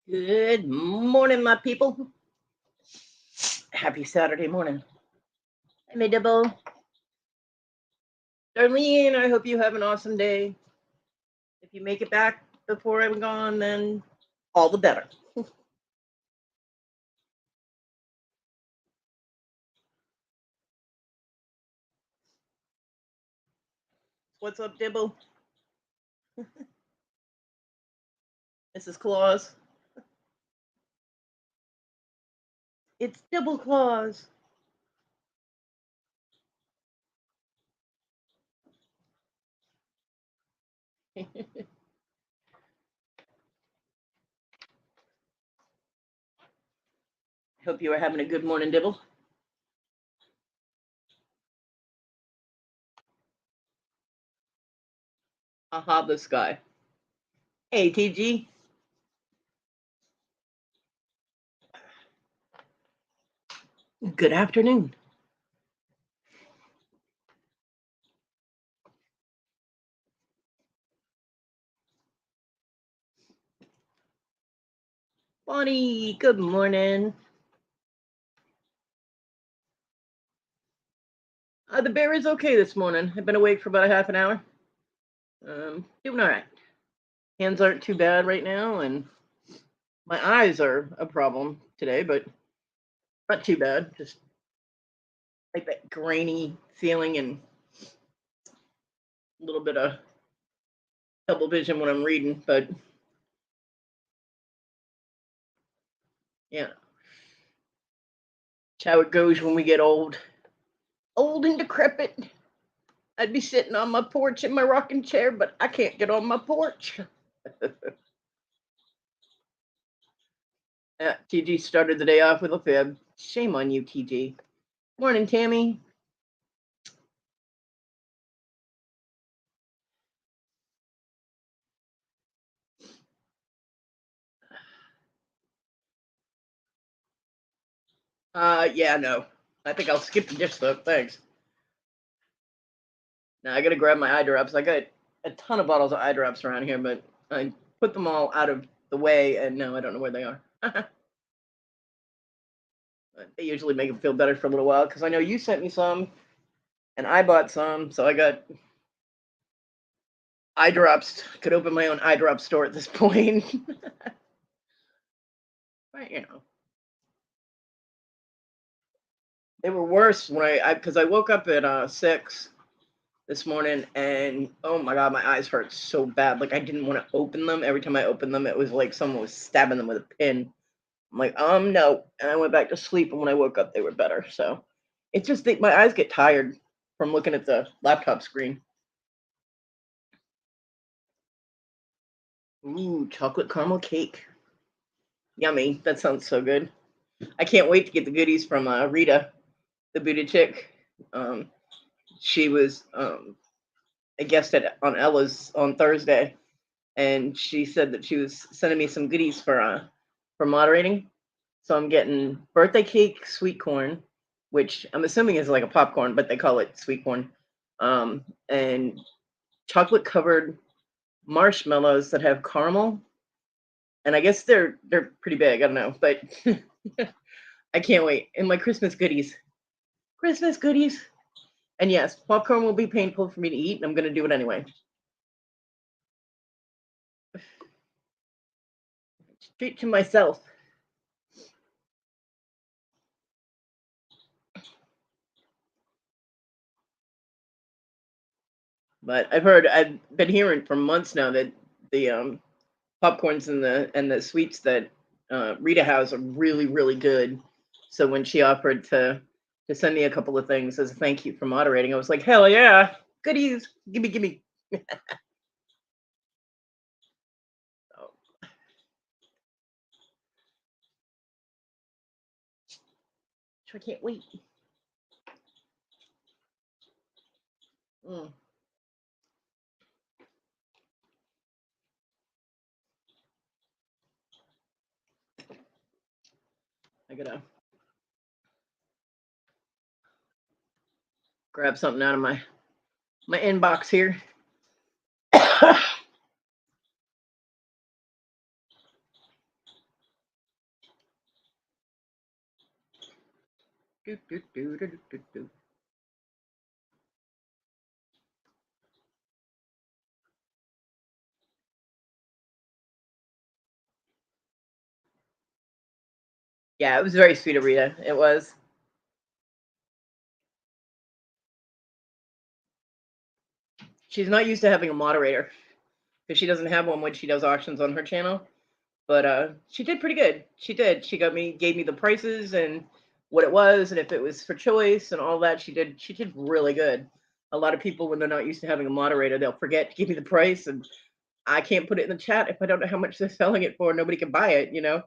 Good morning, my people. Happy Saturday morning. Hey, my double. Darlene, I hope you have an awesome day. If you make it back before I'm gone, then all the better. What's up, Dibble? Mrs. Claus. It's Dibble Claus. Hope you are having a good morning, Dibble. Aha, the sky. Hey, TG. Good afternoon. Bonnie, good morning. The bear is okay this morning. I've been awake for about a half an hour. Doing all right. Hands aren't too bad right now, and my eyes are a problem today, but not too bad. Just like that grainy feeling and a little bit of double vision when I'm reading, but yeah, it's how it goes when we get old. Old and decrepit. I'd be sitting on my porch in my rocking chair, but I can't get on my porch. TG started the day off with a fib. Shame on you, TG. Morning, Tammy. Yeah, no. I think I'll skip the dish though. Thanks. Now I gotta grab my eye drops. I got a ton of bottles of eye drops around here, but I put them all out of the way, and now I don't know where they are. They usually make them feel better for a little while because I know you sent me some, and I bought some, so I got eye drops. Could open my own eye drop store at this point. But you know, they were worse when I because I woke up at 6 this morning, and oh my god, my eyes hurt so bad. Like I didn't want to open them. Every time I opened them, it was like someone was stabbing them with a pin. I'm like, no. And I went back to sleep, and when I woke up, they were better. So it's just that my eyes get tired from looking at the laptop screen. Ooh, chocolate caramel cake. Yummy. That sounds so good. I can't wait to get the goodies from Rita, the booty chick. Um, she was a guest on Ella's on Thursday, and she said that she was sending me some goodies for moderating. So I'm getting birthday cake, sweet corn, which I'm assuming is like a popcorn, but they call it sweet corn, and chocolate covered marshmallows that have caramel. And I guess they're pretty big. I don't know, but I can't wait. And my Christmas goodies, Christmas goodies. And yes, popcorn will be painful for me to eat, and I'm going to do it anyway. Treat to myself. But I've been hearing for months now that the popcorns and the sweets that Rita has are really really good. So when she offered to send me a couple of things as a thank you for moderating, I was like, hell yeah, goodies, gimme, gimme. So, I can't wait. Mm. I gotta grab something out of my inbox here. Do, do, do, do, do, do. Yeah, it was very sweet of Rita. It was. She's not used to having a moderator because she doesn't have one when she does auctions on her channel. But she did pretty good. She did. She gave me the prices and what it was, and if it was for choice and all that. She did really good. A lot of people, when they're not used to having a moderator, they'll forget to give me the price, and I can't put it in the chat if I don't know how much they're selling it for. Nobody can buy it, you know.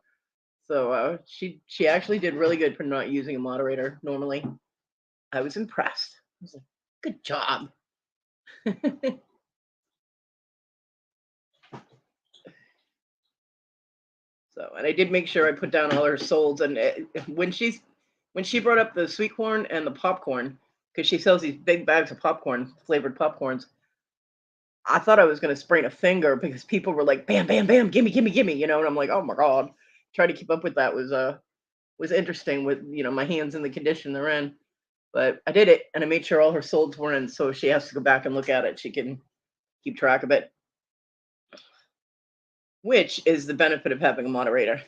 So she actually did really good for not using a moderator normally. I was impressed. I was like, good job. So, and I did make sure I put down all her solds. And when she brought up the sweet corn and the popcorn, because she sells these big bags of popcorn, flavored popcorns, I thought I was going to sprain a finger because people were like, "Bam, bam, bam, gimme, gimme, gimme," you know. And I'm like, "Oh my god!" Trying to keep up with that was interesting with my hands in the condition they're in. But I did it, and I made sure all her solds were in, so if she has to go back and look at it, she can keep track of it, which is the benefit of having a moderator.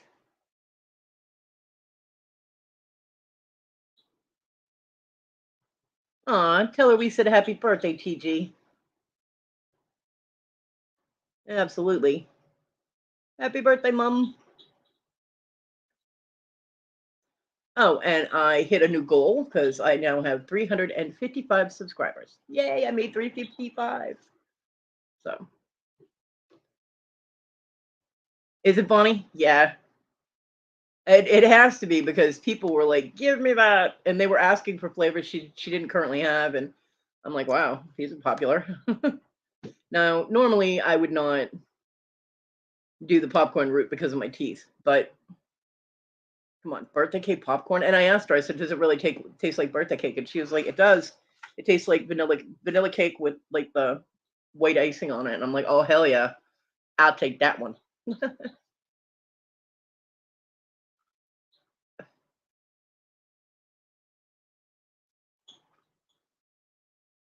Aw, tell her we said happy birthday, TG. Absolutely. Happy birthday, Mom. Oh, and I hit a new goal because I now have 355 subscribers. Yay, I made 355. So, is it Bonnie? Yeah. It has to be because people were like, "Give me that," and they were asking for flavors she didn't currently have, and I'm like, "Wow, these are popular." Now, normally I would not do the popcorn route because of my teeth, but come on, birthday cake popcorn. And I asked her, I said, "Does it really taste like birthday cake?" And she was like, "It does. It tastes like vanilla cake with like the white icing on it." And I'm like, "Oh hell yeah, I'll take that one."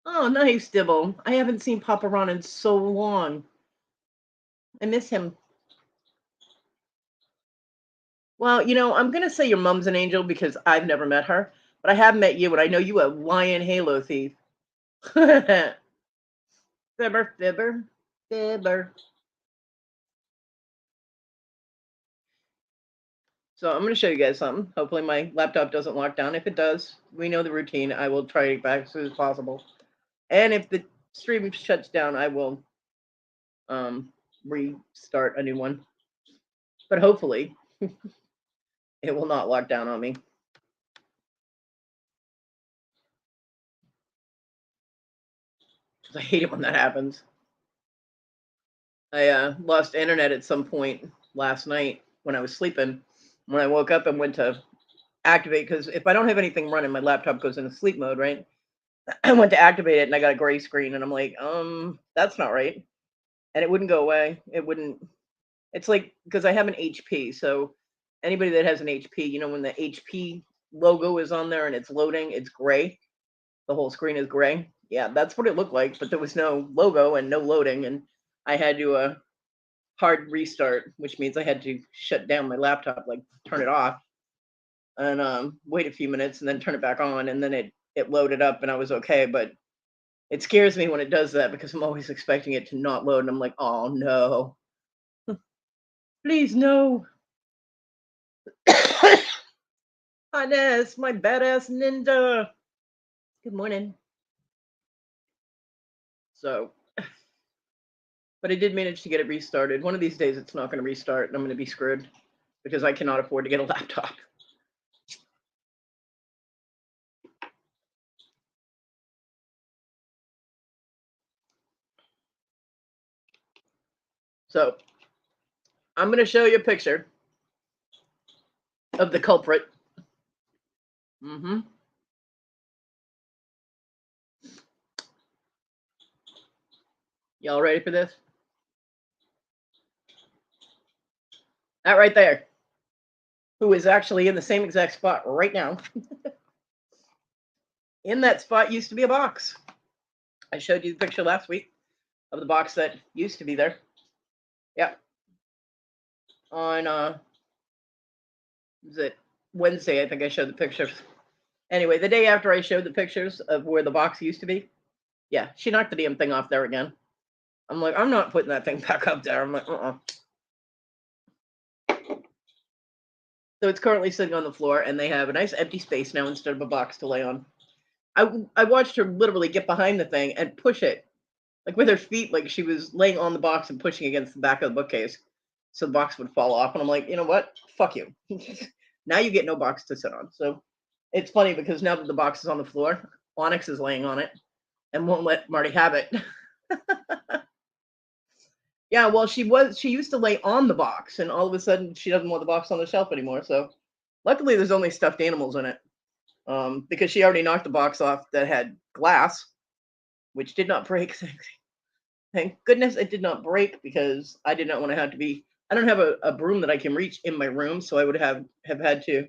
Oh, nice, Dibble. I haven't seen Papa Ron in so long. I miss him. Well, I'm gonna say your mom's an angel because I've never met her, but I have met you, and I know you a lion Halo thief. Fibber, fibber, fibber. So I'm going to show you guys something. Hopefully my laptop doesn't lock down. If it does, we know the routine. I will try to get back as soon as possible. And if the stream shuts down, I will restart a new one. But hopefully it will not lock down on me. I hate it when that happens. I lost internet at some point last night when I was sleeping. When I woke up and went to activate, because if I don't have anything running, my laptop goes into sleep mode, right? I went to activate it and I got a gray screen, and I'm like, that's not right. And it wouldn't go away. It wouldn't. It's like because I have an HP, so anybody that has an HP, when the HP logo is on there and it's loading, it's gray. The whole screen is gray. Yeah, that's what it looked like, but there was no logo and no loading, and I had to hard restart, which means I had to shut down my laptop, like turn it off, and wait a few minutes, and then turn it back on, and then it loaded up, and I was okay. But it scares me when it does that because I'm always expecting it to not load, and I'm like, oh no, please no. Inez, my badass ninja. Good morning. So, but I did manage to get it restarted. One of these days, it's not going to restart, and I'm going to be screwed because I cannot afford to get a laptop. So, I'm going to show you a picture of the culprit. Mm-hmm. Y'all ready for this? That right there, who is actually in the same exact spot right now. In that spot used to be a box. I showed you the picture last week of the box that used to be there. Yep. On was it Wednesday? I think I showed the pictures. Anyway, the day after I showed the pictures of where the box used to be, yeah, she knocked the damn thing off there again. I'm like, I'm not putting that thing back up there. I'm like, So it's currently sitting on the floor, and they have a nice empty space now instead of a box to lay on. I watched her literally get behind the thing and push it, like with her feet, like she was laying on the box and pushing against the back of the bookcase, so the box would fall off. And I'm like, you know what? Fuck you. Now you get no box to sit on. So it's funny because now that the box is on the floor, Onyx is laying on it and won't let Marty have it. Yeah, well, she used to lay on the box, and all of a sudden she doesn't want the box on the shelf anymore. So luckily there's only stuffed animals in it. Because she already knocked the box off that had glass, which did not break. Thank goodness it did not break, because I did not want to have to be. I don't have a broom that I can reach in my room, so I would have had to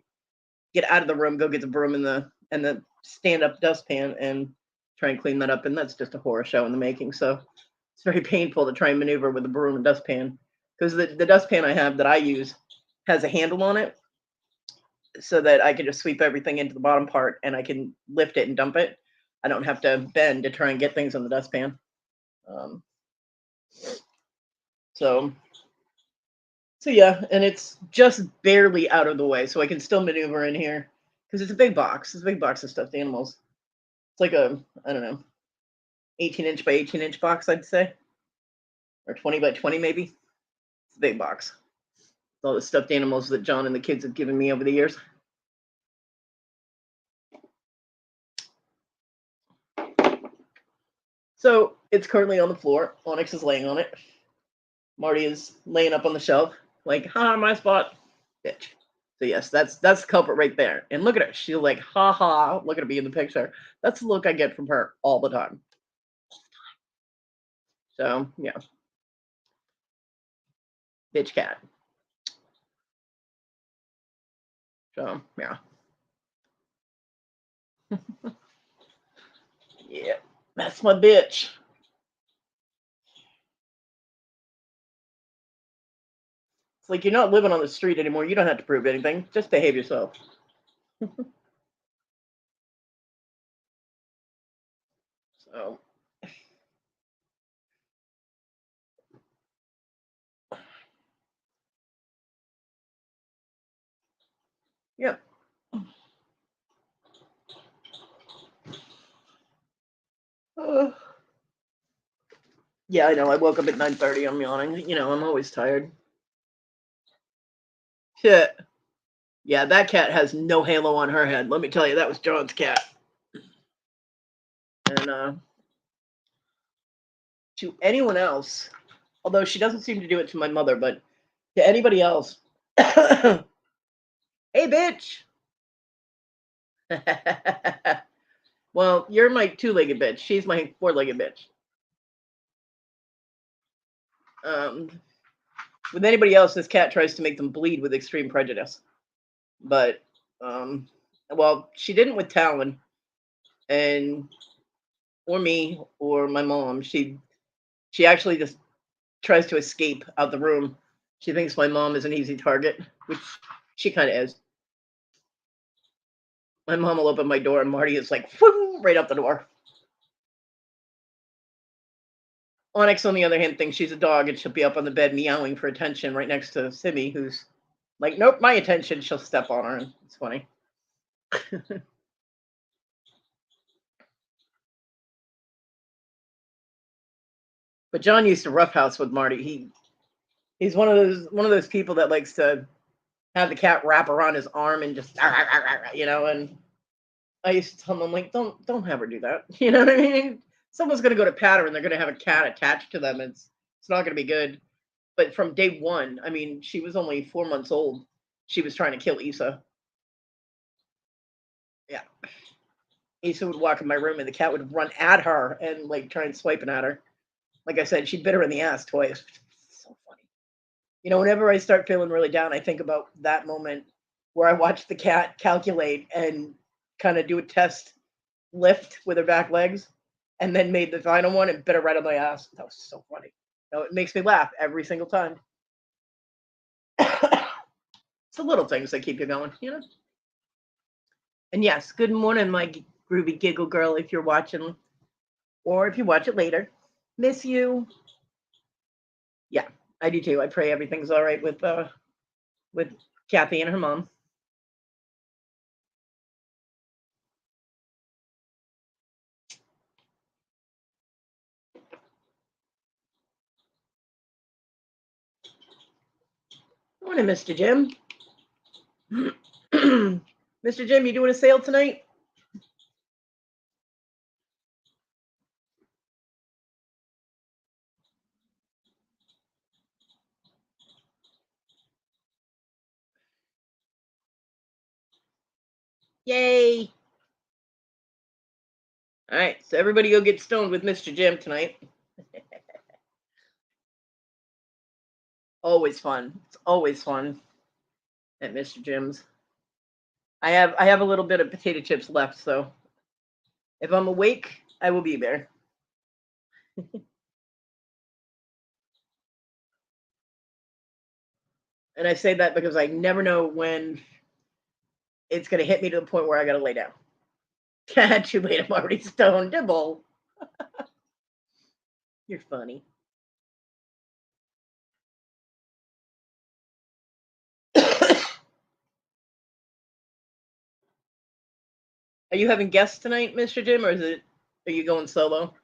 get out of the room, go get the broom and the stand up dustpan and try and clean that up, and that's just a horror show in the making. So it's very painful to try and maneuver with a broom and dustpan, because the dustpan I have that I use has a handle on it, so that I can just sweep everything into the bottom part and I can lift it and dump it. I don't have to bend to try and get things in the dustpan. Um, so yeah, and it's just barely out of the way, so I can still maneuver in here, because it's a big box. It's a big box of stuffed animals. It's like a, I don't know, 18-inch by 18-inch box, I'd say, or 20 by 20 maybe. It's a big box. It's all the stuffed animals that John and the kids have given me over the years. So it's currently on the floor. Onyx is laying on it. Marty is laying up on the shelf, like, ha, my spot, bitch. So yes, that's the culprit right there. And look at her. She's like, ha ha. Look at me in the picture. That's the look I get from her all the time. So yeah, bitch cat. So yeah, yeah, that's my bitch. It's like, you're not living on the street anymore. You don't have to prove anything. Just behave yourself. So yeah. Uh, yeah, I know. I woke up at 9:30. I'm yawning. I'm always tired. Shit. Yeah, that cat has no halo on her head. Let me tell you, that was John's cat. And to anyone else, although she doesn't seem to do it to my mother, but to anybody else, hey, bitch. Well, you're my two-legged bitch. She's my four-legged bitch. Um, with anybody else, this cat tries to make them bleed with extreme prejudice. But, well, she didn't with Talon, and or me or my mom. She actually just tries to escape out the room. She thinks my mom is an easy target, which she kind of is. My mom will open my door, and Marty is like, whoo, right out the door. Onyx, on the other hand, thinks she's a dog, and she'll be up on the bed meowing for attention right next to Simi, who's like, nope, my attention. She'll step on her, and it's funny. But John used to roughhouse with Marty. He's one of those people that likes to have the cat wrap around his arm and just, and I used to tell him, I'm like, don't have her do that. You know what I mean? Someone's gonna go to pat her and they're gonna have a cat attached to them. It's not gonna be good. But from day one, I mean, she was only 4 months old. She was trying to kill Issa. Yeah. Issa would walk in my room and the cat would run at her and like try and swiping at her. Like I said, she bit her in the ass twice. So funny. Whenever I start feeling really down, I think about that moment where I watched the cat calculate and kind of do a test lift with her back legs, and then made the final one and bit her right on my ass. That was so funny. No, it makes me laugh every single time. It's the little things that keep you going, you know? And yes, good morning, my groovy giggle girl, if you're watching, or if you watch it later. Miss you. Yeah, I do too. I pray everything's all right with Kathy and her mom. Morning, Mr. Jim. Mr. Jim, you doing a sale tonight? Yay! All right, so everybody go get stoned with Mr. Jim tonight. Always fun. It's always fun at Mr. Jim's. I have a little bit of potato chips left, so if I'm awake, I will be there. And I say that because I never know when it's going to hit me to the point where I got to lay down. Too late. I'm already stoned. Dibble. You're funny. Are you having guests tonight, Mr. Jim, or are you going solo?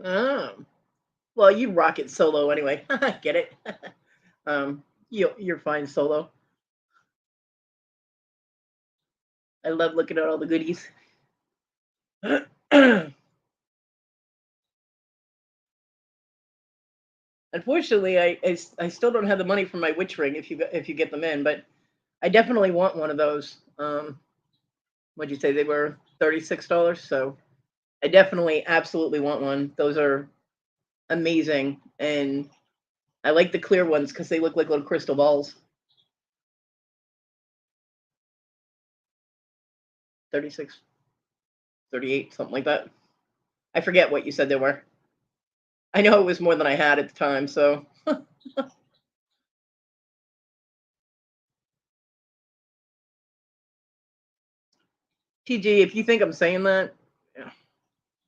Oh, well, you rock it solo anyway. Get it? You're fine solo. I love looking at all the goodies. Unfortunately, I still don't have the money for my witch ring if you get them in, but I definitely want one of those. What'd you say they were $36? So I definitely absolutely want one. Those are amazing, and I like the clear ones because they look like little crystal balls. 36, 38, something like that. I forget what you said they were. I know it was more than I had at the time, so TG, if you think I'm saying that, yeah,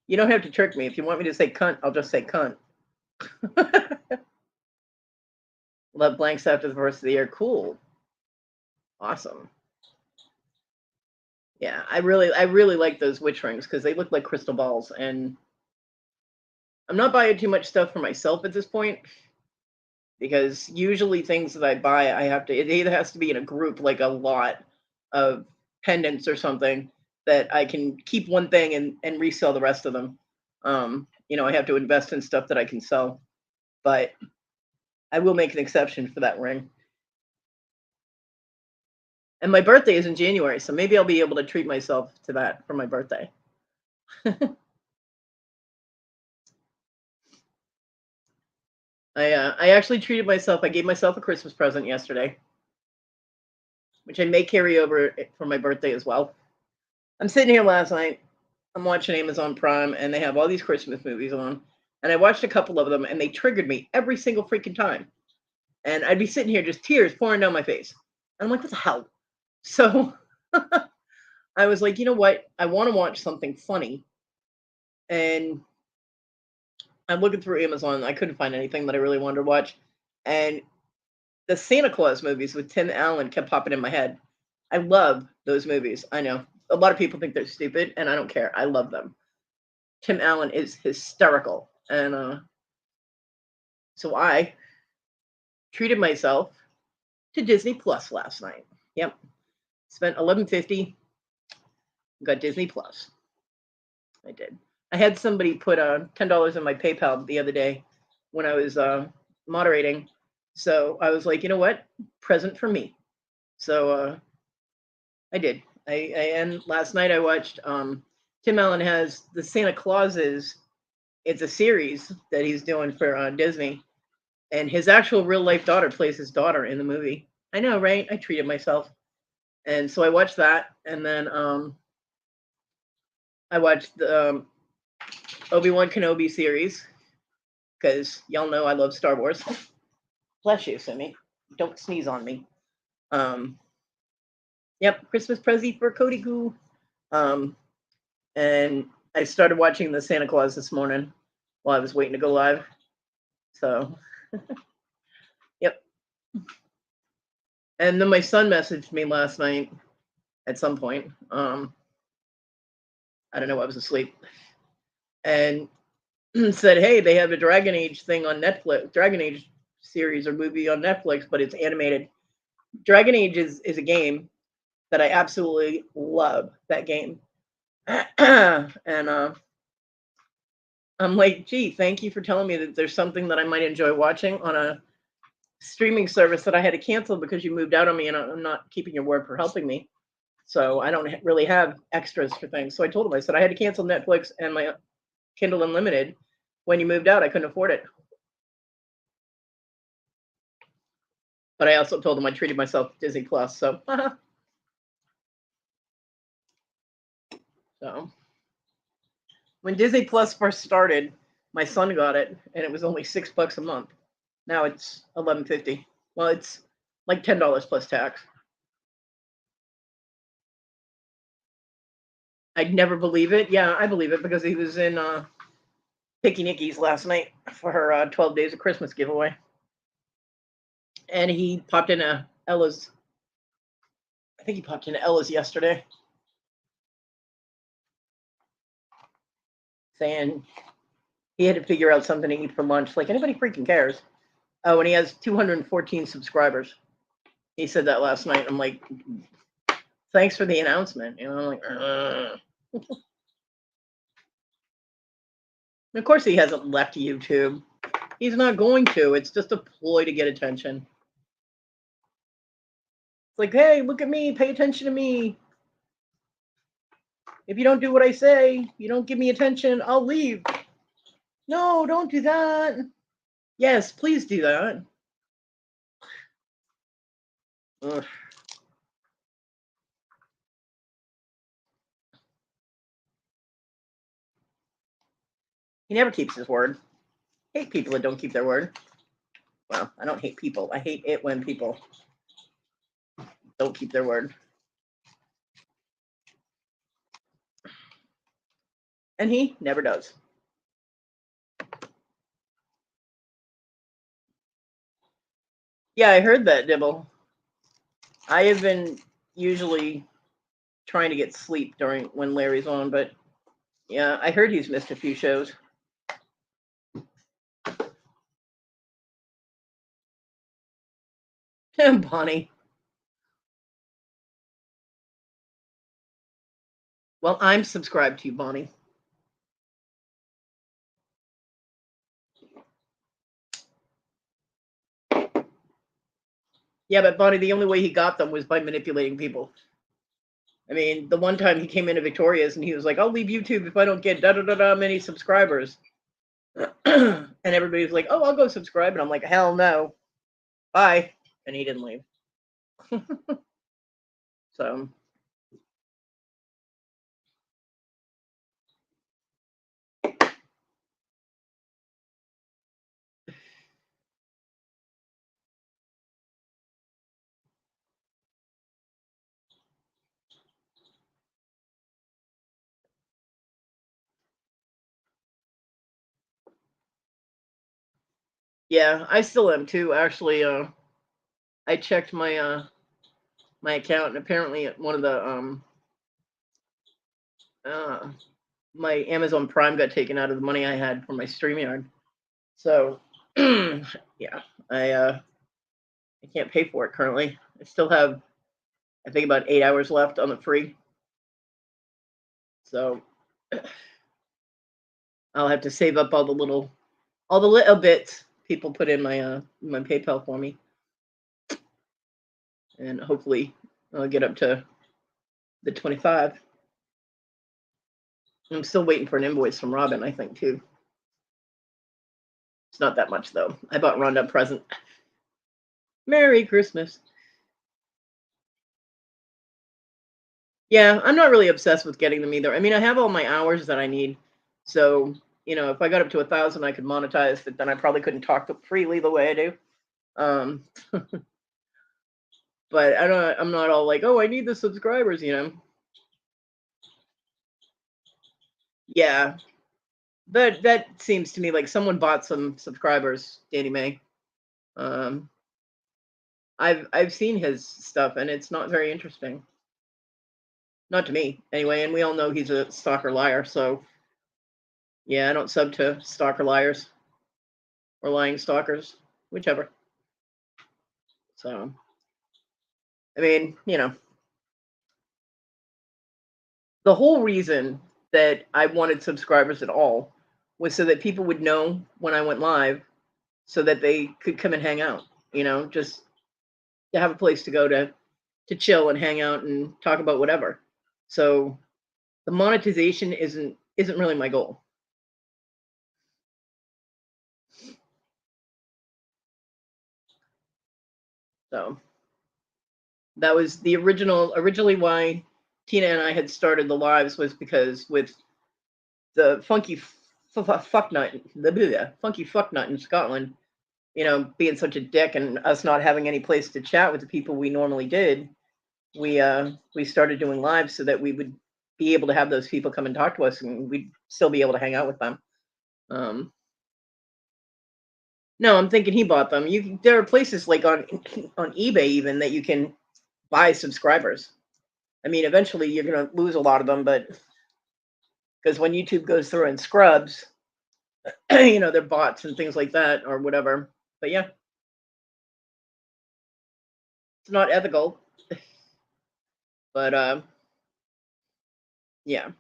you don't have to trick me. If you want me to say cunt, I'll just say cunt. Love blanks after the first of the year. Cool. Awesome. Yeah, I really like those witch rings because they look like crystal balls, and I'm not buying too much stuff for myself at this point because usually things that I buy, it either has to be in a group, like a lot of pendants or something that I can keep one thing and resell the rest of them. I have to invest in stuff that I can sell, but I will make an exception for that ring. And my birthday is in January, so maybe I'll be able to treat myself to that for my birthday. I actually treated myself. I gave myself a Christmas present yesterday, which I may carry over for my birthday as well. I'm sitting here last night. I'm watching Amazon Prime, and they have all these Christmas movies on. And I watched a couple of them, and they triggered me every single freaking time. And I'd be sitting here, just tears pouring down my face. And I'm like, what the hell? So I was like, you know what? I want to watch something funny. And I'm looking through Amazon. I couldn't find anything that I really wanted to watch. And the Santa Claus movies with Tim Allen kept popping in my head. I love those movies. I know a lot of people think they're stupid, and I don't care. I love them. Tim Allen is hysterical, and so I treated myself to Disney Plus last night. Yep, spent $11.50, got Disney Plus, I did. I had somebody put $10 in my PayPal the other day when I was moderating. So I was like, you know what? Present for me. So I did. And last night I watched Tim Allen has the Santa Clauses. It's a series that he's doing for Disney, and his actual real life daughter plays his daughter in the movie. I know, right? I treated myself, and so I watched that, and then I watched the Obi-Wan Kenobi series because y'all know I love Star Wars. Bless you, Simi. Don't sneeze on me. Yep, Christmas present for Kodi Goo. And I started watching the Santa Claus this morning while I was waiting to go live. So, yep. And then my son messaged me last night at some point. I don't know, I was asleep. And said, hey, they have a Dragon Age thing on Netflix, Dragon Age series or movie on Netflix, but it's animated. Dragon Age is a game that I absolutely love, that game. And I'm like, gee, thank you for telling me that there's something that I might enjoy watching on a streaming service that I had to cancel because you moved out on me and I'm not keeping your word for helping me. So I don't really have extras for things. So I told him, I said, I had to cancel Netflix and my Kindle Unlimited. When you moved out, I couldn't afford it. But I also told him I treated myself to Disney Plus. So, so when Disney Plus first started, my son got it and it was only $6 a month. Now it's $11.50. Well, it's like $10 plus tax. I'd never believe it. Yeah, I believe it because he was in Picky Nicky's last night for her 12 Days of Christmas giveaway. And he popped into Ella's. I think he popped into Ella's yesterday saying he had to figure out something to eat for lunch. Like, anybody freaking cares. Oh, and he has 214 subscribers. He said that last night. I'm like, thanks for the announcement. You know, I'm like, of course he hasn't left YouTube. He's not going to. It's just a ploy to get attention. It's like, hey, look at me. Pay attention to me. If you don't do what I say, you don't give me attention, I'll leave. No, don't do that. Yes, please do that. Ugh. He never keeps his word. I hate people that don't keep their word. Well, I don't hate people. I hate it when people don't keep their word. And he never does. Yeah, I heard that, Dibble. I have been usually trying to get sleep during when Larry's on, but yeah, I heard he's missed a few shows. Bonnie. Well, I'm subscribed to you, Bonnie. Yeah, but Bonnie, the only way he got them was by manipulating people. I mean, the one time he came into Victoria's and he was like, I'll leave YouTube if I don't get da-da-da-da many subscribers. And everybody was like, oh, I'll go subscribe. And I'm like, hell no. Bye. And he didn't leave. So, yeah, I still am too. Actually, I checked my my account and apparently one of the my Amazon Prime got taken out of the money I had for my StreamYard. So, yeah, I can't pay for it currently. I still have, I think, about 8 hours left on the free. So, I'll have to save up all the little bits people put in my PayPal for me, and hopefully I'll get up to the 25. I'm still waiting for an invoice from Robin, I think, too. It's not that much though. I bought Rhonda a present. Merry Christmas. Yeah, I'm not really obsessed with getting them either. I mean, I have all my hours that I need. So, if I got up to 1,000, I could monetize, but then I probably couldn't talk freely the way I do. Um, but I'm not all like, oh, I need the subscribers. Yeah, that seems to me like someone bought some subscribers, Danny May. Um, I've seen his stuff, and it's not very interesting. Not to me, anyway. And we all know he's a stalker liar. So yeah, I don't sub to stalker liars or lying stalkers, whichever. So I mean, the whole reason that I wanted subscribers at all was so that people would know when I went live, so that they could come and hang out. Just to have a place to go to chill and hang out and talk about whatever. So the monetization isn't really my goal. So that was the originally why Tina and I had started the lives, was because with the fuck nut, the funky fuck nut in Scotland, being such a dick and us not having any place to chat with the people we normally did, we started doing lives so that we would be able to have those people come and talk to us, and we'd still be able to hang out with them. No, I'm thinking he bought them. There are places like on eBay even that you can buy subscribers. I mean, eventually you're gonna lose a lot of them, but because when YouTube goes through and scrubs, they're bots and things like that or whatever. But yeah, it's not ethical. But yeah,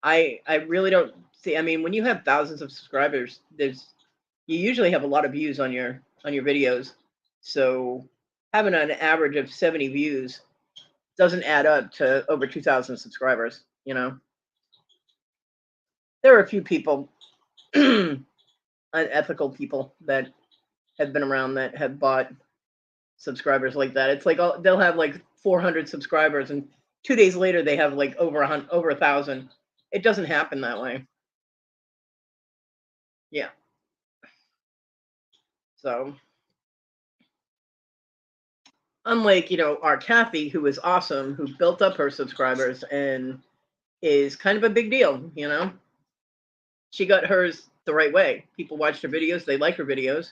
I really don't see. I mean, when you have thousands of subscribers, you usually have a lot of views on your videos. So having an average of 70 views doesn't add up to over 2,000 subscribers. There are a few people, unethical people that have been around that have bought subscribers like that. It's like they'll have like 400 subscribers, and 2 days later they have like over 1,000. It doesn't happen that way. Yeah. So unlike our Kathy, who is awesome, who built up her subscribers and is kind of a big deal. She got hers the right way. People watched her videos, they like her videos,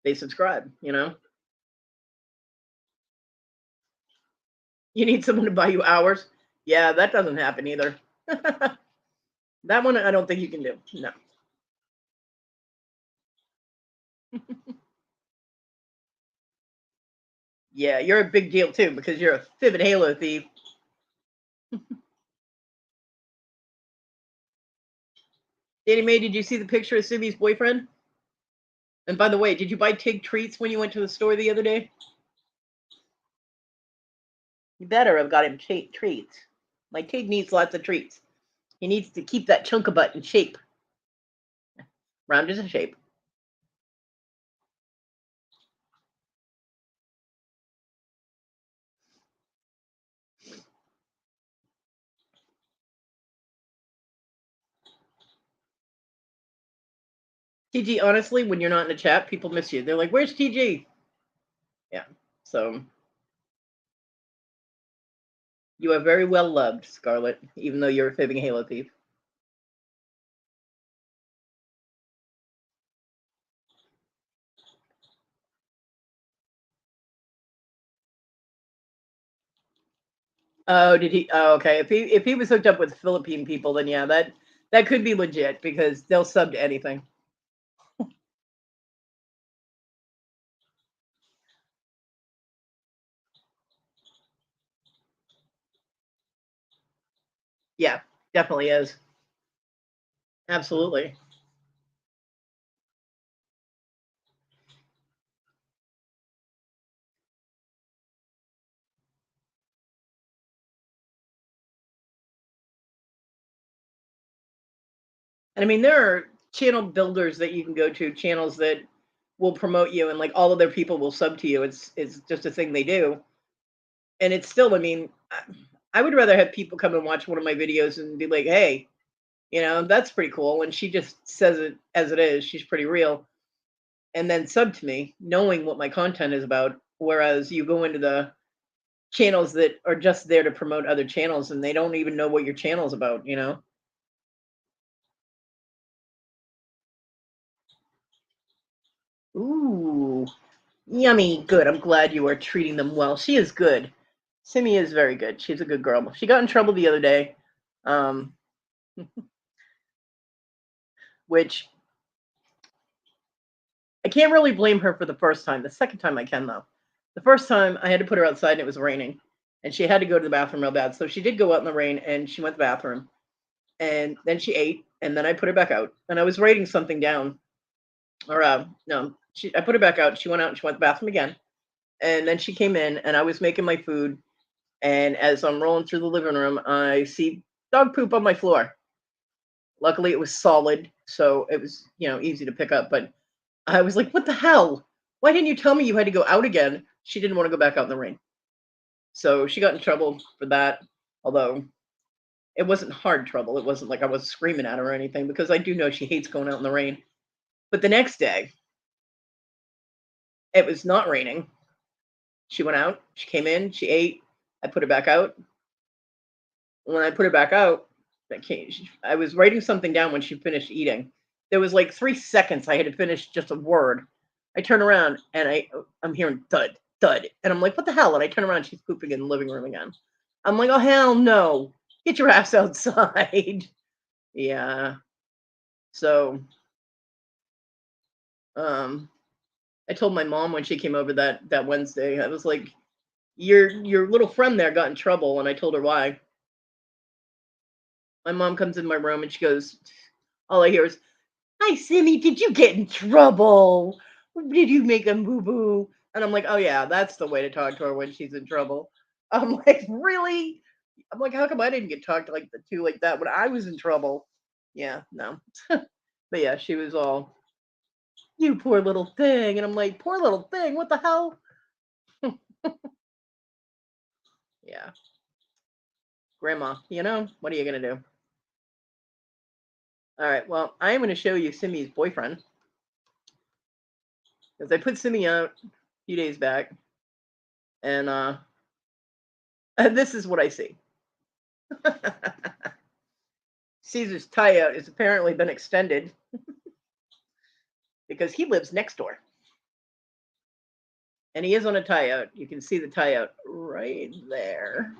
they subscribe. You need someone to buy you hours. Yeah, that doesn't happen either. That one I don't think you can do. No. Yeah, you're a big deal too because you're a Fibbit Halo thief. Danny Mae, did you see the picture of Sibby's boyfriend? And by the way, did you buy Tig treats when you went to the store the other day? You better have got him treats. My Tig needs lots of treats. He needs to keep that chunk of butt in shape. Round is a shape. TG, honestly, when you're not in the chat, people miss you. They're like, "Where's TG?" Yeah. So you are very well loved, Scarlet, even though you're a fibbing Halo thief. Oh, did he? Oh, okay. If he was hooked up with Philippine people, then yeah, that could be legit because they'll sub to anything. Yeah, definitely is. Absolutely. And I mean, there are channel builders that you can go to, channels that will promote you, and like all of their people will sub to you. It's just a thing they do, and it's still. I mean, I would rather have people come and watch one of my videos and be like, "Hey, that's pretty cool," and she just says it as it is. She's pretty real, and then sub to me, knowing what my content is about. Whereas you go into the channels that are just there to promote other channels, and they don't even know what your channel's about. Ooh, yummy, good. I'm glad you are treating them well. She is good. Simi is very good. She's a good girl. She got in trouble the other day, um, which I can't really blame her for the first time. The second time I can, though. The first time I had to put her outside and it was raining, and she had to go to the bathroom real bad. So she did go out in the rain and she went to the bathroom, and then she ate, and then I put her back out, and I was writing something down, or no, I put her back out. She went out and she went to the bathroom again, and then she came in, and I was making my food, and as I'm rolling through the living room, I see dog poop on my floor. Luckily, it was solid, so it was easy to pick up. But I was like, "What the hell? Why didn't you tell me you had to go out again?" She didn't want to go back out in the rain, so she got in trouble for that. Although it wasn't hard trouble, it wasn't like I was screaming at her or anything because I do know she hates going out in the rain. But the next day, it was not raining. She went out. She came in. She ate. I put her back out. When I put her back out, I was writing something down when she finished eating. There was like 3 seconds I had to finish just a word. I turn around and I'm hearing thud, thud, and I'm like, "What the hell?" And I turn around, she's pooping in the living room again. I'm like, "Oh hell no! Get your ass outside!" Yeah. So, um, I told my mom when she came over that Wednesday. I was like, "Your little friend there got in trouble," and I told her why. My mom comes in my room and she goes, all I hear is, "Hi, Simmy, did you get in trouble? Did you make a boo boo?" And I'm like, "Oh, yeah, that's the way to talk to her when she's in trouble." I'm like, "Really?" I'm like, "How come I didn't get talked like the two like that when I was in trouble?" Yeah, no. But yeah, she was all, "You poor little thing." And I'm like, "Poor little thing? What the hell?" Yeah, grandma, what are you going to do? All right, well, I am going to show you Simmy's boyfriend because I put Simmy out a few days back, and this is what I see. Caesar's tie-out has apparently been extended because he lives next door, and he is on a tie-out. You can see the tie-out right there.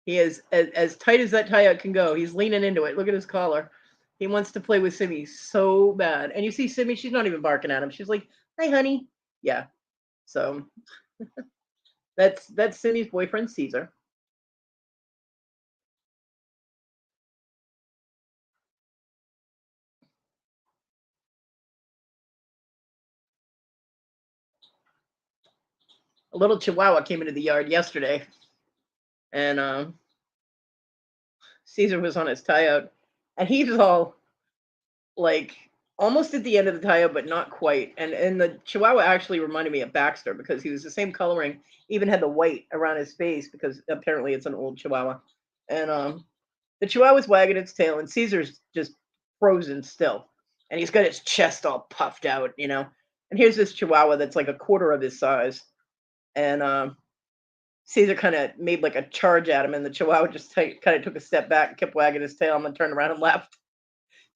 He is as tight as that tie-out can go. He's leaning into it. Look at his collar. He wants to play with Simmy so bad. And you see Simmy, she's not even barking at him. She's like, "Hi, honey." Yeah. So that's Simmy's boyfriend, Caesar. A little Chihuahua came into the yard yesterday, and Caesar was on his tie-out, and he's all like almost at the end of the tie-up, but not quite. And the Chihuahua actually reminded me of Baxter because he was the same coloring, even had the white around his face because apparently it's an old Chihuahua. And the Chihuahua's wagging its tail, and Caesar's just frozen still, and he's got his chest all puffed out. And here's this Chihuahua that's like a quarter of his size, and Caesar kind of made like a charge at him, and the Chihuahua just kind of took a step back, kept wagging his tail, and then turned around and left.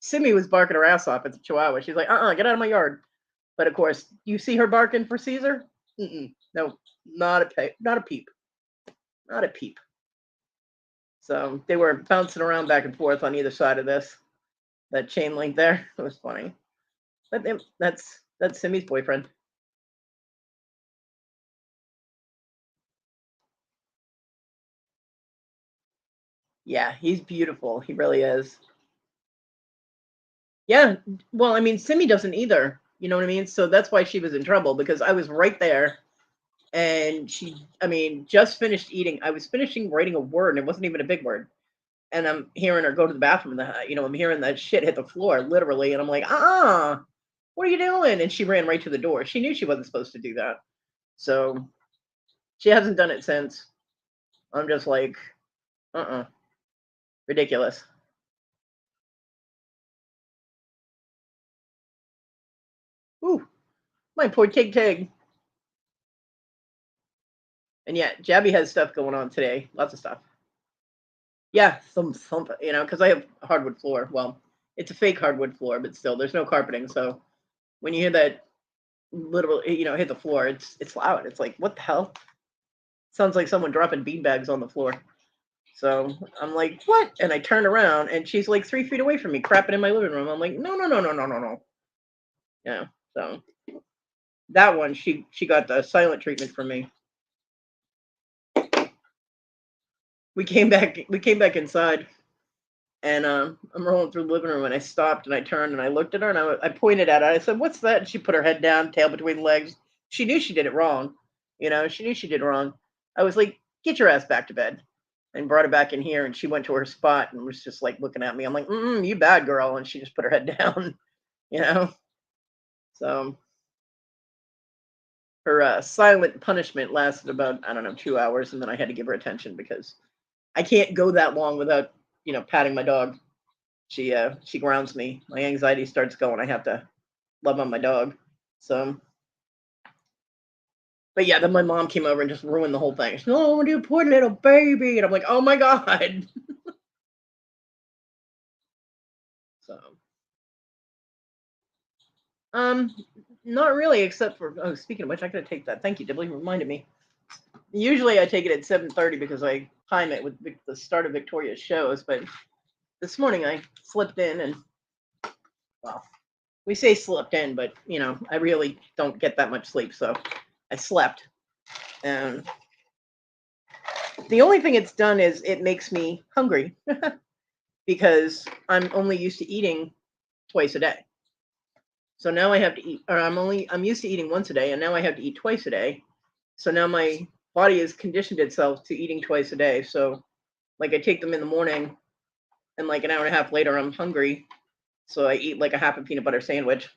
Simi was barking her ass off at the Chihuahua. She's like, get out of my yard. But of course, you see her barking for Caesar? No, not a peep, not a peep. So they were bouncing around back and forth on either side of that chain link there. It was funny. But that's Simi's boyfriend. Yeah, he's beautiful. He really is. Yeah. Well, I mean, Simi doesn't either. You know what I mean? So that's why she was in trouble because I was right there and I mean, just finished eating. I was finishing writing a word and it wasn't even a big word. And I'm hearing her go to the bathroom and I'm hearing that shit hit the floor literally. And I'm like, what are you doing? And she ran right to the door. She knew she wasn't supposed to do that. So she hasn't done it since. I'm just like, uh-uh, ridiculous. Ooh, my poor Tig Tig. And yeah, Jabby has stuff going on today. Lots of stuff. Yeah, some because I have hardwood floor. Well, it's a fake hardwood floor, but still, there's no carpeting. So when you hear that literally, hit the floor, it's loud. It's like, what the hell? Sounds like someone dropping beanbags on the floor. So I'm like, what? And I turn around and she's like 3 feet away from me, crapping in my living room. I'm like, no, no, no, no, no, no, no. Yeah. So that one, she got the silent treatment from me. We came back inside and I'm rolling through the living room and I stopped and I turned and I looked at her and I pointed at her. I said, "What's that?" And she put her head down, tail between legs. She knew she did it wrong. She knew she did it wrong. I was like, "Get your ass back to bed." And brought her back in here and she went to her spot and was just like looking at me. I'm like, "You bad girl." And she just put her head down, you know? So her silent punishment lasted about, I don't know, 2 hours. And then I had to give her attention because I can't go that long without, patting my dog. She grounds me. My anxiety starts going. I have to love on my dog. So, but yeah, then my mom came over and just ruined the whole thing. She's, "Oh, you poor little baby," and I'm like, "Oh my god." So, um, not really, except for speaking of which, I gotta take that. Thank you, Dibley, reminded me. Usually, I take it at 7:30 because I time it with the start of Victoria's shows. But this morning, I slipped in and well, we say slipped in, but I really don't get that much sleep, so I slept. And the only thing it's done is it makes me hungry because I'm only used to eating twice a day. So now I have to eat, or I'm used to eating once a day, and now I have to eat twice a day. So now my body has conditioned itself to eating twice a day. So like I take them in the morning, and like an hour and a half later, I'm hungry. So I eat like a half a peanut butter sandwich.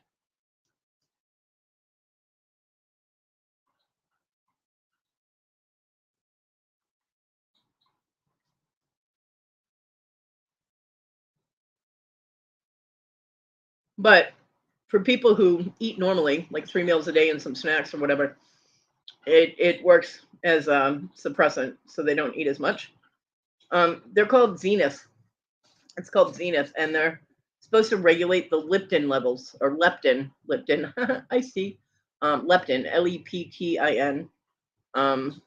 But for people who eat normally, like 3 meals a day and some snacks or whatever, it works as suppressant, so they don't eat as much. They're called Zenith. It's called Zenith, and they're supposed to regulate the leptin levels or leptin. I see, leptin, leptin, um,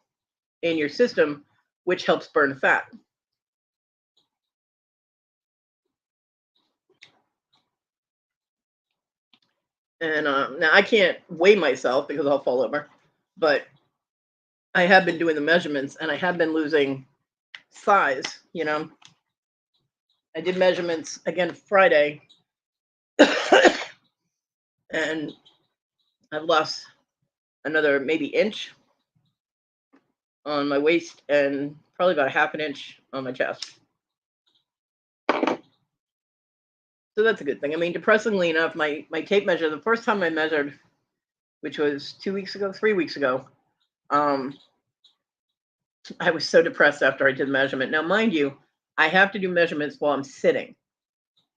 in your system, which helps burn fat. And now I can't weigh myself because I'll fall over, but I have been doing the measurements, and I have been losing size. I did measurements again Friday, and I've lost another maybe inch on my waist and probably about a half an inch on my chest. So that's a good thing. I mean, depressingly enough, my tape measure, the first time I measured, which was 2 weeks ago, 3 weeks ago, um, I was so depressed after I did the measurement. Now, mind you, I have to do measurements while I'm sitting.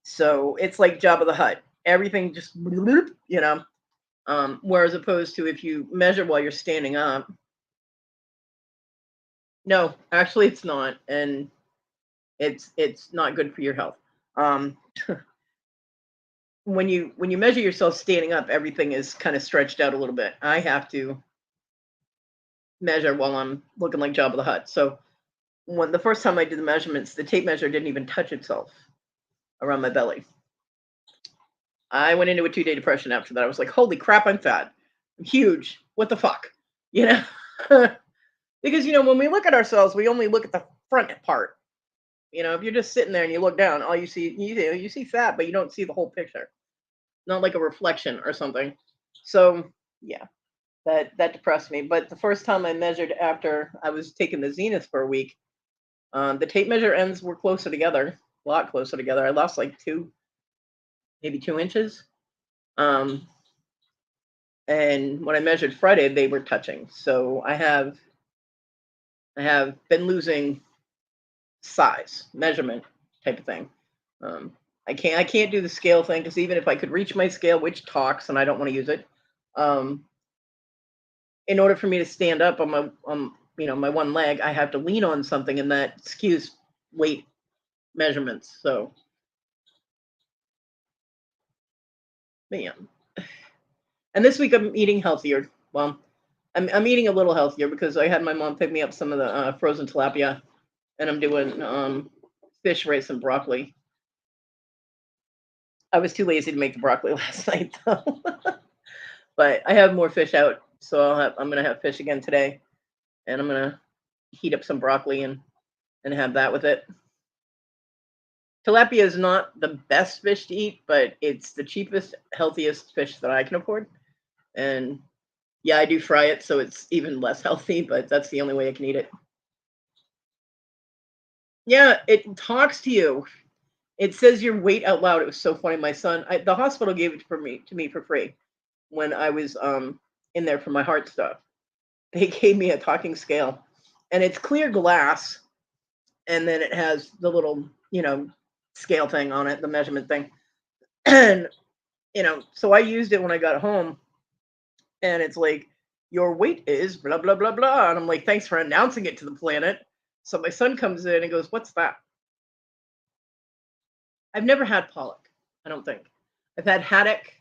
So it's like Jabba the Hutt. Everything just, whereas opposed to if you measure while you're standing up. No, actually it's not. And it's not good for your health. Um, when you measure yourself standing up, everything is kind of stretched out a little bit. I have to measure while I'm looking like Jabba the Hutt. So when the first time I did the measurements, the tape measure didn't even touch itself around my belly. I went into a 2-day depression after that. I was like, holy crap, I'm fat. I'm huge. What the fuck? You know? Because when we look at ourselves, we only look at the front part. If you're just sitting there and you look down, all you see fat, but you don't see the whole picture. not like a reflection or something. So yeah, that depressed me. But the first time I measured after I was taking the Zenith for a week, the tape measure ends were closer together, a lot closer together. I lost like maybe 2 inches. Um, and when I measured Friday, they were touching. So I have been losing size, measurement type of thing. Um, I can't do the scale thing because even if I could reach my scale, which talks, and I don't want to use it, um, in order for me to stand up on my one leg, I have to lean on something, and that skews weight measurements. So, but yeah. And this week I'm eating healthier. Well, I'm eating a little healthier because I had my mom pick me up some of the frozen tilapia, and I'm doing fish rice and broccoli. I was too lazy to make the broccoli last night though. But I have more fish out, so I'm gonna have fish again today, and I'm gonna heat up some broccoli and have that with it. Tilapia is not the best fish to eat, but it's the cheapest, healthiest fish that I can afford. And yeah, I do fry it, so it's even less healthy, but that's the only way I can eat it. Yeah, it talks to you. It says your weight out loud. It was so funny. My son, the hospital gave it to me for free when I was in there for my heart stuff. They gave me a talking scale, and it's clear glass, and then it has the little scale thing on it, the measurement thing. And so I used it when I got home, and it's like your weight is blah blah blah blah, and I'm like, thanks for announcing it to the planet. So my son comes in and goes, what's that? I've never had pollock. I don't think. I've had haddock.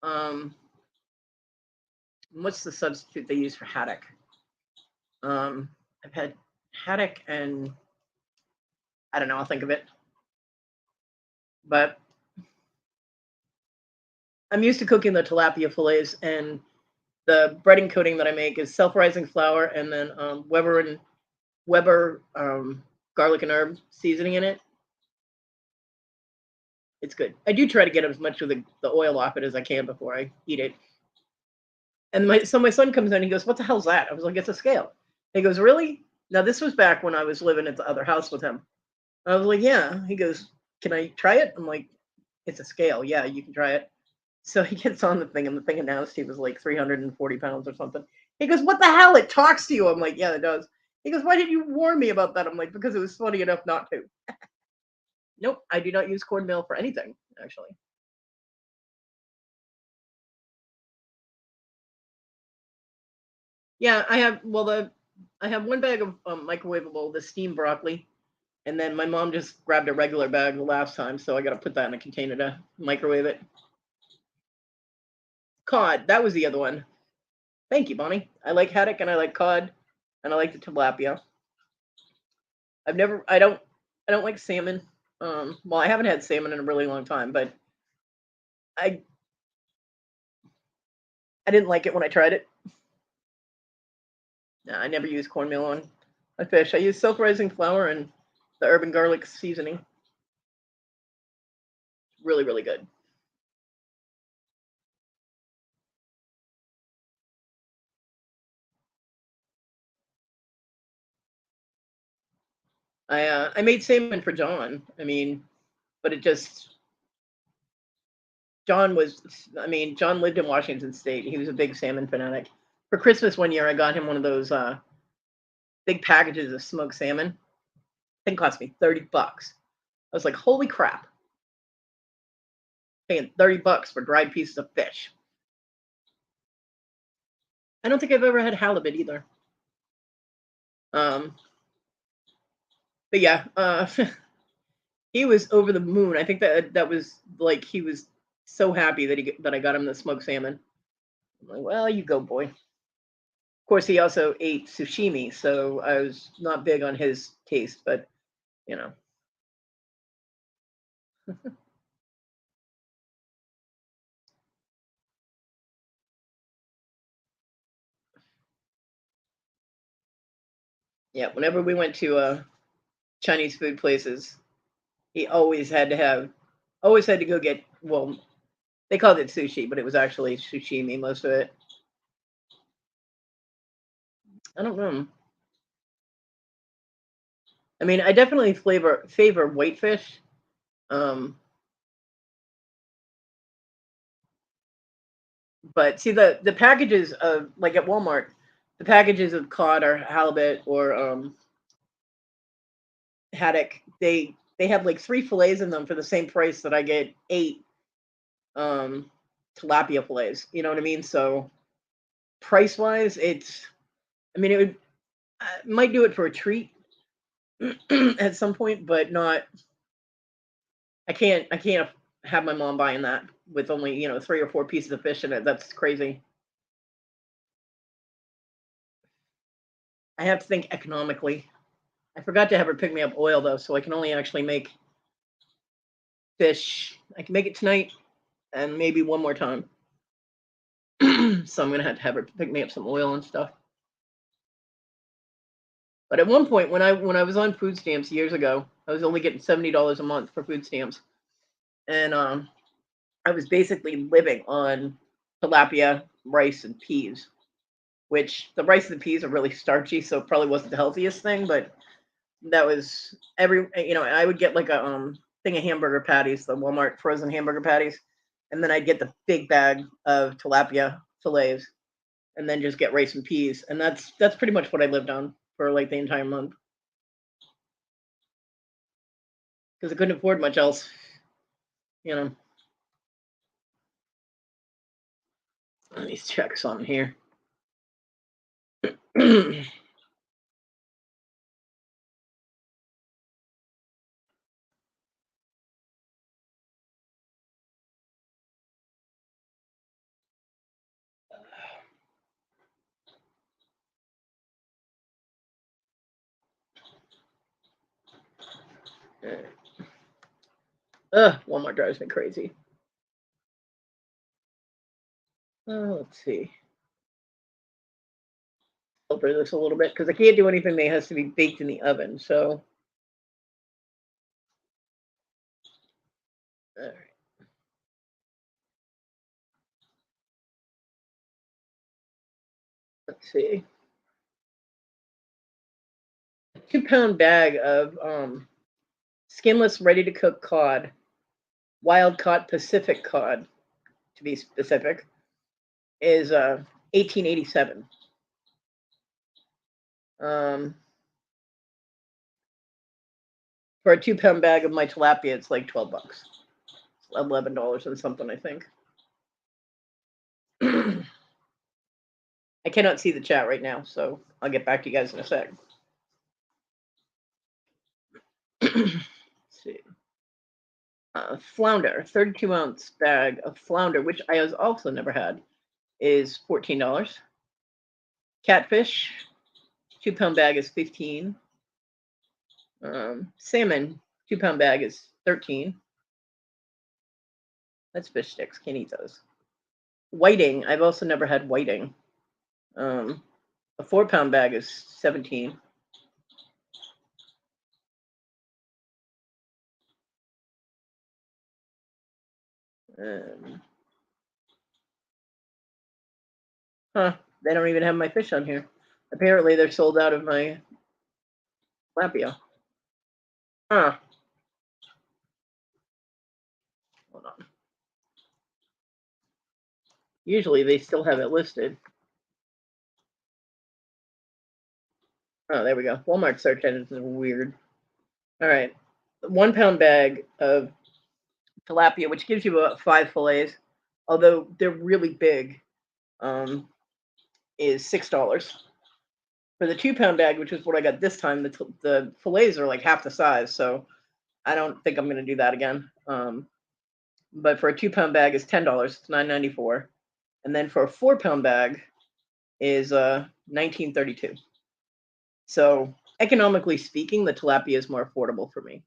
um what's the substitute they use for haddock? I've had haddock, and I don't know, I'll think of it. But I'm used to cooking the tilapia fillets, and the breading coating that I make is self-rising flour, and then Weber garlic and herb seasoning in it. It's good. I do try to get as much of the oil off it as I can before I eat it. And my son comes in, he goes, "What the hell's that?" I was like, "It's a scale." He goes, "Really?" Now this was back when I was living at the other house with him. I was like, "Yeah." He goes, "Can I try it?" I'm like, "It's a scale. Yeah, you can try it." So he gets on the thing, and the thing announced he was like 340 pounds or something. He goes, "What the hell? It talks to you." I'm like, "Yeah, it does." He goes, "Why did you warn me about that?" I'm like, "Because it was funny enough not to." Nope, I do not use cornmeal for anything, actually. Yeah, I have one bag of microwavable, the steamed broccoli, and then my mom just grabbed a regular bag the last time, so I got to put that in a container to microwave it. Cod, that was the other one. Thank you, Bonnie. I like haddock and I like cod and I like the tilapia. I don't like salmon. Well, I haven't had salmon in a really long time, but I I didn't like it when I tried it. No, I never use cornmeal on my fish. I use self-rising flour and the herb and garlic seasoning. Really, really good. I made salmon for John. I mean, but it just John was I mean, John lived in Washington State. He was a big salmon fanatic. For Christmas one year, I got him one of those big packages of smoked salmon. It cost me $30. I was like, holy crap, paying $30 for dried pieces of fish. I don't think I've ever had halibut either. Um, but yeah, he was over the moon. I think that was like he was so happy that I got him the smoked salmon. I'm like, well, you go, boy. Of course, he also ate sushimi, so I was not big on his taste, but you know, yeah. Whenever we went to Chinese food places, he always had to go get. Well, They called it sushi, but it was actually sashimi, most of it. I don't know. I mean, I definitely favor whitefish. Um, but see the packages of like at Walmart, the packages of cod or halibut or haddock, they have like 3 fillets in them for the same price that I get 8 um tilapia fillets. You know what I mean? So price wise, it's I mean it would I might do it for a treat at some point, but not. I can't have my mom buying that with only 3 or 4 pieces of fish in it. That's crazy. I have to think economically. I forgot to have her pick me up oil though, so I can only actually make fish. I can make it tonight and maybe one more time. So I'm gonna have her pick me up some oil and stuff. But at one point, when I was on food stamps years ago, I was only getting $70 a month for food stamps, and I was basically living on tilapia, rice, and peas. Which the rice and the peas are really starchy, so it probably wasn't the healthiest thing, but that was I would get like a thing of hamburger patties, the Walmart frozen hamburger patties, and then I'd get the big bag of tilapia fillets, and then just get rice and peas, and that's pretty much what I lived on for like the entire month because I couldn't afford much else, you know. Let me check something here. Walmart drives me crazy. Let's see. Filter this a little bit because I can't do anything that has to be baked in the oven. So, all right, let's see. 2 pound bag of skinless, ready to cook cod, wild caught Pacific cod, to be specific, is 1887. Um, for a 2 pound bag of my tilapia, it's like $12, $11 and something, I think. I cannot see the chat right now, so I'll get back to you guys in a sec. Let's see. Flounder, 32-ounce bag of flounder, which I has also never had, is $14. Catfish, 2 pound bag is 15. Salmon, 2 pound bag is 13. That's fish sticks. Can't eat those. Whiting, I've also never had whiting. A 4 pound bag is 17. They don't even have my fish on here. Apparently, they're sold out of my tilapia. Huh. Hold on. Usually, they still have it listed. Oh, there we go. Walmart search engines are weird. All right. 1 pound bag of tilapia, which gives you about 5 fillets, although they're really big, is $6. For the 2 pound bag, which is what I got this time, the fillets are like half the size, so I don't think I'm going to do that again. But for a 2 pound bag is $10. It's $9.94, and then for a 4 pound bag is $19.32. So economically speaking, the tilapia is more affordable for me,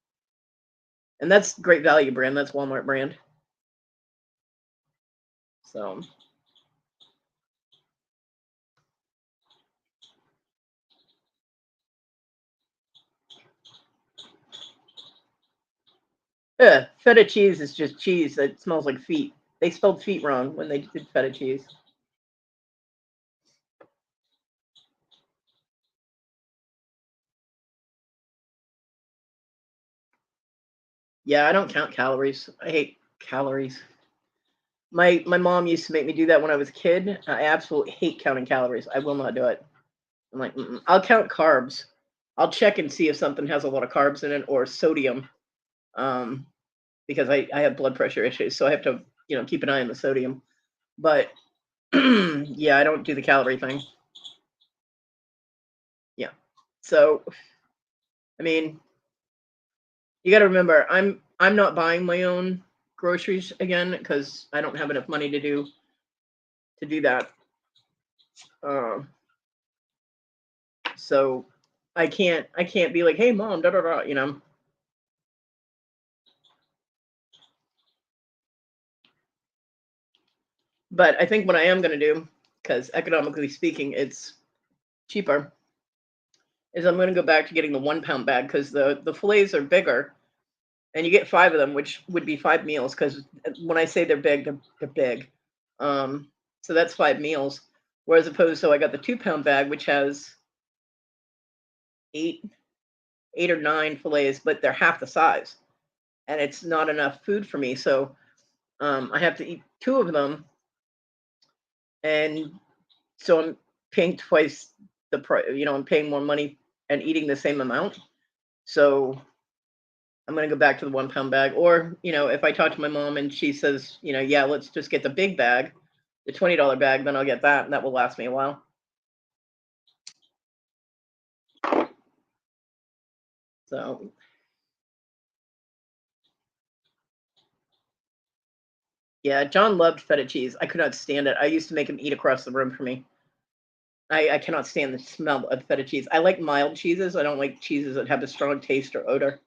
and that's Great Value brand. That's Walmart brand. So yeah, feta cheese is just cheese that smells like feet. They spelled feet wrong when they did feta cheese. Yeah, I don't count calories. I hate calories. My mom used to make me do that when I was a kid. I absolutely hate counting calories. I will not do it. I'm like, mm-mm. I'll count carbs. I'll check and see if something has a lot of carbs in it or sodium, um, because I have blood pressure issues, so I have to keep an eye on the sodium. But yeah, I don't do the calorie thing. Yeah, so I mean, you got to remember, I'm not buying my own groceries again because I don't have enough money to do that. Um, so I can't be like, hey mom, da da da. But I think what I am going to do, because economically speaking, it's cheaper, is I'm going to go back to getting the 1 pound bag because the fillets are bigger, and you get 5 of them, which would be 5 meals. Because when I say they're big, they're big. Um, so that's 5 meals. Whereas opposed, so I got the 2 pound bag, which has eight, 8 or 9 fillets, but they're half the size, and it's not enough food for me. So I have to eat 2 of them, and so I'm paying twice the price. I'm paying more money and eating the same amount. So I'm gonna go back to the 1 pound bag. Or if I talk to my mom and she says, yeah, let's just get the big bag, the $20 bag, then I'll get that, and that will last me a while. So yeah, John loved feta cheese. I could not stand it. I used to make him eat across the room from me. I cannot stand the smell of feta cheese. I like mild cheeses. I don't like cheeses that have a strong taste or odor.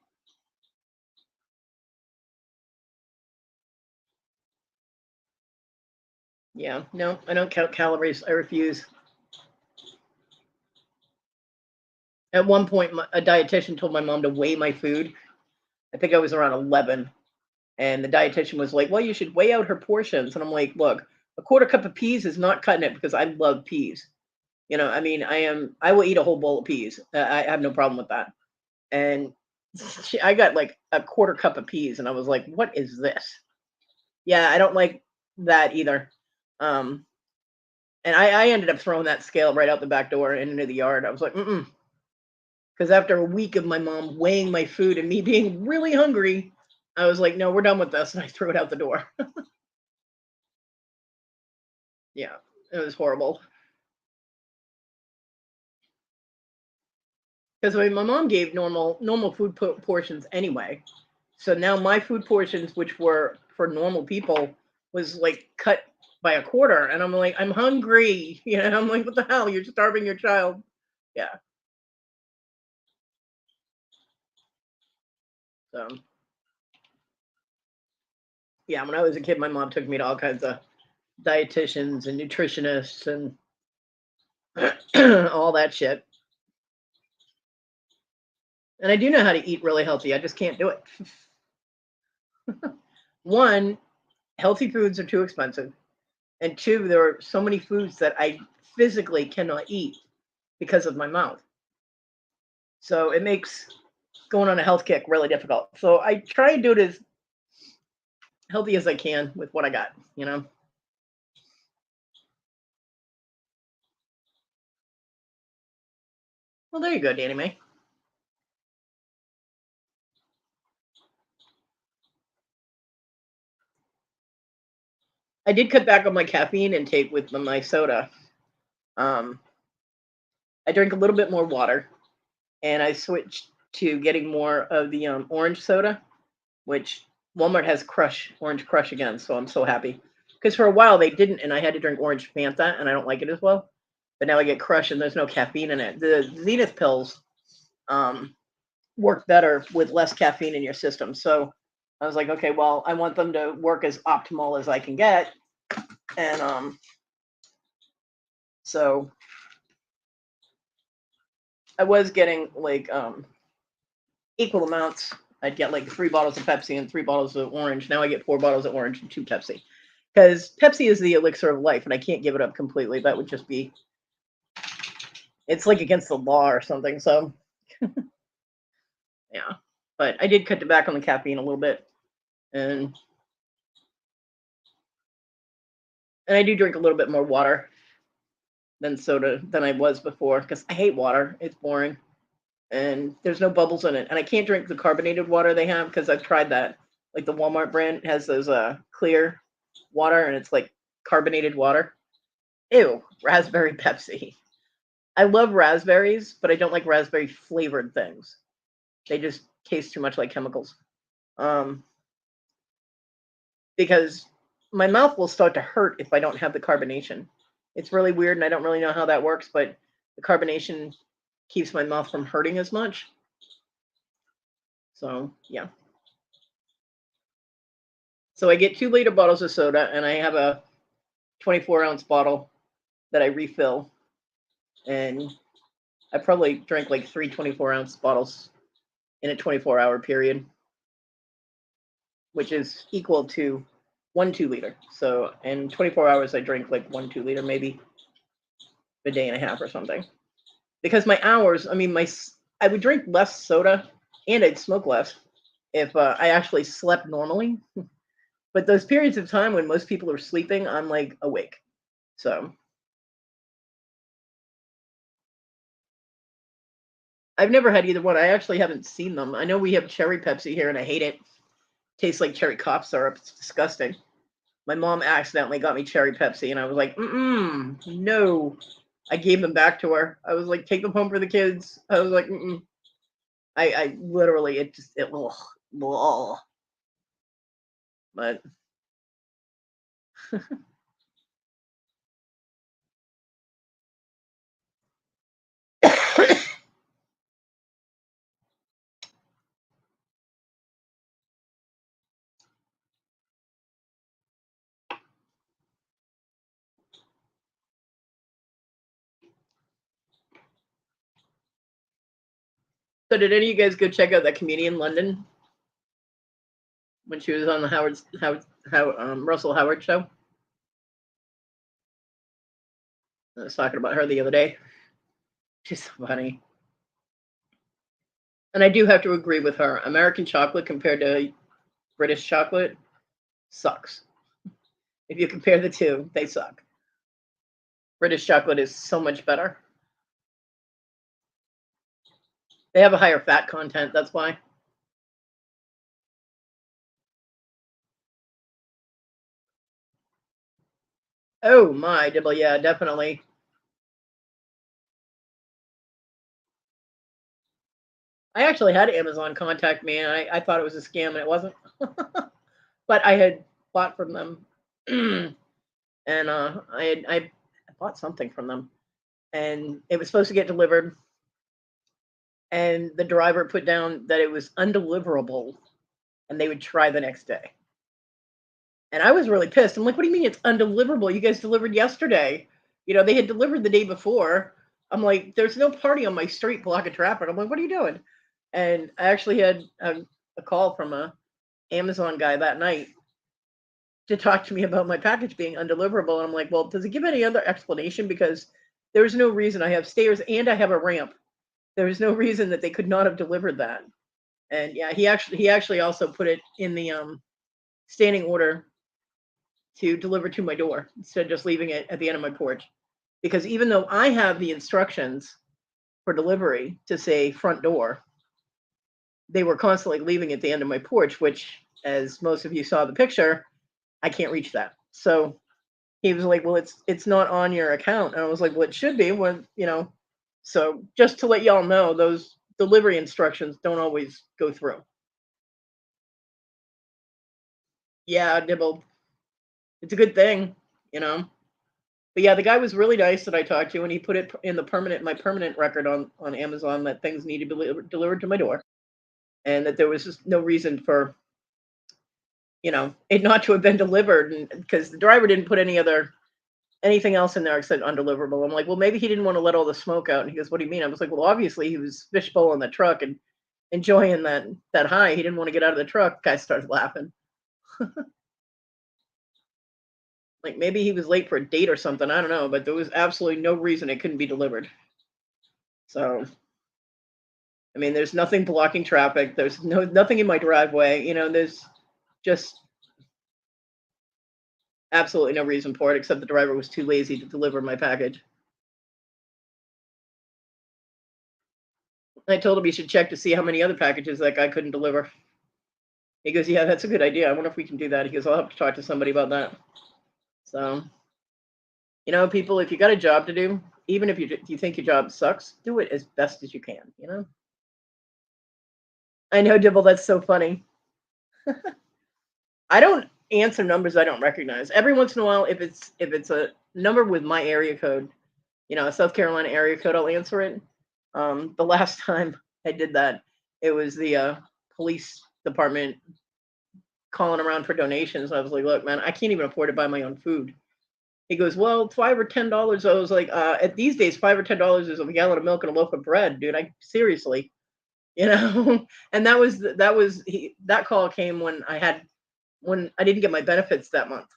Yeah, no, I don't count calories. I refuse. At one point, a dietitian told my mom to weigh my food. I think I was around 11. And the dietitian was like, well, you should weigh out her portions. And I'm like, look, a quarter cup of peas is not cutting it because I love peas. I mean, I will eat a whole bowl of peas. I have no problem with that. And I got like a quarter cup of peas, and I was like, what is this? Yeah, I don't like that either. Um, and I ended up throwing that scale right out the back door and into the yard. I was like, mm. Because after a week of my mom weighing my food and me being really hungry, I was like, no, we're done with this. And I threw it out the door. Yeah, it was horrible. Because I mean, my mom gave normal food portions anyway. So now my food portions, which were for normal people, was like cut by a quarter, and I'm like, I'm hungry. I'm like, what the hell? You're starving your child. Yeah. So yeah, when I was a kid, my mom took me to all kinds of dietitians and nutritionists and all that shit. And I do know how to eat really healthy. I just can't do it. One, healthy foods are too expensive. And two, there are so many foods that I physically cannot eat because of my mouth. So it makes going on a health kick really difficult. So I try and do it as healthy as I can with what I got. Well, there you go, Danny May. I did cut back on my caffeine intake with my soda. Um, I drink a little bit more water, and I switched to getting more of the orange soda, which Walmart has orange crush again. So I'm so happy because for a while they didn't, and I had to drink orange Fanta, and I don't like it as well. But now I get crush, and there's no caffeine in it. The Zenith pills um, work better with less caffeine in your system. So I was like, okay, well, I want them to work as optimal as I can get, and so I was getting like equal amounts. I'd get like 3 bottles of Pepsi and 3 bottles of orange. Now I get 4 bottles of orange and 2 Pepsi. because Pepsi is the elixir of life, and I can't give it up completely. That would just be it's like against the law or something. So yeah, but I did cut back on the caffeine a little bit, and I do drink a little bit more water than soda than I was before because I hate water. It's boring and there's no bubbles in it, and I can't drink the carbonated water they have because I've tried that. Like the Walmart brand has those clear water, and it's like carbonated water. Ew, raspberry Pepsi. I love raspberries, but I don't like raspberry flavored things. They just taste too much like chemicals. Um, because my mouth will start to hurt if I don't have the carbonation. It's really weird, and I don't really know how that works, but the carbonation keeps my mouth from hurting as much. So, yeah. So I get 2-liter bottles of soda, and I have a 24-ounce bottle that I refill. And I probably drank like 3 24-ounce bottles in a 24-hour period, which is equal to 1 2-liter. So in 24 hours, I drink like 1 2-liter, maybe a day and a half or something. Because my hours, I mean, I would drink less soda and I'd smoke less if I actually slept normally. But those periods of time when most people are sleeping, I'm like awake. So I've never had either one. I actually haven't seen them. I know we have cherry Pepsi here and I hate it. Tastes like cherry cough syrup. It's disgusting. My mom accidentally got me cherry Pepsi and I was like, no. I gave them back to her. I was like, take them home for the kids. I was like, I literally, ugh. But so did any of you guys go check out that comedian London when she was on the Russell Howard show? I was talking about her the other day. She's so funny. And I do have to agree with her. American chocolate compared to British chocolate sucks. If you compare the two, they suck. British chocolate is so much better. They have a higher fat content, that's why. Oh my, Dibble, yeah, definitely. I actually had Amazon contact me, and I thought it was a scam, and it wasn't. But I had bought from them, and I bought something from them, and it was supposed to get delivered, and the driver put down that it was undeliverable, and they would try the next day. And I was really pissed. I'm like, what do you mean it's undeliverable? You guys delivered yesterday. You know, they had delivered the day before. I'm like, there's no party on my street block of traffic. I'm like, what are you doing? And I actually had a call from a Amazon guy that night to talk to me about my package being undeliverable. And I'm like, well, does it give any other explanation? Because there's no reason. I have stairs and I have a ramp. There was no reason that they could not have delivered that. And yeah, he actually also put it in the standing order to deliver to my door instead of just leaving it at the end of my porch. Because even though I have the instructions for delivery to say front door, they were constantly leaving at the end of my porch, which, as most of you saw the picture, I can't reach that. So he was like, "Well, it's not on your account," and I was like, "Well, it should be." When so just to let y'all know, those delivery instructions don't always go through. Yeah, Dibble, it's a good thing, you know. But yeah, the guy was really nice that I talked to, and he put it in my permanent record on Amazon that things need to be delivered to my door, and that there was just no reason for it not to have been delivered, and because the driver didn't put anything else in there except undeliverable. I'm like, well, maybe he didn't want to let all the smoke out. And he goes, what do you mean? I was like, well, obviously he was fishbowl in the truck and enjoying that high. He didn't want to get out of the truck. Guy started laughing. Like maybe he was late for a date or something. I don't know, but there was absolutely no reason it couldn't be delivered. So, I mean, there's nothing blocking traffic. There's nothing in my driveway. There's just absolutely no reason for it except the driver was too lazy to deliver my package. I told him he should check to see how many other packages that guy couldn't deliver. He goes, "Yeah, that's a good idea. I wonder if we can do that." He goes, "I'll have to talk to somebody about that." So, people, if you got a job to do, even if you think your job sucks, do it as best as you can. I know, Dibble, that's so funny. I don't answer numbers I don't recognize. Every once in a while, if it's a number with my area code, a South Carolina area code, I'll answer it. The last time I did that, it was the police department calling around for donations. I was like, "Look, man, I can't even afford to buy my own food." He goes, "Well, $5 or $10." I was like, "At these days, $5 or $10 is a gallon of milk and a loaf of bread, dude. I seriously, you know." And that call came when I didn't get my benefits that month.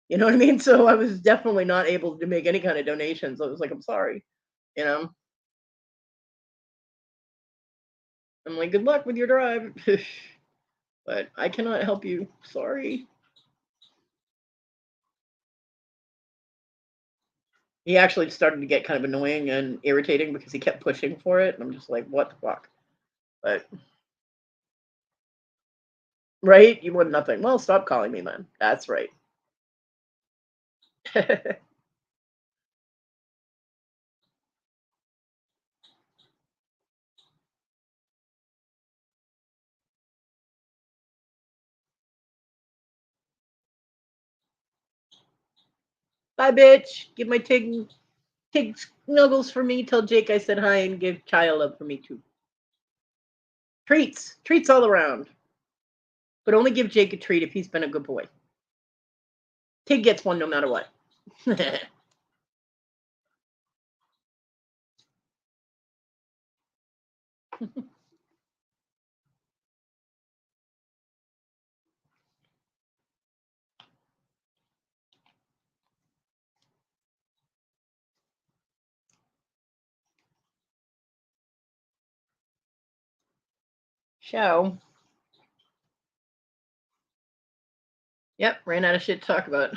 You know what I mean? So I was definitely not able to make any kind of donations. I was like, "I'm sorry," you know. I'm like, "Good luck with your drive," but I cannot help you. Sorry. He actually started to get kind of annoying and irritating because he kept pushing for it, and I'm just like, "What the fuck?" But right? You want nothing. Well, stop calling me, man. That's right. Bye, bitch. Give my Tig snuggles for me. Tell Jake I said hi and give Kyle love for me too. Treats all around. But only give Jake a treat if he's been a good boy. Tig gets one no matter what. Show. Yep, ran out of shit to talk about.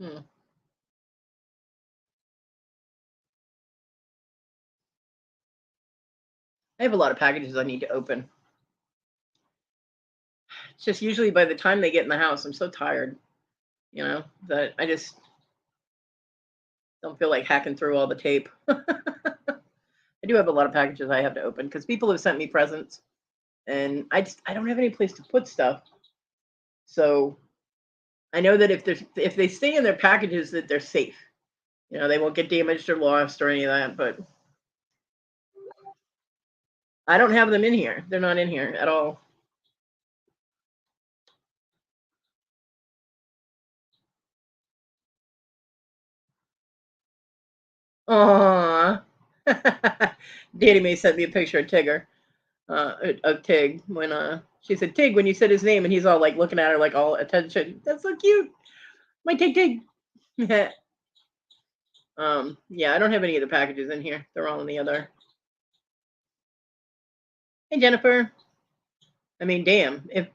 Hmm. I have a lot of packages I need to open. It's just usually by the time they get in the house, I'm so tired, that I just don't feel like hacking through all the tape. I do have a lot of packages I have to open because people have sent me presents, and I don't have any place to put stuff. So I know that if they stay in their packages, that they're safe. They won't get damaged or lost or any of that. But I don't have them in here. They're not in here at all. Aww. Danny Mae sent me a picture of Tigger, of Tig when she said Tig when you said his name, and he's all like looking at her like all attention. That's so cute. My Tig. Yeah, I don't have any of the packages in here. They're all in the other. Hey, Jennifer. I mean, damn. If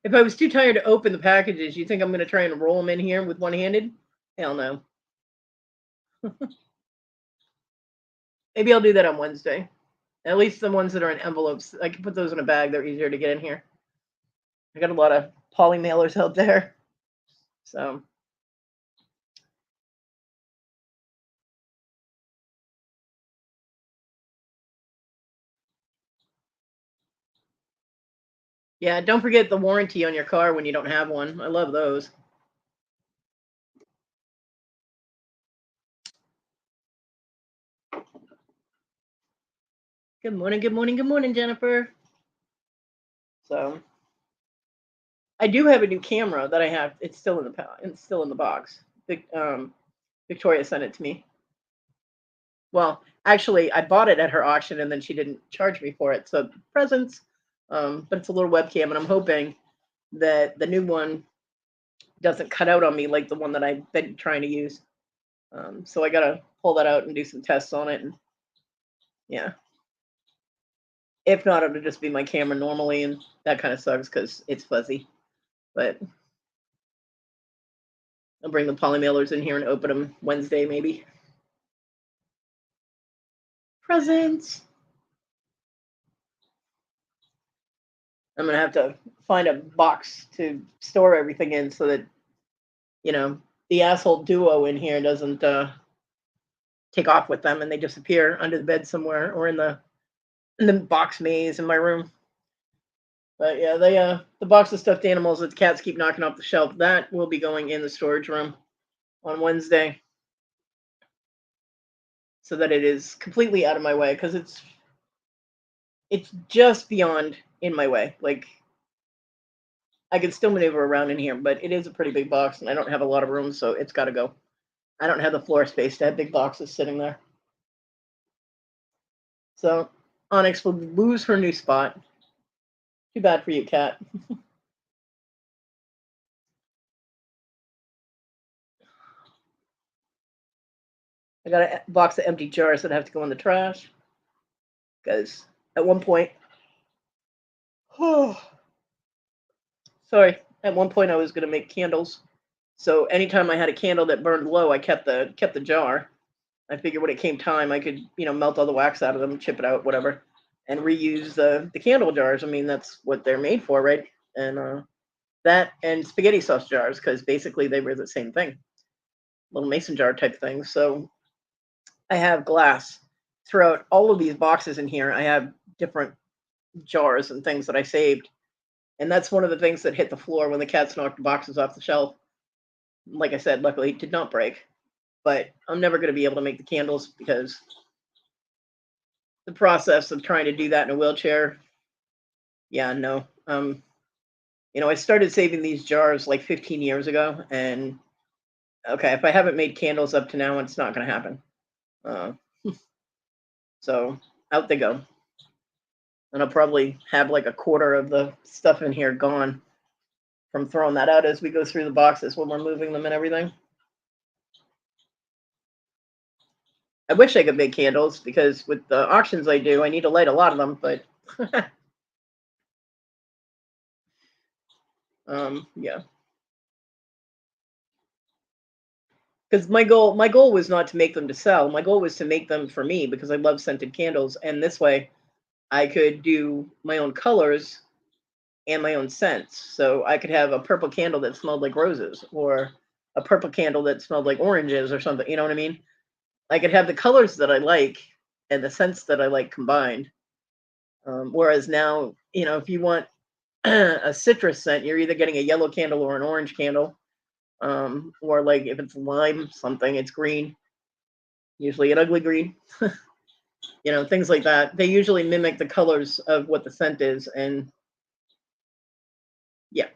if I was too tired to open the packages, you think I'm going to try and roll them in here with one handed? Hell no. Maybe I'll do that on Wednesday. At least the ones that are in envelopes, I can put those in a bag. They're easier to get in here. I got a lot of poly mailers out there, so yeah. Don't forget the warranty on your car when you don't have one. I love those. Good morning, good morning, good morning, Jennifer. So I do have a new camera that I have. It's still in the box. Victoria sent it to me. Well, actually, I bought it at her auction, and then she didn't charge me for it. So presents, but it's a little webcam, and I'm hoping that the new one doesn't cut out on me like the one that I've been trying to use. So I gotta pull that out and do some tests on it. And yeah, if not, it'll just be my camera normally, and that kind of sucks because it's fuzzy. But I'll bring the polymailers in here and open them Wednesday, maybe. Presents. I'm gonna have to find a box to store everything in so that the asshole duo in here doesn't take off with them and they disappear under the bed somewhere or in the box maze in my room. But yeah, the box of stuffed animals that the cats keep knocking off the shelf, that will be going in the storage room on Wednesday so that it is completely out of my way because it's just beyond in my way. Like I can still maneuver around in here, but it is a pretty big box and I don't have a lot of room, so it's got to go. I don't have the floor space to have big boxes sitting there. So Onyx will lose her new spot. Too bad for you, cat. I got a box of empty jars that have to go in the trash because at one point, sorry, at one point I was going to make candles. So anytime I had a candle that burned low, I kept the jar. I figured when it came time, I could melt all the wax out of them, chip it out, whatever, and reuse the candle jars. I mean, that's what they're made for, right? And that and spaghetti sauce jars because basically they were the same thing, little mason jar type thing. So I have glass throughout all of these boxes in here. I have different jars and things that I saved. And that's one of the things that hit the floor when the cats knocked the boxes off the shelf. Like I said, luckily it did not break. But I'm never going to be able to make the candles because the process of trying to do that in a wheelchair, yeah, no. I started saving these jars like 15 years ago. And okay, if I haven't made candles up to now, it's not going to happen. Uh, so out they go. And I'll probably have like a quarter of the stuff in here gone from throwing that out as we go through the boxes when we're moving them and everything. I wish I could make candles because with the auctions I do, I need to light a lot of them, but yeah. Because my goal was not to make them to sell. My goal was to make them for me because I love scented candles, and this way I could do my own colors and my own scents. So I could have a purple candle that smelled like roses, or a purple candle that smelled like oranges, or something. You know what I mean? I could have the colors that I like and the scents that I like combined. Whereas now, if you want a citrus scent, you're either getting a yellow candle or an orange candle. Or like if it's lime something, it's green, usually an ugly green. Things like that. They usually mimic the colors of what the scent is, and yeah.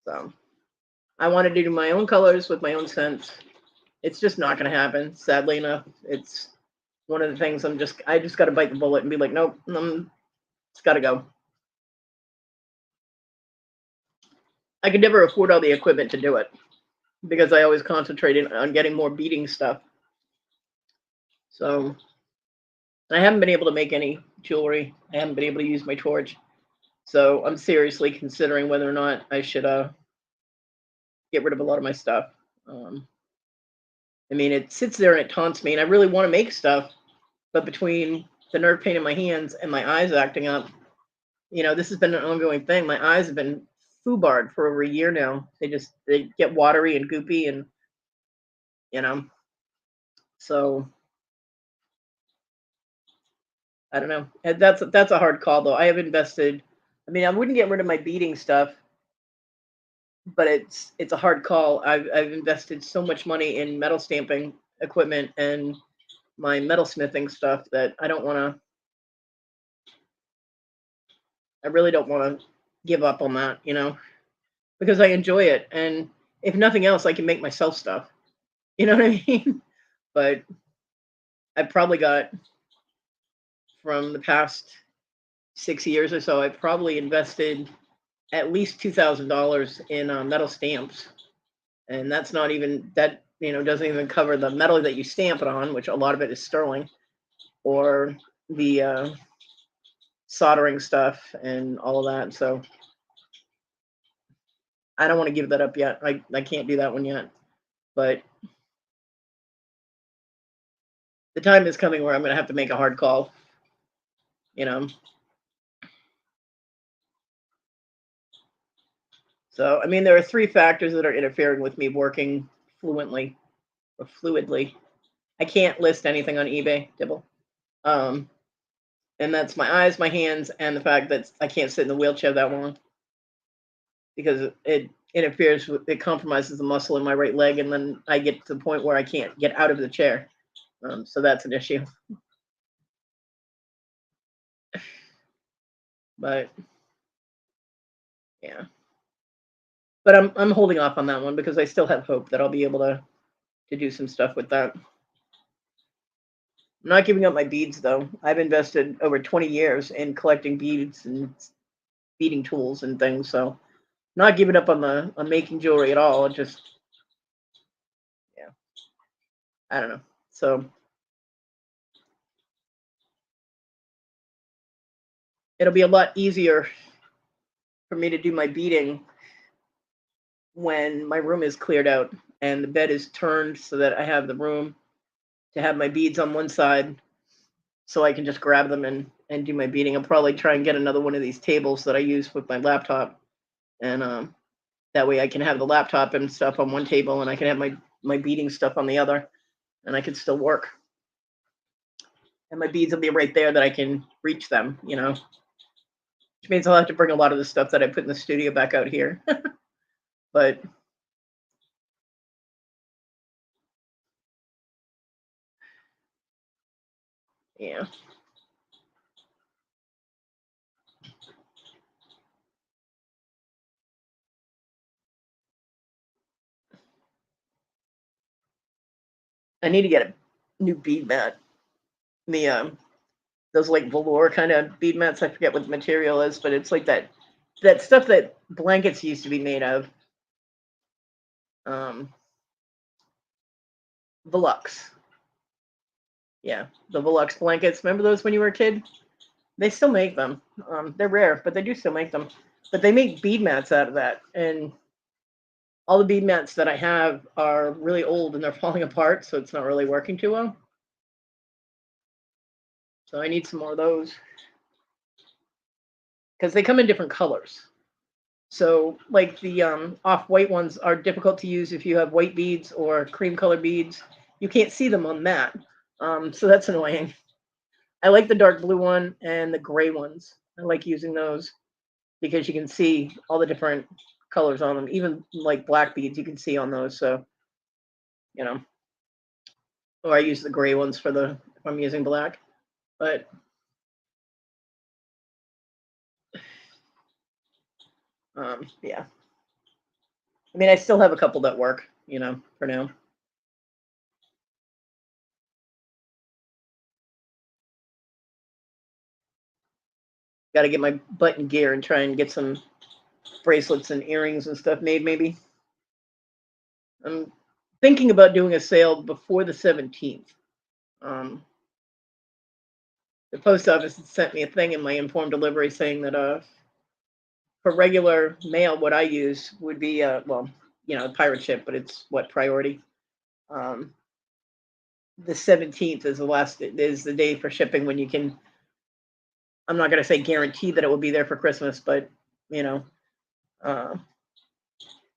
So I wanted to do my own colors with my own scents. It's just not going to happen, sadly enough. It's one of the things I just got to bite the bullet and be like, nope, it's got to go. I could never afford all the equipment to do it because I always concentrated on getting more beading stuff. So I haven't been able to make any jewelry. I haven't been able to use my torch. So I'm seriously considering whether or not I should get rid of a lot of my stuff. I mean, it sits there and it taunts me, and I really want to make stuff, but between the nerve pain in my hands and my eyes acting up, this has been an ongoing thing. My eyes have been foobarred for over a year now. They get watery and goopy, and you know, so I don't know. And that's a hard call though. I have invested. I mean, I wouldn't get rid of my beading stuff, but it's a hard call. I've invested so much money in metal stamping equipment and my metalsmithing stuff that I don't want to. I really don't want to give up on that, because I enjoy it, and if nothing else, I can make myself stuff. You know what I mean? But I probably got from the past 6 years or so. I've probably invested at least $2,000 in metal stamps, and that's not even that, doesn't even cover the metal that you stamp it on, which a lot of it is sterling, or the soldering stuff and all of that. So I don't want to give that up yet. I can't do that one yet, but the time is coming where I'm going to have to make a hard call, you know. So I mean, there are three factors that are interfering with me working fluently or fluidly. I can't list anything on eBay, Dibble. Um, and that's my eyes, my hands, and the fact that I can't sit in the wheelchair that long because it interferes with, it compromises the muscle in my right leg, and then I get to the point where I can't get out of the chair. So that's an issue. But yeah, but I'm holding off on that one because I still have hope that I'll be able to do some stuff with that. I'm not giving up my beads though. I've invested over 20 years in collecting beads and beading tools and things, so not giving up on the on making jewelry at all. It just, yeah, I don't know. So it'll be a lot easier for me to do my beading when my room is cleared out and the bed is turned so that I have the room to have my beads on one side so I can just grab them and do my beading. I'll probably try and get another one of these tables that I use with my laptop, and that way I can have the laptop and stuff on one table, and I can have my beading stuff on the other, and I can still work. And my beads will be right there that I can reach them, which means I'll have to bring a lot of the stuff that I put in the studio back out here. But yeah, I need to get a new bead mat. The those like velour kind of bead mats. I forget what the material is, but it's like that stuff that blankets used to be made of. Um, Velux. Yeah, the Velux blankets. Remember those when you were a kid? They still make them. They're rare, but they do still make them. But they make bead mats out of that, and all the bead mats that I have are really old and they're falling apart, so it's not really working too well. So I need some more of those because they come in different colors. So like the off-white ones are difficult to use if you have white beads or cream color beads. You can't see them on that. So that's annoying. I like the dark blue one and the gray ones. I like using those because you can see all the different colors on them. Even like black beads you can see on those. So, you know, or I use the gray ones for the if I'm using black. But yeah. I mean, I still have a couple that work, for now. Got to get my butt in gear and try and get some bracelets and earrings and stuff made, maybe. I'm thinking about doing a sale before the 17th. Um, the post office had sent me a thing in my informed delivery saying that for regular mail, what I use would be well, pirate ship, but it's what priority. Um, the 17th is the day for shipping when you can. I'm not going to say guarantee that it will be there for Christmas, but you know. Uh,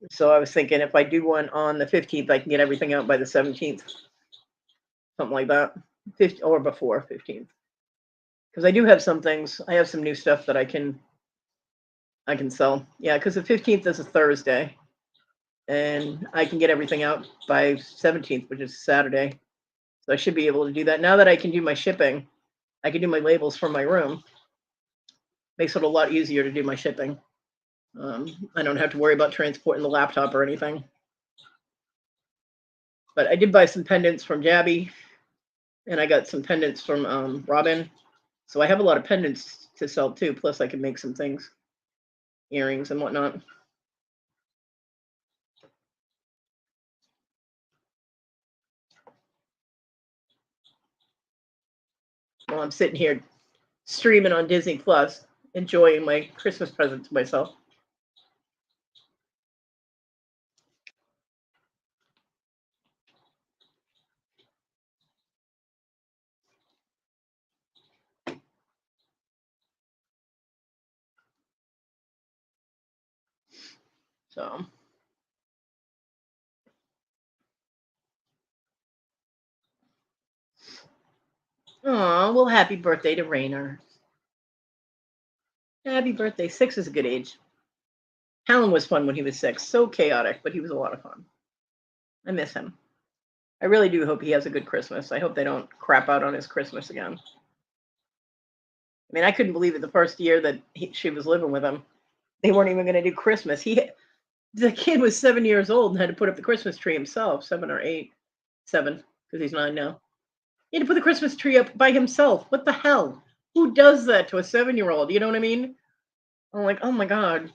so I was thinking if I do one on the 15th, I can get everything out by the 17th, something like that, 15th or before 15th. Because I do have some things. I have some new stuff that I can sell. Yeah, because the 15th is a Thursday, and I can get everything out by 17th, which is Saturday. So I should be able to do that. Now that I can do my shipping, I can do my labels from my room. Makes it a lot easier to do my shipping. I don't have to worry about transporting the laptop or anything. But I did buy some pendants from Jabby, and I got some pendants from Robin. So I have a lot of pendants to sell too. Plus, I can make some things. earrings and whatnot. While I'm sitting here streaming on Disney Plus, enjoying my Christmas present to myself. So, oh, well, happy birthday to Rainer. Happy birthday. 6 is a good age. Helen was fun when he was 6. So chaotic, but he was a lot of fun. I miss him. I really do hope he has a good Christmas. I hope they don't crap out on his Christmas again. I mean, I couldn't believe it the first year that she was living with him. They weren't even going to do Christmas. The kid was 7 years old and had to put up the Christmas tree himself. 7 or 8, 7, because he's 9 now. He had to put the Christmas tree up by himself. What the hell? Who does that to a 7-year-old? You know what I mean? I'm like, oh my god.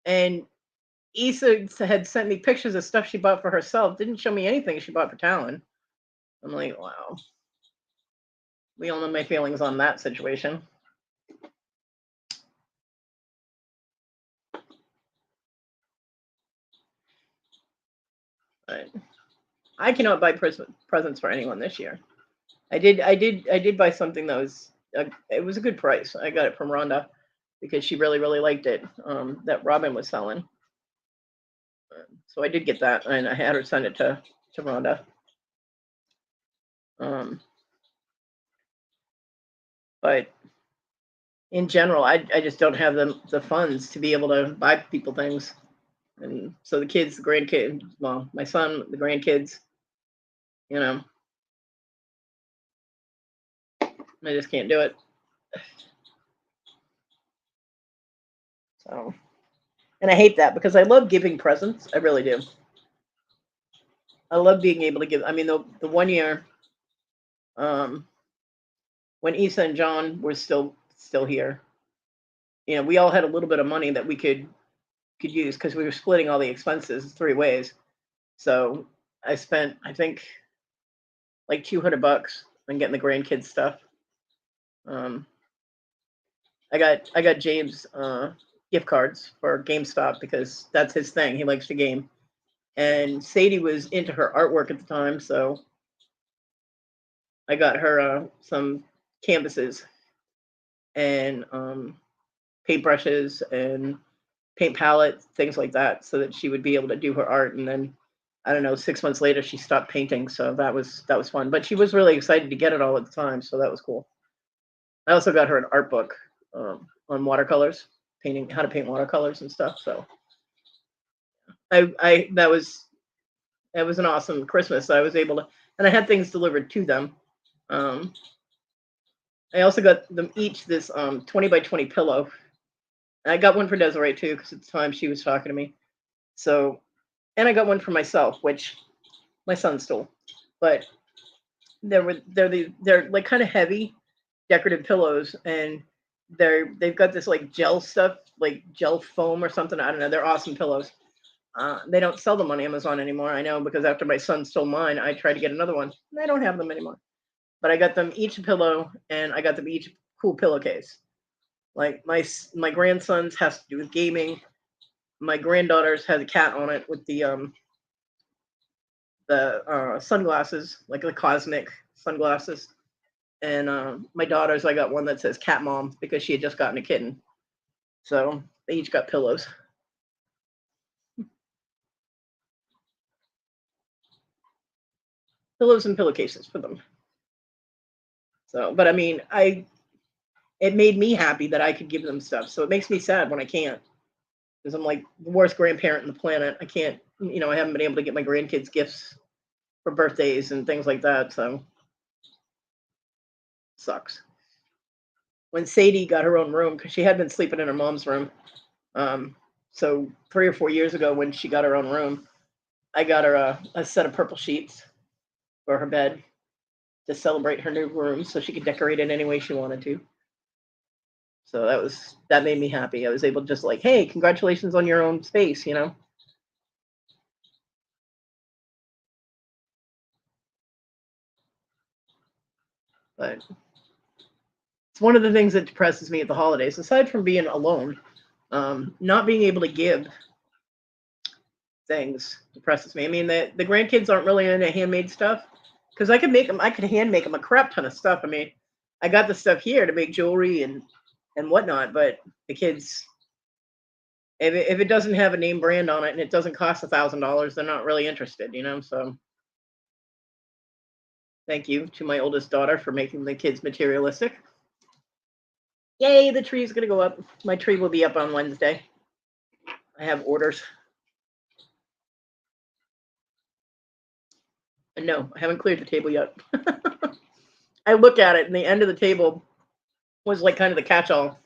And Issa had sent me pictures of stuff she bought for herself. Didn't show me anything she bought for Talon. I'm like, wow. We all know my feelings on that situation. But I cannot buy presents for anyone this year. I did buy something that was it was a good price. I got it from Rhonda because she really liked it. That Robin was selling. So I did get that, and I had her send it to Rhonda. But in general, I just don't have the funds to be able to buy people things. And so the kids, the grandkids, well, my son, the grandkids, you know, I just can't do it. So, and I hate that because I love giving presents. I really do. I love being able to give. I mean, the one year, um, when Issa and John were still here, you know, we all had a little bit of money that we could use because we were splitting all the expenses 3 ways. So I spent, I think, like $200 on getting the grandkids stuff. I got James gift cards for GameStop because that's his thing. He likes to game. And Sadie was into her artwork at the time, so I got her some canvases and paintbrushes and paint palettes, things like that, so that she would be able to do her art. And then I don't know, 6 months later she stopped painting, so that was fun. But she was really excited to get it all at the time, so that was cool. I also got her an art book on watercolors, painting how to paint watercolors and stuff. So I that was an awesome Christmas. I was able to, and I had things delivered to them. I also got them each this 20 by 20 pillow. And I got one for Desiree too, because at the time she was talking to me. So, and I got one for myself, which my son stole. But they're like kind of heavy, decorative pillows, and they've got this like gel stuff, like gel foam or something. I don't know. They're awesome pillows. They don't sell them on Amazon anymore. I know because after my son stole mine, I tried to get another one. And I don't have them anymore. But I got them each a pillow, and I got them each a cool pillowcase. Like my grandson's has to do with gaming. My granddaughter's has a cat on it with the sunglasses, like the cosmic sunglasses. And my daughter's, I got one that says Cat Mom because she had just gotten a kitten. So they each got pillows. Pillows and pillowcases for them. So, but I mean, it made me happy that I could give them stuff. So it makes me sad when I can't, because I'm like the worst grandparent in the planet. I can't, I haven't been able to get my grandkids gifts for birthdays and things like that. So sucks. When Sadie got her own room, because she had been sleeping in her mom's room, so 3 or 4 years ago when she got her own room, I got her a set of purple sheets for her bed to celebrate her new room, so she could decorate it any way she wanted to. So that made me happy. I was able to just like, hey, congratulations on your own space, But it's one of the things that depresses me at the holidays, aside from being alone. Not being able to give things depresses me. I mean, the grandkids aren't really into handmade stuff because I could hand make them a crap ton of stuff. I mean, I got the stuff here to make jewelry and whatnot, but the kids, if it doesn't have a name brand on it and it doesn't cost $1,000, they're not really interested. So thank you to my oldest daughter for making the kids materialistic. Yay, the tree is gonna go up. My tree will be up on Wednesday. I have orders. And no, I haven't cleared the table yet. I look at it, and the end of the table was like kind of the catch-all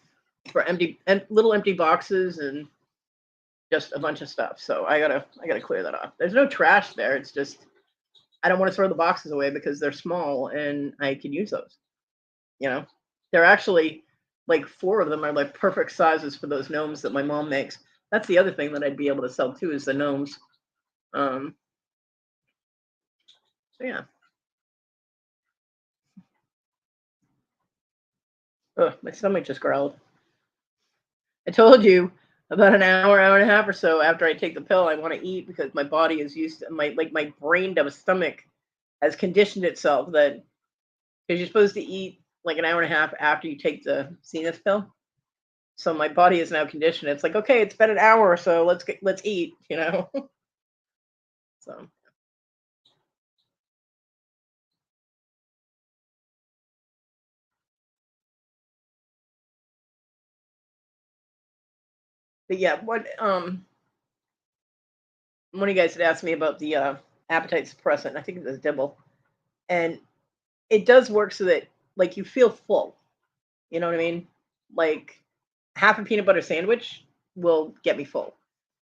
for empty and little empty boxes and just a bunch of stuff. So I gotta clear that off. There's no trash there. It's just I don't want to throw the boxes away because they're small and I can use those. You know, they're actually like four of them are like perfect sizes for those gnomes that my mom makes. That's the other thing that I'd be able to sell too is the gnomes. Um, so yeah. Ugh, my stomach just growled. I told you about an hour and a half or so after I take the pill, I want to eat because my body is used to my brain to stomach has conditioned itself that because you're supposed to eat like an hour and a half after you take the Zenith pill. So my body is now conditioned. It's like, okay, it's been an hour or so. Let's eat. So but yeah, what one of you guys had asked me about the appetite suppressant. I think it was Dibble. And it does work so that like you feel full. You know what I mean? Like half a peanut butter sandwich will get me full.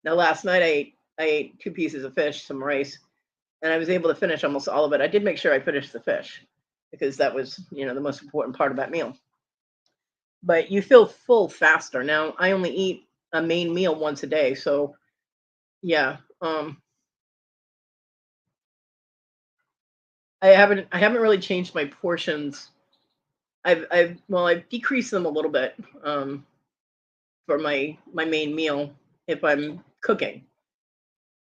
Now last night I ate two pieces of fish, some rice, and I was able to finish almost all of it. I did make sure I finished the fish because that was, the most important part of that meal. But you feel full faster. Now I only eat a main meal once a day, so yeah. I haven't really changed my portions. I've decreased them a little bit for my main meal if I'm cooking.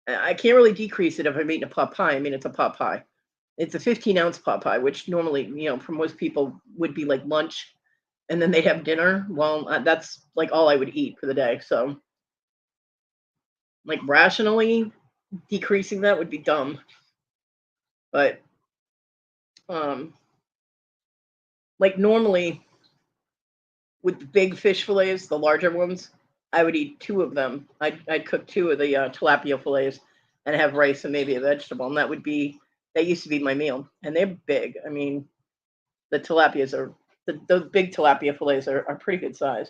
I can't really decrease it if I'm eating a pot pie. I mean, it's a pot pie. It's a 15-ounce pot pie, which normally, for most people would be like lunch, and then they'd have dinner. Well, that's like all I would eat for the day. So, like rationally decreasing that would be dumb. But like normally with the big fish fillets, the larger ones, I would eat two of them. I'd cook two of the tilapia fillets and have rice and maybe a vegetable, and that used to be my meal. And they're big. I mean, the tilapias are those big tilapia fillets are pretty good size.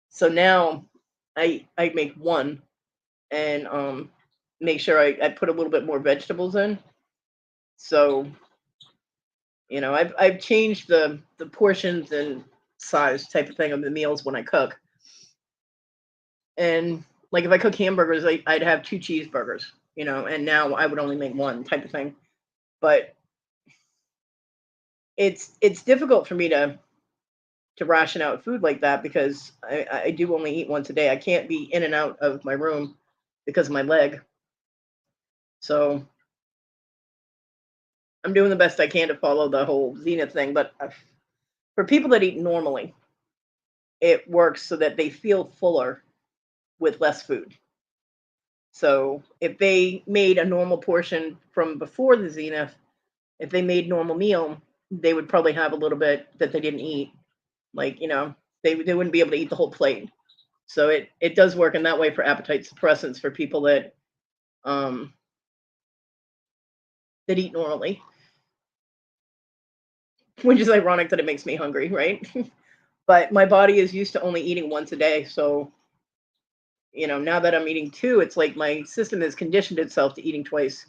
So now I make one and make sure I put a little bit more vegetables in. So I've changed the portions and size type of thing of the meals when I cook. And like if I cook hamburgers, I'd have two cheeseburgers, and now I would only make one type of thing. But it's difficult for me to ration out food like that because I do only eat once a day. I can't be in and out of my room because of my leg. So I'm doing the best I can to follow the whole Zenith thing. But for people that eat normally, it works so that they feel fuller with less food. So if they made a normal portion from before the Zenith, if they made normal meal, they would probably have a little bit that they didn't eat. Like, they wouldn't be able to eat the whole plate. So it does work in that way for appetite suppressants for people um that eat normally, which is ironic that it makes me hungry, right? But my body is used to only eating once a day, so now that I'm eating two, it's like my system has conditioned itself to eating twice,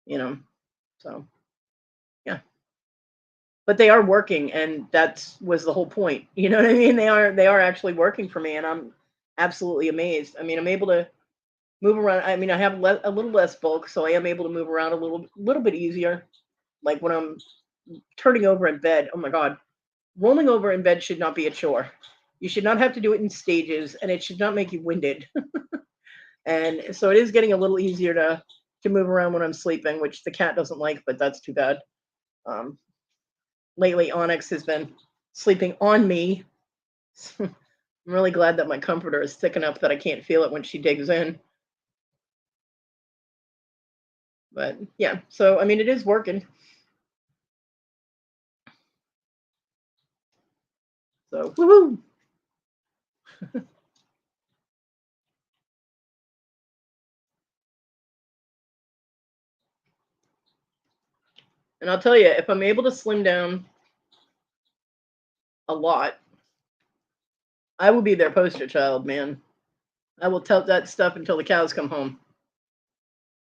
you know. So yeah. but they are working, and that was the whole point. You know what I mean? They are actually working for me, and I'm absolutely amazed. I mean, I'm able to move around. I mean, I have a little less bulk, so I am able to move around a little bit easier. Like when I'm turning over in bed. Oh my god, rolling over in bed should not be a chore. You should not have to do it in stages, and it should not make you winded. And so it is getting a little easier to move around when I'm sleeping, which the cat doesn't like, but that's too bad. Um, Lately, Onyx has been sleeping on me. I'm really glad that my comforter is thick enough that I can't feel it when she digs in. But yeah, so I mean, it is working. So woohoo! And I'll tell you, if I'm able to slim down a lot, I will be their poster child, man. I will tout that stuff until the cows come home,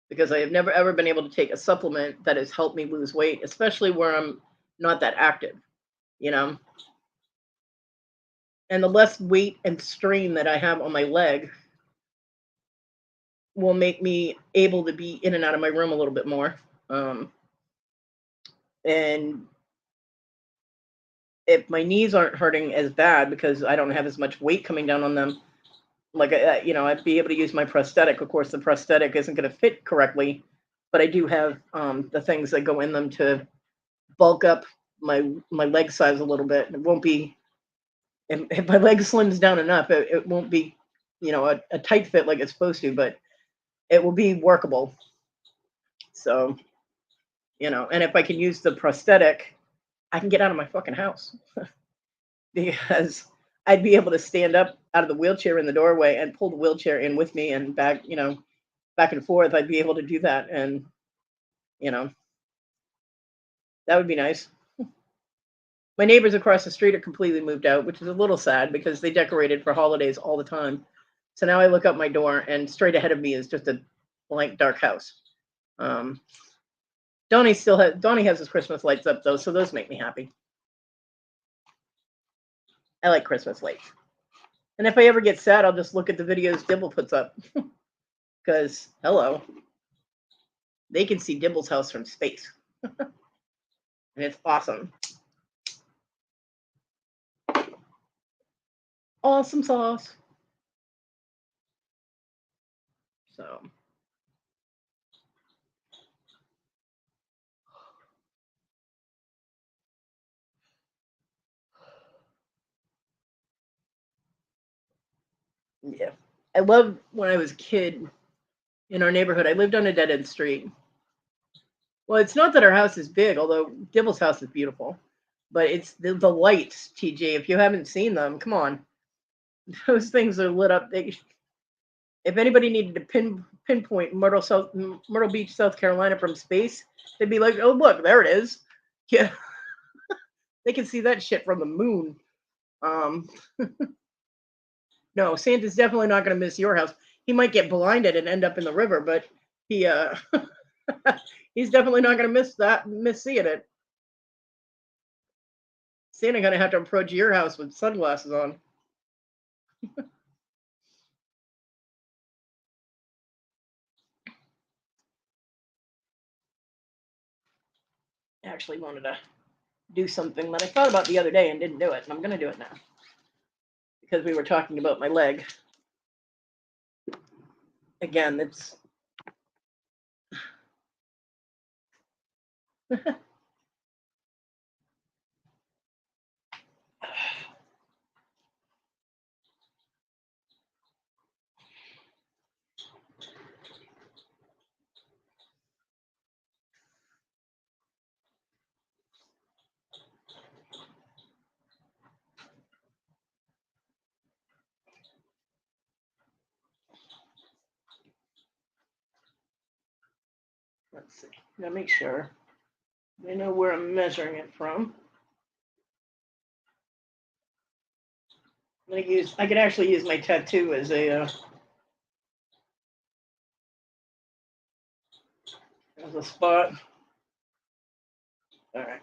because I have never ever been able to take a supplement that has helped me lose weight, especially where I'm not that active, you know. And the less weight and strain that I have on my leg will make me able to be in and out of my room a little bit more. And if my knees aren't hurting as bad because I don't have as much weight coming down on them, like I'd be able to use my prosthetic. Of course, the prosthetic isn't going to fit correctly, but I do have the things that go in them to bulk up my leg size a little bit. It won't be, if my leg slims down enough, it won't be, a tight fit like it's supposed to, but it will be workable. So, and if I can use the prosthetic, I can get out of my fucking house because I'd be able to stand up out of the wheelchair in the doorway and pull the wheelchair in with me and back, back and forth. I'd be able to do that. And, you know, that would be nice. My neighbors across the street are completely moved out, which is a little sad because they decorated for holidays all the time. So now I look up my door and straight ahead of me is just a blank, dark house. Donnie has his Christmas lights up though, so those make me happy. I like Christmas lights. And if I ever get sad, I'll just look at the videos Dibble puts up. Because, hello, they can see Dibble's house from space. And it's awesome. Awesome sauce. So. Yeah. I loved when I was a kid in our neighborhood. I lived on a dead end street. Well, it's not that our house is big, although Dibble's house is beautiful. But it's the lights, TJ. If you haven't seen them, come on. Those things are lit up. If anybody needed to pinpoint Myrtle Beach, South Carolina from space, they'd be like, "Oh, look, there it is." Yeah, they can see that shit from the moon. Um, no, Santa's definitely not going to miss your house. He might get blinded and end up in the river, but he he's definitely not going to miss seeing it. Santa going to have to approach your house with sunglasses on. I actually wanted to do something that I thought about the other day and didn't do it, and I'm going to do it now because we were talking about my leg. Again, it's let's see. Gotta make sure I know where I'm measuring it from. I could actually use my tattoo as a spot. All right.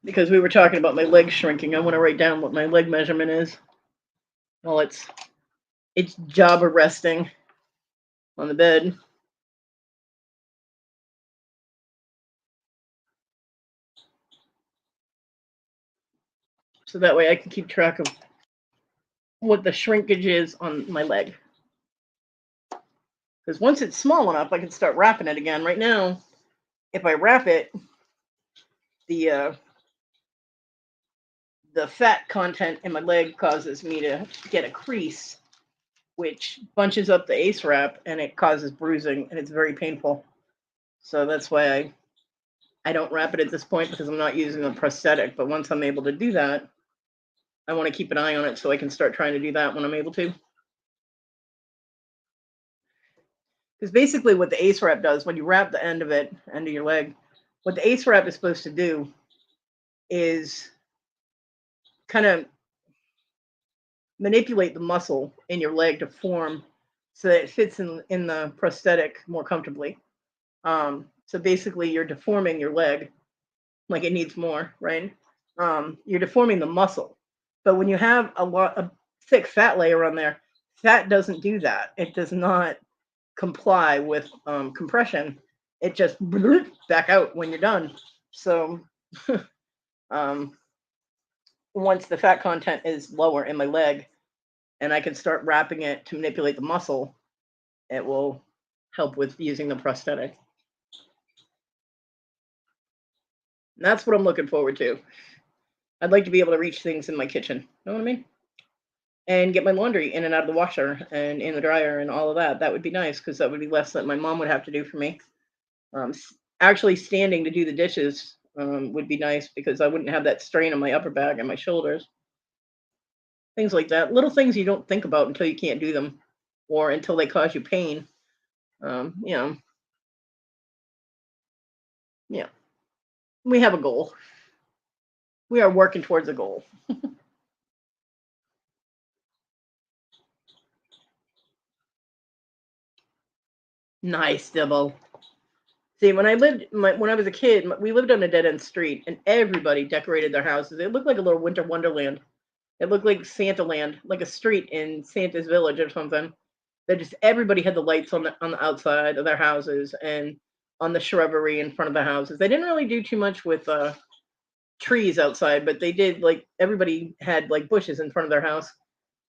because we were talking about my leg shrinking. I want to write down what my leg measurement is while it's Java resting on the bed. So that way I can keep track of what the shrinkage is on my leg. Because once it's small enough, I can start wrapping it again. Right now, if I wrap it, the the fat content in my leg causes me to get a crease, which bunches up the ace wrap and it causes bruising and it's very painful. So that's why I don't wrap it at this point because I'm not using a prosthetic. But once I'm able to do that, I want to keep an eye on it so I can start trying to do that when I'm able to. Because basically, what the ace wrap does when you wrap the end of your leg, what the ace wrap is supposed to do is kind of manipulate the muscle in your leg to form so that it fits in the prosthetic more comfortably. So basically, you're deforming your leg like it needs more, right? You're deforming the muscle. But when you have a thick fat layer on there, fat doesn't do that. It does not comply with compression. It just back out when you're done. So um, once the fat content is lower in my leg and I can start wrapping it to manipulate the muscle, it will help with using the prosthetic. And that's what I'm looking forward to. I'd like to be able to reach things in my kitchen. Know what I mean? And get my laundry in and out of the washer and in the dryer and all of that. That would be nice because that would be less that my mom would have to do for me. Actually, standing to do the dishes would be nice because I wouldn't have that strain on my upper back and my shoulders. Things like that. Little things you don't think about until you can't do them or until they cause you pain. You know, yeah, we have a goal. We are working towards a goal. Nice, Dibble. See, when I was a kid, we lived on a dead end street, and everybody decorated their houses. It looked like a little winter wonderland. It looked like Santa land, like a street in Santa's village or something. That just everybody had the lights on the outside of their houses and on the shrubbery in front of the houses. They didn't really do too much with trees outside, but they did like everybody had like bushes in front of their house,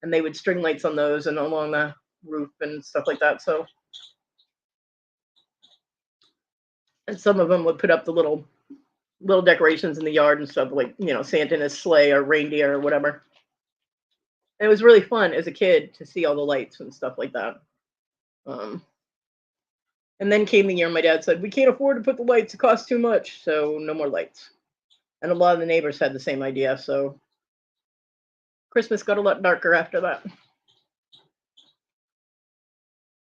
and they would string lights on those and along the roof and stuff like that. So, and some of them would put up the little decorations in the yard and stuff like Santa in his sleigh or reindeer or whatever. And it was really fun as a kid to see all the lights and stuff like that. Um, and then came the year my dad said we can't afford to put the lights; it costs too much, so no more lights. And a lot of the neighbors had the same idea, so Christmas got a lot darker after that.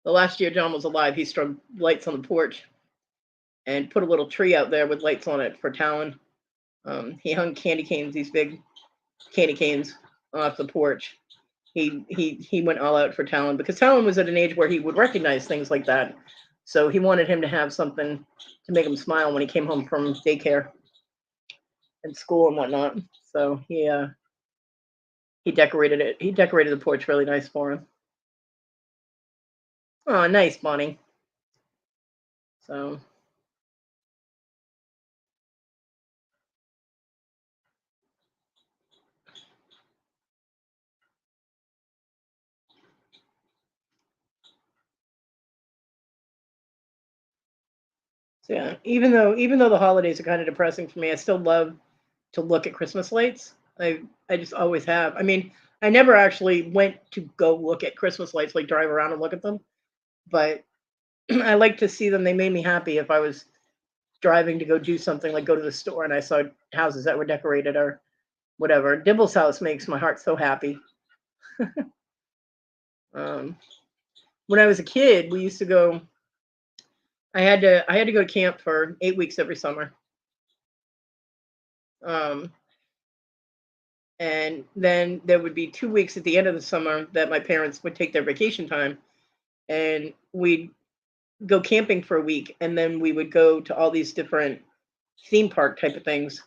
The last year John was alive, he strung lights on the porch and put a little tree out there with lights on it for Talon. He hung candy canes, these big candy canes, off the porch. He went all out for Talon because Talon was at an age where he would recognize things like that. So he wanted him to have something to make him smile when he came home from daycare and school and whatnot. So he decorated it. He decorated the porch really nice for him. Oh, nice, Bonnie. So yeah, even though the holidays are kind of depressing for me, I still love to look at Christmas lights. I just always have. I mean, I never actually went to go look at Christmas lights, like drive around and look at them, but I like to see them. They made me happy if I was driving to go do something, like go to the store and I saw houses that were decorated or whatever. Dibble's house makes my heart so happy. um, when I was a kid, we used to go. I had to go to camp for 8 weeks every summer. Um, and then there would be 2 weeks at the end of the summer that my parents would take their vacation time, and we'd go camping for a week, and then we would go to all these different theme park type of things.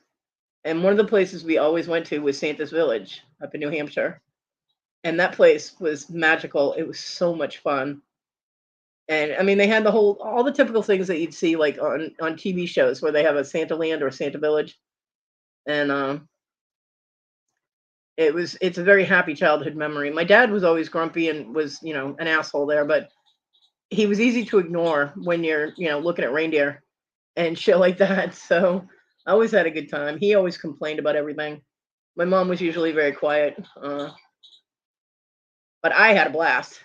And one of the places we always went to was Santa's Village up in New Hampshire. And that place was magical. It was so much fun. And I mean, they had all the typical things that you'd see like on TV shows where they have a Santa Land or Santa Village. And it's a very happy childhood memory. My dad was always grumpy and was, an asshole there, but he was easy to ignore when you're, looking at reindeer and shit like that. So I always had a good time. He always complained about everything. My mom was usually very quiet, but I had a blast.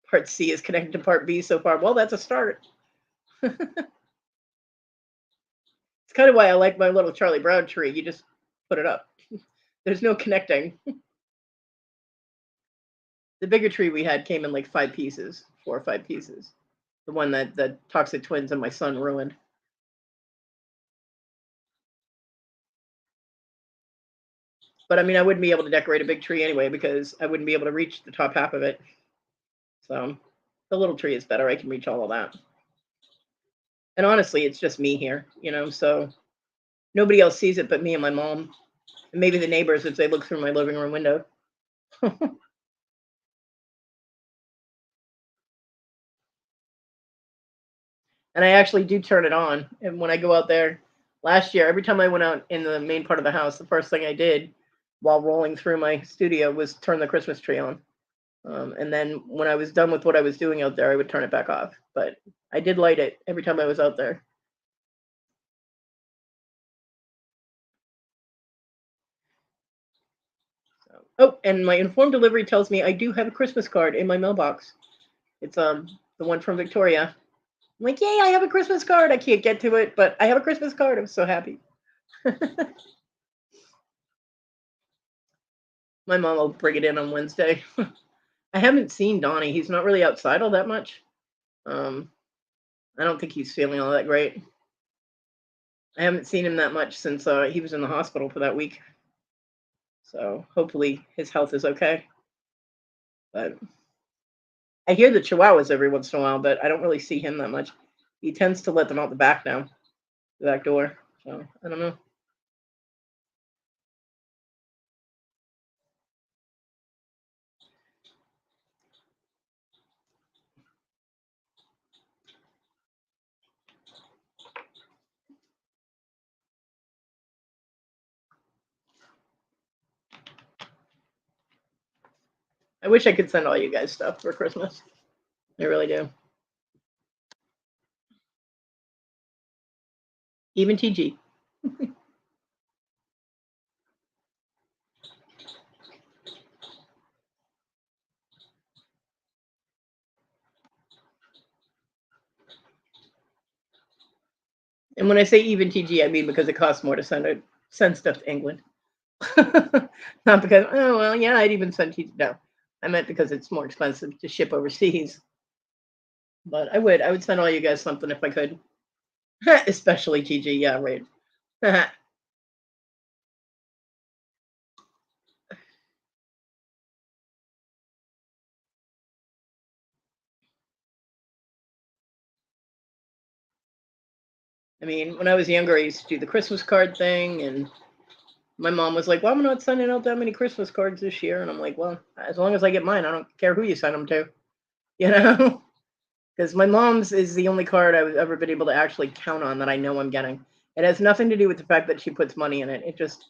Part C is connected to part B so far. Well, that's a start. It's kind of why I like my little Charlie Brown tree. You just put it up. There's no connecting. The bigger tree we had came in like 5 pieces, 4 or 5 pieces. The one that the toxic twins and my son ruined. But I mean, I wouldn't be able to decorate a big tree anyway because I wouldn't be able to reach the top half of it. So the little tree is better. I can reach all of that. And honestly, it's just me here, so nobody else sees it but me and my mom. And maybe the neighbors if they look through my living room window. And I actually do turn it on. And when I go out there last year, every time I went out in the main part of the house, the first thing I did while rolling through my studio was turn the Christmas tree on. And then when I was done with what I was doing out there, I would turn it back off. But I did light it every time I was out there. So, oh, and my informed delivery tells me I do have a Christmas card in my mailbox. It's the one from Victoria. I'm like, yay, I have a Christmas card. I can't get to it, but I have a Christmas card. I'm so happy. My mom will bring it in on Wednesday. I haven't seen Donnie. He's not really outside all that much. Um, I don't think he's feeling all that great. I haven't seen him that much since he was in the hospital for that week. So hopefully his health is okay. But I hear the chihuahuas every once in a while, but I don't really see him that much. He tends to let them out the back now, the back door. So I don't know. I wish I could send all you guys stuff for Christmas. I really do. Even TG. And when I say even TG, I mean because it costs more to send stuff to England. Not because, oh well, yeah, I'd even send TG. No, I meant because it's more expensive to ship overseas. But I would send all you guys something if I could. Especially TG, yeah, right. I mean, when I was younger, I used to do the Christmas card thing, and my mom was like, "Well, I'm not sending out that many Christmas cards this year," and I'm like, "Well, as long as I get mine, I don't care who you send them to, you know." Because my mom's is the only card I've ever been able to actually count on that I know I'm getting. It has nothing to do with the fact that she puts money in it. It just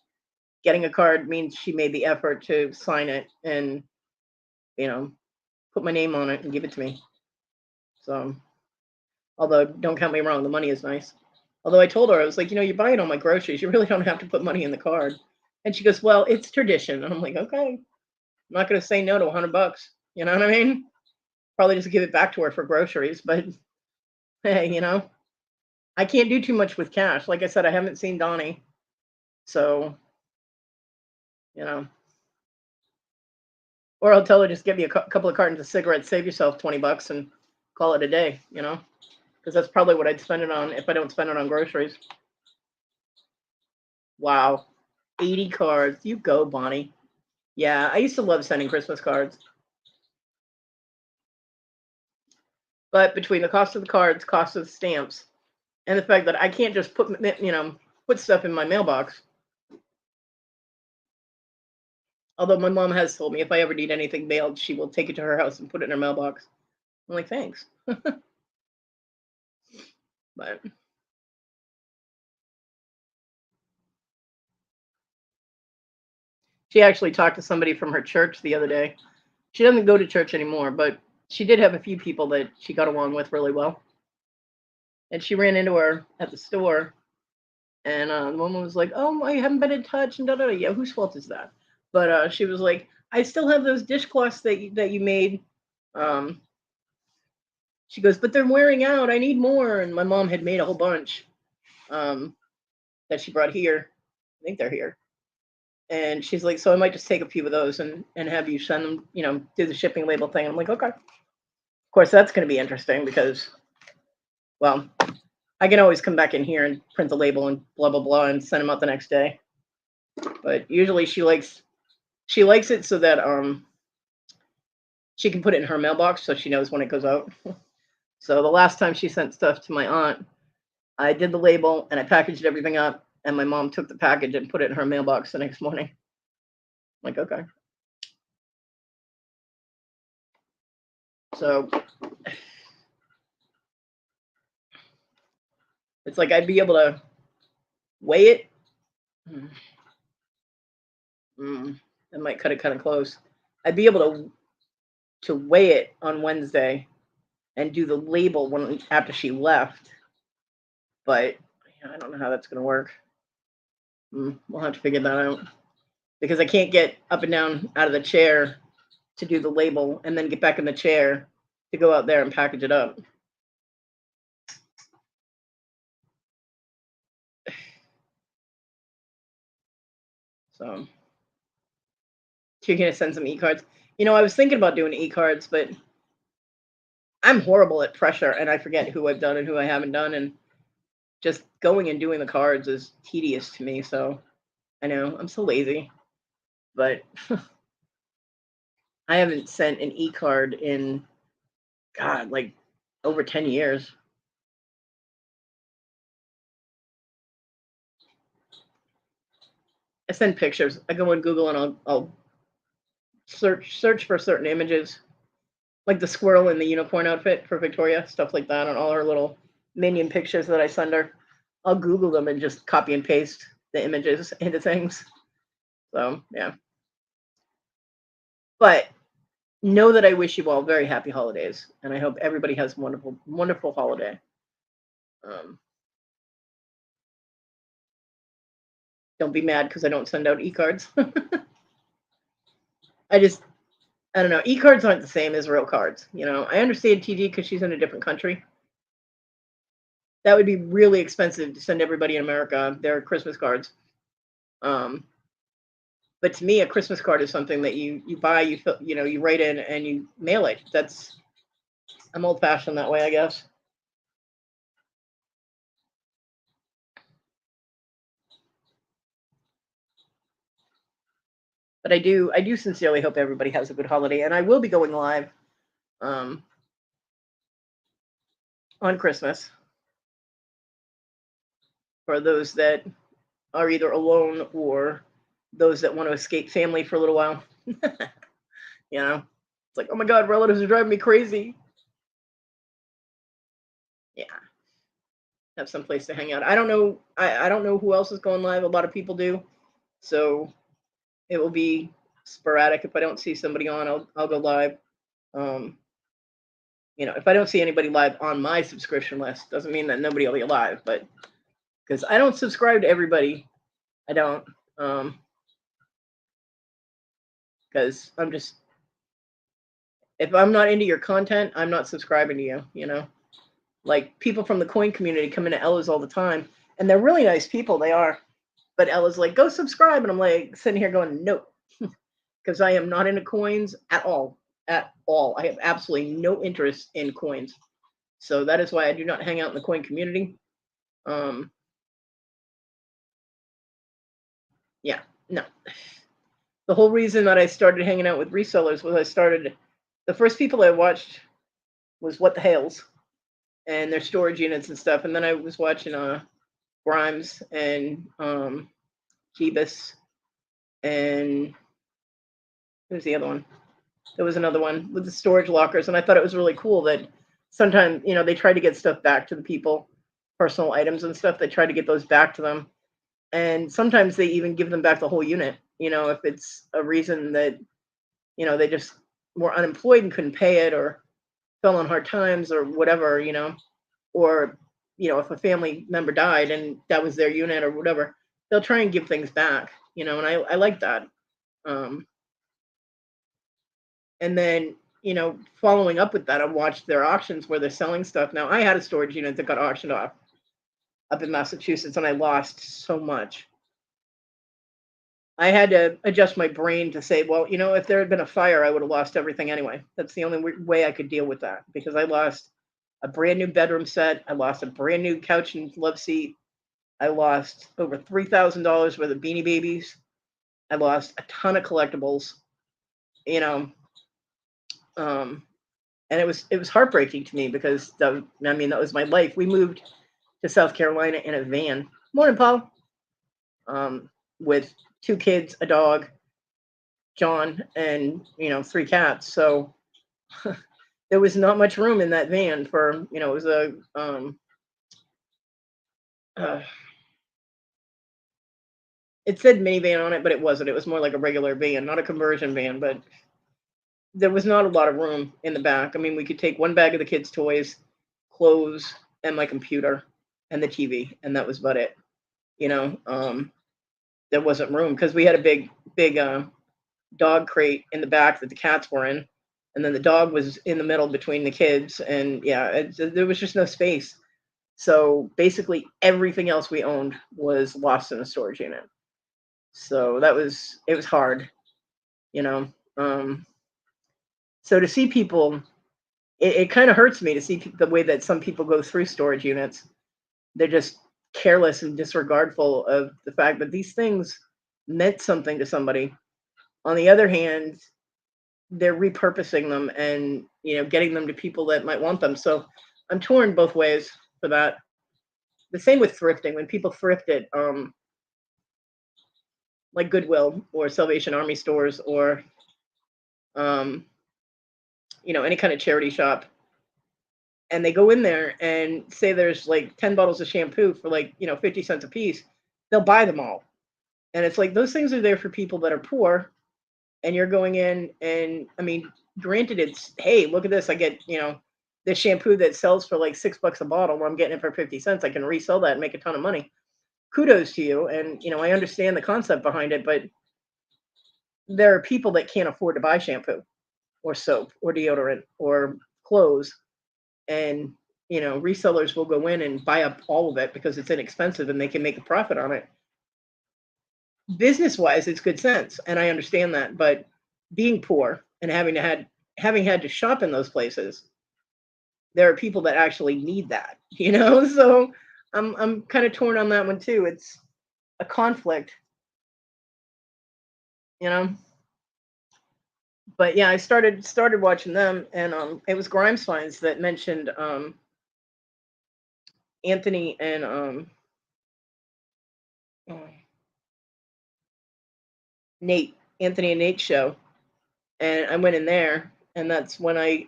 getting a card means she made the effort to sign it and you know put my name on it and give it to me. So, although don't count me wrong, the money is nice. Although I told her I was like, you're buying all my groceries. You really don't have to put money in the card. And she goes, "Well, it's tradition." And I'm like, "Okay, I'm not going to say no to $100. You know what I mean? Probably just give it back to her for groceries, but hey, I can't do too much with cash. Like I said, I haven't seen Donnie, so you know, or I'll tell her just give me a couple of cartons of cigarettes, save yourself $20, and call it a day. Because that's probably what I'd spend it on if I don't spend it on groceries. Wow, 80 cards. You go, Bonnie. Yeah, I used to love sending Christmas cards, but between the cost of the cards, cost of the stamps, And the fact that I can't just put stuff in my mailbox. Although my mom has told me if I ever need anything mailed, she will take it to her house and put it in her mailbox. I'm like, thanks. But she actually talked to somebody from her church the other day. She doesn't go to church anymore, but she did have a few people that she got along with really well. And she ran into her at the store, and the woman was like, "Oh, I haven't been in touch," and da da da. Yeah, whose fault is that? But she was like, "I still have those dishcloths that you made." Um, she goes, "But they're wearing out. I need more." And my mom had made a whole bunch um, that she brought here. I think they're here. And she's like, "So I might just take a few of those and have you send them, do the shipping label thing." I'm like, "Okay." Of course, that's going to be interesting because, well, I can always come back in here and print the label and blah blah blah and send them out the next day. But usually she likes it so that she can put it in her mailbox so she knows when it goes out. So the last time she sent stuff to my aunt, I did the label and I packaged everything up, and my mom took the package and put it in her mailbox the next morning. I'm like, okay. So it's like I'd be able to weigh it. Mm, I might cut it kind of close. I'd be able to weigh it on Wednesday and do the label when after she left, but I don't know how that's gonna work. We'll have to figure that out because I can't get up and down out of the chair to do the label and then get back in the chair to go out there and package it up. So you're gonna send some e-cards. I was thinking about doing e-cards, but I'm horrible at pressure and I forget who I've done and who I haven't done, and just going and doing the cards is tedious to me. So I know I'm so lazy, but I haven't sent an e-card in God, like over 10 years. I send pictures. I go on Google and I'll search for certain images, like the squirrel in the unicorn outfit for Victoria, stuff like that, on all her little minion pictures that I send her. I'll Google them and just copy and paste the images into things. So yeah. But know that I wish you all very happy holidays, and I hope everybody has a wonderful, wonderful holiday. Um, don't be mad because I don't send out e-cards. I just, I don't know. E-cards aren't the same as real cards. I understand TG because she's in a different country. That would be really expensive to send everybody in America their Christmas cards. Um, but to me, a Christmas card is something that you buy, you fill, you write in and you mail it. I'm old fashioned that way, I guess. But I do sincerely hope everybody has a good holiday, and I will be going live um, on Christmas for those that are either alone or those that want to escape family for a little while. It's like, oh my God, relatives are driving me crazy. Yeah, have some place to hang out. I don't know. I don't know who else is going live. A lot of people do, so it will be sporadic. If I don't see somebody on, I'll go live. Um, if I don't see anybody live on my subscription list, doesn't mean that nobody will be live, but because I don't subscribe to everybody, I don't. Because I'm just, if I'm not into your content, I'm not subscribing to you. Like people from the coin community come into Ella's all the time, and they're really nice people. They are. But Ella's like, go subscribe. And I'm like sitting here going, no, because I am not into coins at all. At all. I have absolutely no interest in coins. So that is why I do not hang out in the coin community. Yeah, no. The whole reason that I started hanging out with resellers was the first people I watched was What the Hales. and their storage units and stuff. And then I was watching Grimes and Jeebus and who's the other one? There was another one with the storage lockers, and I thought it was really cool that sometimes, they try to get stuff back to the people, personal items and stuff. They try to get those back to them, and sometimes they even give them back the whole unit. If it's a reason that they just were unemployed and couldn't pay it, or fell on hard times, or whatever, or if a family member died and that was their unit or whatever, they'll try and give things back. And I like that. Um, And then, following up with that, I watched their auctions where they're selling stuff. Now, I had a storage unit that got auctioned off up in Massachusetts, and I lost so much. I had to adjust my brain to say, well, if there had been a fire, I would have lost everything anyway. That's the only way I could deal with that, because I lost a brand new bedroom set. I lost a brand new couch and love seat. I lost over $3,000 worth of Beanie Babies. I lost a ton of collectibles, you know, um, and it was heartbreaking to me because that was my life. We moved to South Carolina in a van. Morning, Paul. With 2 kids, a dog, John, and 3 cats. So there was not much room in that van for it was a uh, it said minivan on it, but it wasn't. It was more like a regular van, not a conversion van, but there was not a lot of room in the back. I mean, we could take one bag of the kids' toys, clothes, and my computer and the TV, and that was about it. You know, there wasn't room because we had a big dog crate in the back that the cats were in, and then the dog was in the middle between the kids, and yeah, there was just no space. So basically, everything else we owned was lost in a storage unit. So it was hard, you know. So to see people, it kind of hurts me to see the way that some people go through storage units. They're just careless and disregardful of the fact that these things meant something to somebody. On the other hand, they're repurposing them and getting them to people that might want them. So I'm torn both ways for that. The same with thrifting. When people thrift it, like Goodwill or Salvation Army stores, or um, any kind of charity shop, and they go in there and say there's like 10 bottles of shampoo for like 50 cents a piece, they'll buy them all. And it's like those things are there for people that are poor, and you're going in, and I mean, granted, it's, hey, look at this, I get this shampoo that sells for like $6 a bottle, where I'm getting it for 50 cents. I can resell that and make a ton of money. Kudos to you. And I understand the concept behind it, but there are people that can't afford to buy shampoo or soap or deodorant or clothes, and resellers will go in and buy up all of it because it's inexpensive and they can make a profit on it. Business wise, it's good sense, and I understand that. But being poor and having had to shop in those places, there are people that actually need that, So I'm kind of torn on that one too. It's a conflict, you know. But yeah, I started watching them, and it was Grimes Finds that mentioned Anthony and uh, Nate, Anthony and Nate's show, and I went in there, and that's when I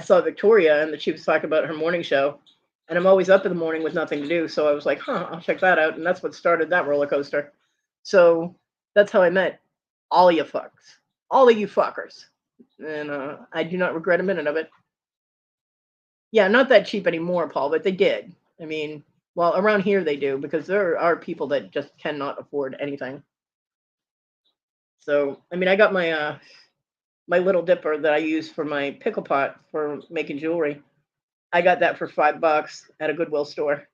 saw Victoria, and that she was talking about her morning show, and I'm always up in the morning with nothing to do, so I was like, I'll check that out, and that's what started that roller coaster. So that's how I met all you fucks, all of you fuckers, and I do not regret a minute of it. Yeah, not that cheap anymore, Paul, but they did. I mean, well, around here they do, because there are people that just cannot afford anything. So, I mean, I got my little dipper that I use for my pickle pot for making jewelry. I got that for $5 at a Goodwill store.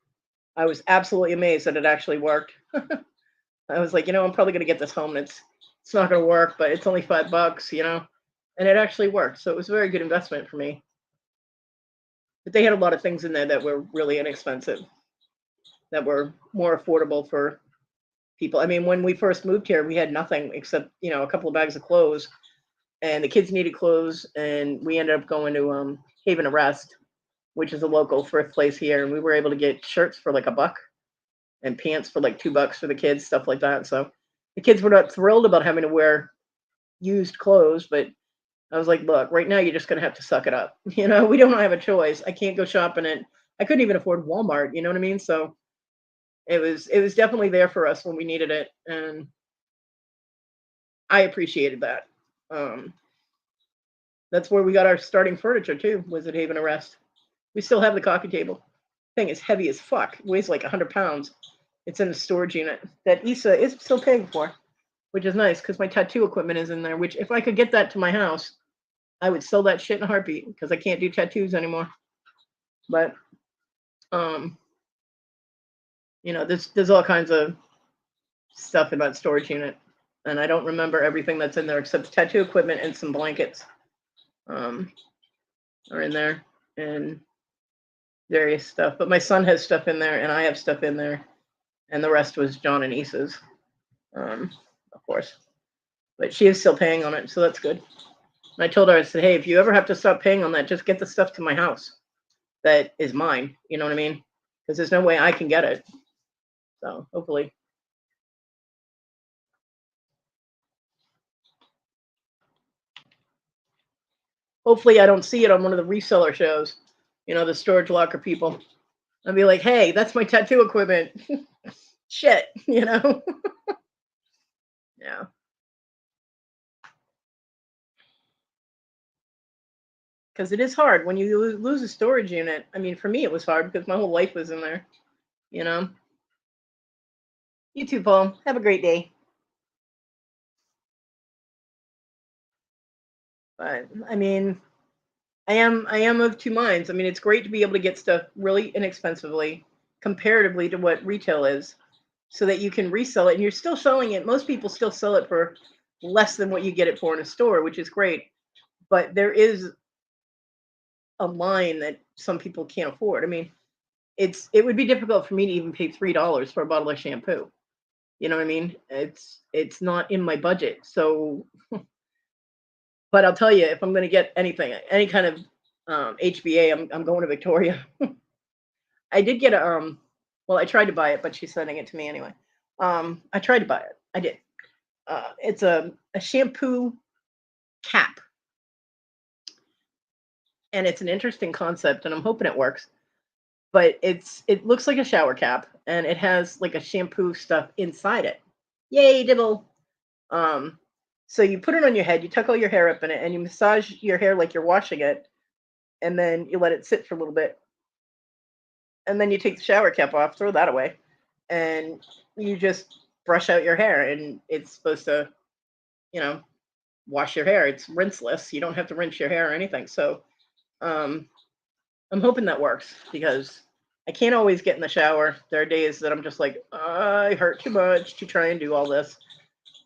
I was absolutely amazed that it actually worked. I was like, I'm probably gonna get this home, and it's not gonna work, but it's only $5, and it actually worked. So it was a very good investment for me. But they had a lot of things in there that were really inexpensive, that were more affordable for people. I mean, when we first moved here, we had nothing except a couple of bags of clothes, and the kids needed clothes, and we ended up going to Haven Arrest, which is a local thrift place here, and we were able to get shirts for like $1 and pants for like $2 for the kids, stuff like that. So the kids were not thrilled about having to wear used clothes, but I was like, look, right now you're just gonna have to suck it up. We don't have a choice. I can't go shopping at I couldn't even afford Walmart, you know what I mean? So it was definitely there for us when we needed it, and I appreciated that. Um, that's where we got our starting furniture too, was at Haven Arrest. We still have the coffee table. Thing is heavy as fuck. It weighs like 100 pounds. It's in a storage unit that Issa is still paying for, which is nice because my tattoo equipment is in there. Which if I could get that to my house, I would sell that shit in a heartbeat because I can't do tattoos anymore. But um, there's all kinds of stuff in that storage unit, and I don't remember everything that's in there except tattoo equipment and some blankets are in there, and various stuff. But my son has stuff in there, and I have stuff in there, and the rest was John and Issa's, of course. But she is still paying on it, so that's good. And I told her, I said, hey, if you ever have to stop paying on that, just get the stuff to my house that is mine. You know what I mean? Because there's no way I can get it. So hopefully. Hopefully I don't see it on one of the reseller shows, the storage locker people. I'll be like, hey, that's my tattoo equipment. Shit. Yeah. Because it is hard when you lose a storage unit. I mean, for me, it was hard because my whole life was in there, you know? You too, Paul. Have a great day. But I mean, I am of two minds. I mean, it's great to be able to get stuff really inexpensively comparatively to what retail is so that you can resell it and you're still selling it. Most people still sell it for less than what you get it for in a store, which is great. But there is a line that some people can't afford. I mean, it would be difficult for me to even pay $3 for a bottle of shampoo. You know what I mean? It's not in my budget. So, but I'll tell you, if I'm going to get anything, any kind of HBA, I'm going to Victoria. I did get a well, I tried to buy it, but she's sending it to me anyway. I tried to buy it. I did. It's a shampoo cap, and it's an interesting concept, and I'm hoping it works. But it looks like a shower cap, and it has like a shampoo stuff inside it. Yay, dibble! Um, so you put it on your head, you tuck all your hair up in it, and you massage your hair like you're washing it, and then you let it sit for a little bit, and then you take the shower cap off, throw that away, and you just brush out your hair, and it's supposed to, you know, wash your hair. It's rinseless. You don't have to rinse your hair or anything. So um, I'm hoping that works because I can't always get in the shower. There are days that I'm just like, I hurt too much to try and do all this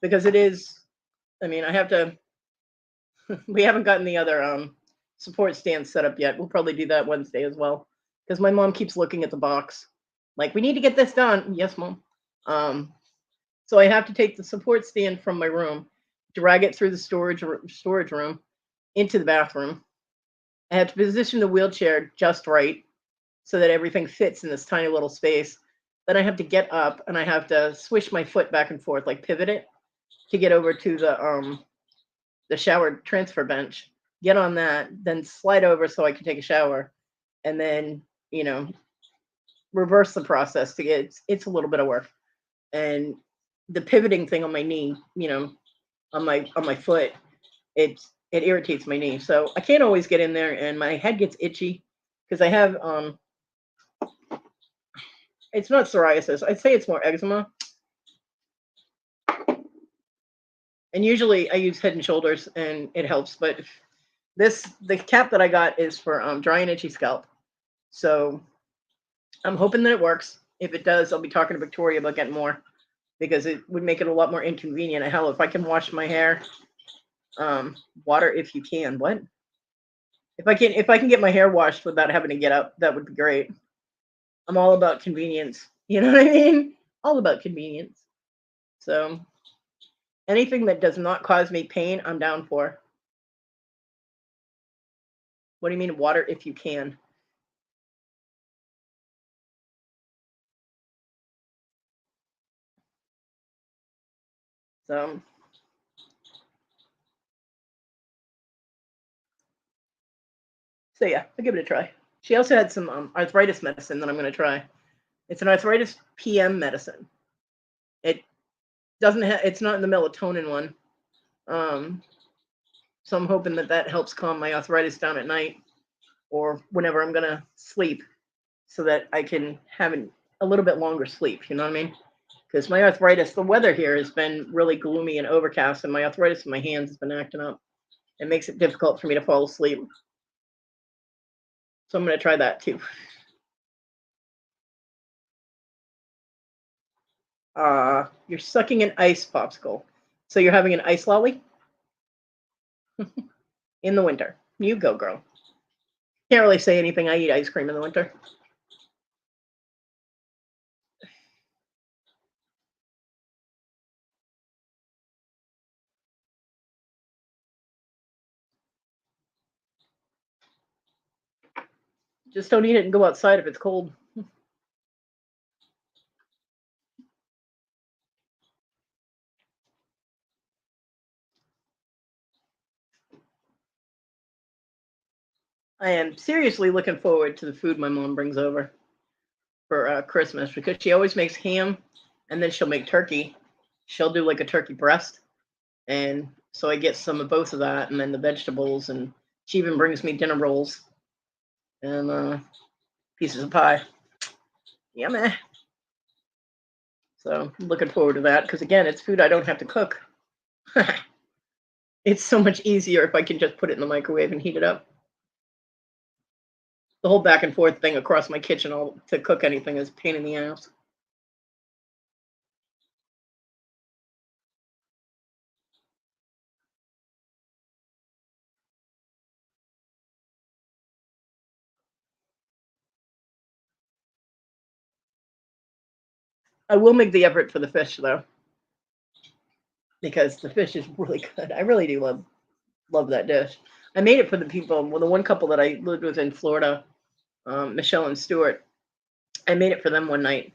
because it is. I mean, I have to. We haven't gotten the other support stand set up yet. We'll probably do that Wednesday as well because my mom keeps looking at the box, like we need to get this done. Yes, mom. Um, so I have to take the support stand from my room, drag it through the storage room into the bathroom. I have to position the wheelchair just right so that everything fits in this tiny little space. Then I have to get up and I have to swish my foot back and forth, like pivot it to get over to the shower transfer bench, get on that, then slide over so I can take a shower, and then, reverse the process to get it's a little bit of work. And the pivoting thing on my knee, on my foot, it irritates my knee. So I can't always get in there and my head gets itchy because I have it's not psoriasis. I'd say it's more eczema. And usually I use Head and Shoulders and it helps, but the cap that I got is for dry and itchy scalp. So I'm hoping that it works. If it does, I'll be talking to Victoria about getting more because it would make it a lot more inconvenient. Hell, if I can wash my hair, water if you can. What? If I can get my hair washed without having to get up, that would be great. I'm all about convenience. You know what I mean? All about convenience. So anything that does not cause me pain, I'm down for. What do you mean water if you can? So, yeah, I'll give it a try. She also had some arthritis medicine that I'm going to try. It's an arthritis PM medicine. It doesn't have. It's not in the melatonin one. Um, so I'm hoping that that helps calm my arthritis down at night or whenever I'm gonna sleep, so that I can have a little bit longer sleep. You know what I mean? Because my arthritis, the weather here has been really gloomy and overcast, and my arthritis in my hands has been acting up. It makes it difficult for me to fall asleep. So I'm gonna try that too. You're sucking an ice popsicle. So you're having an ice lolly in the winter. You go, girl. Can't really say anything. I eat ice cream in the winter. Just don't eat it and go outside if it's cold. I am seriously looking forward to the food my mom brings over for Christmas, because she always makes ham and then she'll make turkey. She'll do like a turkey breast. And so I get some of both of that and then the vegetables. And she even brings me dinner rolls and pieces of pie. Yummy. So I'm looking forward to that because, again, it's food I don't have to cook. It's so much easier if I can just put it in the microwave and heat it up. The whole back and forth thing across my kitchen all to cook anything is a pain in the ass. I will make the effort for the fish though, because the fish is really good. I really do love that dish. I made it for the people. Well, the one couple that I lived with in Florida, Michelle and Stuart. I made it for them one night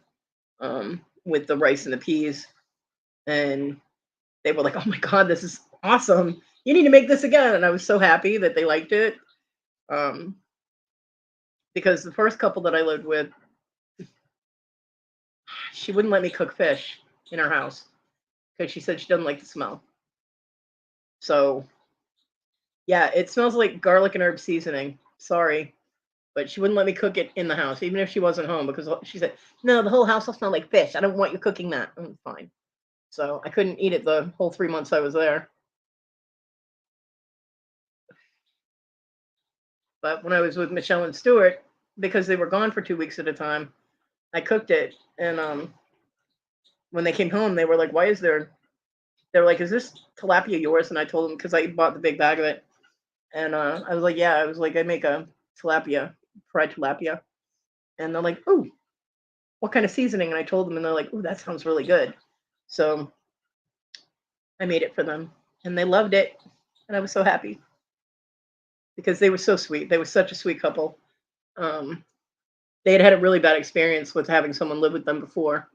with the rice and the peas, and they were like, "Oh my god, this is awesome! You need to make this again." And I was so happy that they liked it, um, because the first couple that I lived with, she wouldn't let me cook fish in her house because she said she doesn't like the smell. So yeah, it smells like garlic and herb seasoning. Sorry, but she wouldn't let me cook it in the house, even if she wasn't home, because she said, "No, the whole house will smell like fish. I don't want you cooking that." Fine. So I couldn't eat it the whole 3 months I was there. But when I was with Michelle and Stuart, because they were gone for 2 weeks at a time, I cooked it. And when they came home, they were like, "Why is there?" They were like, "Is this tilapia yours?" And I told them because I bought the big bag of it. And I was like, "Yeah." I was like, "I make a tilapia, fried tilapia." And they're like, "Oh, what kind of seasoning?" And I told them, and they're like, "Oh, that sounds really good." So I made it for them, and they loved it, and I was so happy because they were so sweet. They were such a sweet couple. Um, they had had a really bad experience with having someone live with them before,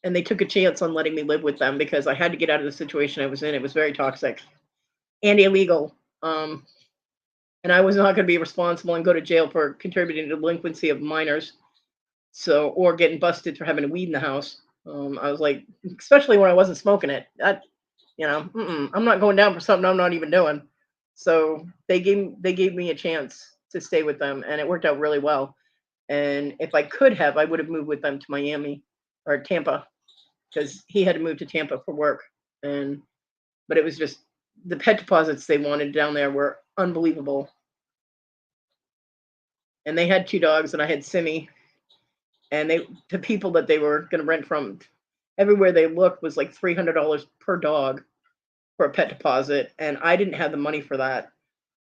and they took a chance on letting me live with them because I had to get out of the situation I was in. It was very toxic and illegal. And I was not going to be responsible and go to jail for contributing to delinquency of minors. So, or getting busted for having a weed in the house. I was like, especially when I wasn't smoking it. I'm not going down for something I'm not even doing. So they gave me a chance to stay with them, and it worked out really well. And if I could have, I would have moved with them to Miami or Tampa, because he had to move to Tampa for work. And but it was just the pet deposits they wanted down there were unbelievable. And they had two dogs, and I had Simi, and they the people that they were going to rent from, everywhere they looked was like $300 per dog for a pet deposit, and I didn't have the money for that.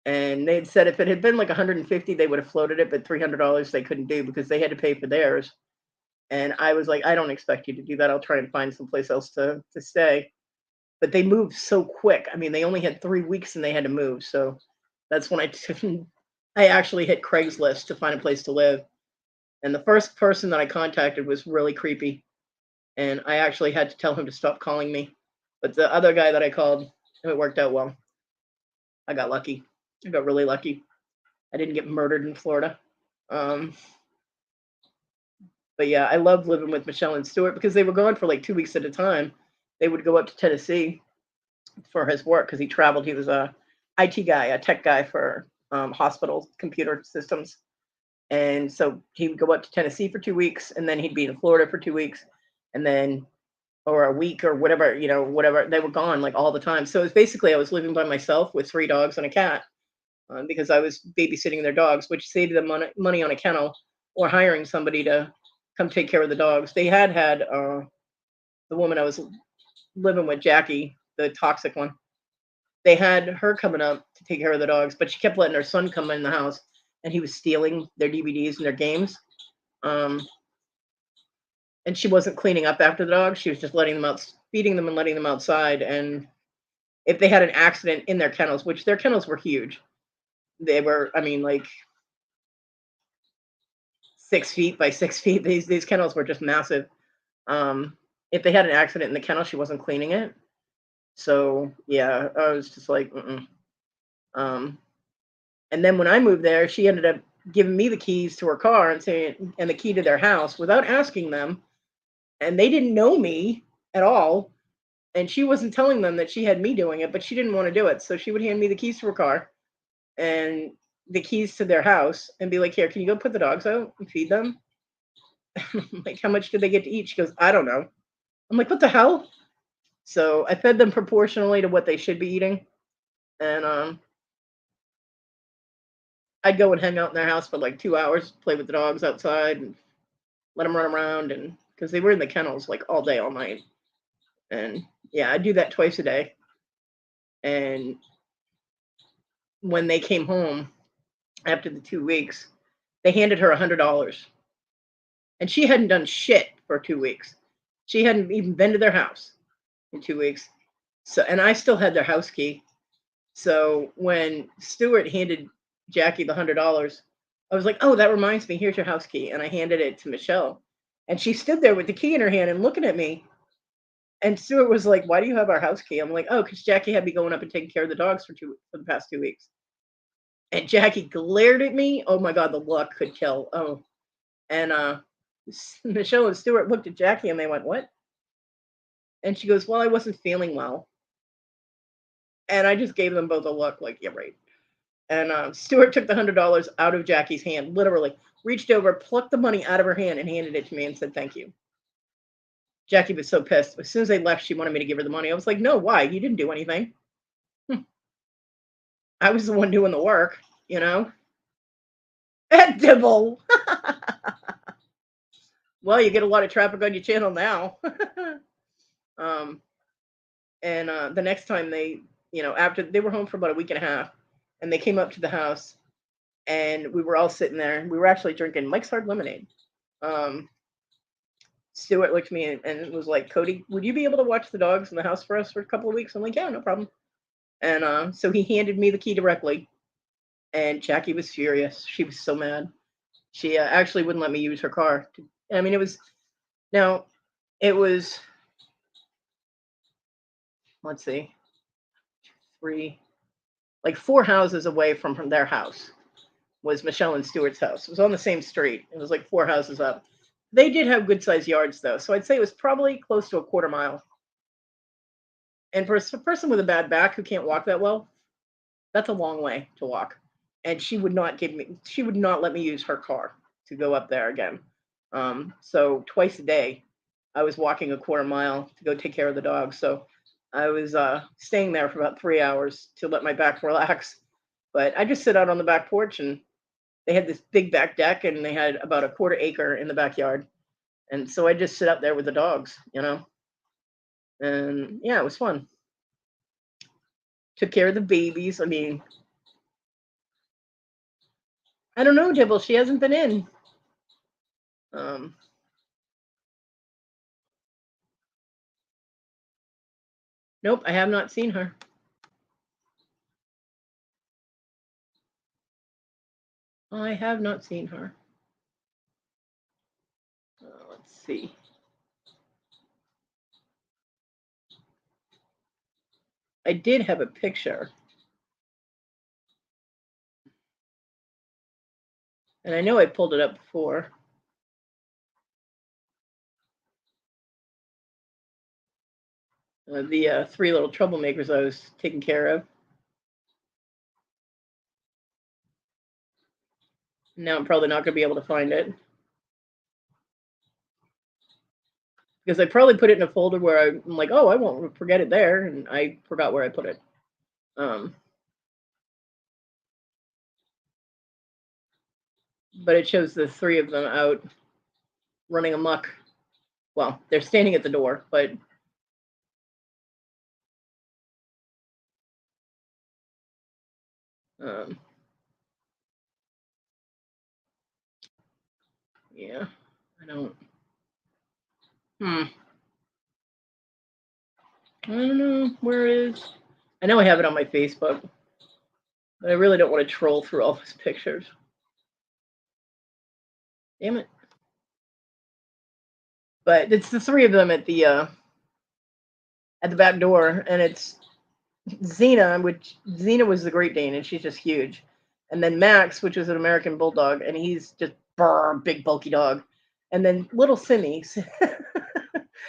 And they had said if it had been like 150, they would have floated it, but $300 they couldn't do because they had to pay for theirs. And I was like, I don't expect you to do that. I'll try and find someplace else to stay. But they moved so quick. I mean, they only had 3 weeks and they had to move. So that's when I actually hit Craigslist to find a place to live. And the first person that I contacted was really creepy. and I actually had to tell him to stop calling me. But the other guy that I called, it worked out well. I got lucky. I got really lucky. I didn't get murdered in Florida. Um, but yeah, I loved living with Michelle and Stuart because they were gone for like 2 weeks at a time. They would go up to Tennessee for his work because he traveled. He was a IT guy, a tech guy for hospital computer systems. And so he would go up to Tennessee for 2 weeks, and then he'd be in Florida for 2 weeks, and then or a week or whatever, whatever. They were gone like all the time. So it was basically I was living by myself with 3 dogs and a cat because I was babysitting their dogs, which saved them money on a kennel or hiring somebody to come take care of the dogs. They had the woman I was living with, Jackie, the toxic one. They had her coming up to take care of the dogs, but she kept letting her son come in the house, and he was stealing their DVDs and their games. Um, and she wasn't cleaning up after the dogs. She was just letting them out, feeding them and letting them outside. And if they had an accident in their kennels, which their kennels were huge, they were, I mean, like 6 feet by 6 feet. These kennels were just massive. Um, if they had an accident in the kennel, she wasn't cleaning it. So yeah, I was just like, mm-mm. Um, and then when I moved there, she ended up giving me the keys to her car and saying, and the key to their house without asking them, and they didn't know me at all. And she wasn't telling them that she had me doing it, but she didn't want to do it. So she would hand me the keys to her car and the keys to their house and be like, "Here, can you go put the dogs out and feed them?" Like, how much did they get to eat? She goes, "I don't know." I'm like, "What the hell?" So I fed them proportionally to what they should be eating. And I'd go and hang out in their house for like 2 hours, play with the dogs outside and let them run around. And because they were in the kennels like all day, all night. And yeah, I do that twice a day. And when they came home after the 2 weeks, they handed her $100. And she hadn't done shit for 2 weeks. She hadn't even been to their house in 2 weeks. So, and I still had their house key. So when Stuart handed Jackie the $100, I was like, "Oh, that reminds me. Here's your house key." And I handed it to Michelle, and she stood there with the key in her hand and looking at me. And Stuart was like, "Why do you have our house key?" I'm like, "Oh, because Jackie had me going up and taking care of the dogs for the past 2 weeks." And Jackie glared at me. Oh my god, the look could kill. Oh, and Michelle and Stuart looked at Jackie and they went, "What?" And she goes, "Well, I wasn't feeling well." And I just gave them both a look like, "Yeah, right." And Stuart took the $100 out of Jackie's hand, literally reached over, plucked the money out of her hand, and handed it to me and said, "Thank you." Jackie was so pissed. As soon as they left, she wanted me to give her the money. I was like, "No, why? You didn't do anything. I was the one doing the work, you know?" Dibble. Well, you get a lot of traffic on your channel now. um, and the next time after they were home for about a week and a half, and they came up to the house, and we were all sitting there. We were actually drinking Mike's Hard Lemonade. Um, Stuart looked at me and was like, "Kodi, would you be able to watch the dogs in the house for us for a couple of weeks?" I'm like, "Yeah, no problem." And so he handed me the key directly, and Jackie was furious. She was so mad. She actually wouldn't let me use her car. I mean, now, it was, let's see, three, like 4 houses away from their house was Michelle and Stuart's house. It was on the same street. It was like 4 houses up. They did have good sized yards though, so I'd say it was probably close to a quarter mile. And for a person with a bad back who can't walk that well, that's a long way to walk. And she would not let me use her car to go up there again. So twice a day, I was walking a quarter mile to go take care of the dog. So I was staying there for about 3 hours to let my back relax. But I just sit out on the back porch, and they had this big back deck, and they had about a quarter acre in the backyard. And so I just sit up there with the dogs. And yeah, it was fun. Took care of the babies. I mean, I don't know, Dibble. She hasn't been in. Um, nope, I have not seen her. I have not seen her. Let's see. I did have a picture. And I know I pulled it up before. The three little troublemakers I was taking care of. Now I'm probably not going to be able to find it. Because I probably put it in a folder where I'm like, oh, I won't forget it there. And I forgot where I put it. But it shows the three of them out running amok. Well, they're standing at the door, but yeah, I don't. I don't know where it is. I know I have it on my Facebook, but I really don't want to troll through all those pictures. Damn it. But it's the three of them at the back door, and it's Xena, which Xena was the Great Dane, and she's just huge. And then Max, which is an American Bulldog, and he's just big, bulky dog. And then little Simmy,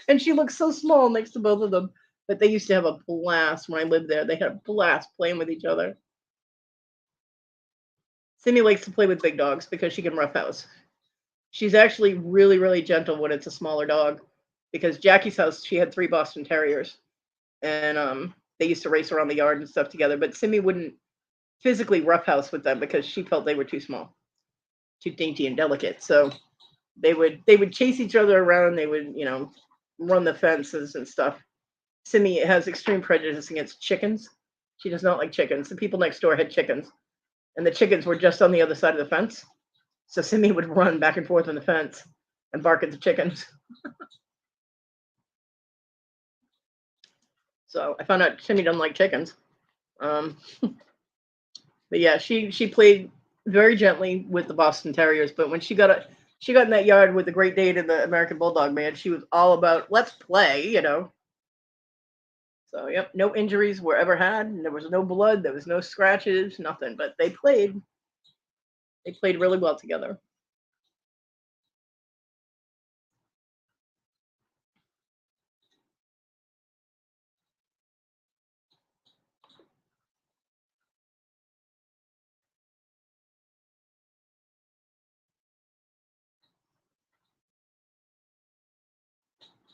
and she looks so small next to both of them. But they used to have a blast when I lived there. They had a blast playing with each other. Simmy likes to play with big dogs because she can roughhouse. She's actually really, really gentle when it's a smaller dog. Because Jackie's house, she had 3 Boston Terriers, and they used to race around the yard and stuff together. But Simmy wouldn't physically roughhouse with them because she felt they were too small, too dainty and delicate. So they would chase each other around. They would, run the fences and stuff. Simmy has extreme prejudice against chickens. She does not like chickens. The people next door had chickens, and the chickens were just on the other side of the fence. So Simmy would run back and forth on the fence and bark at the chickens. So I found out Simmy doesn't like chickens. But yeah, she played very gently with the Boston Terriers. But when she got in that yard with the Great Dane and the American Bulldog, man, she was all about let's play, So yep, no injuries were ever had. And there was no blood. There was no scratches, nothing. But they played. They played really well together.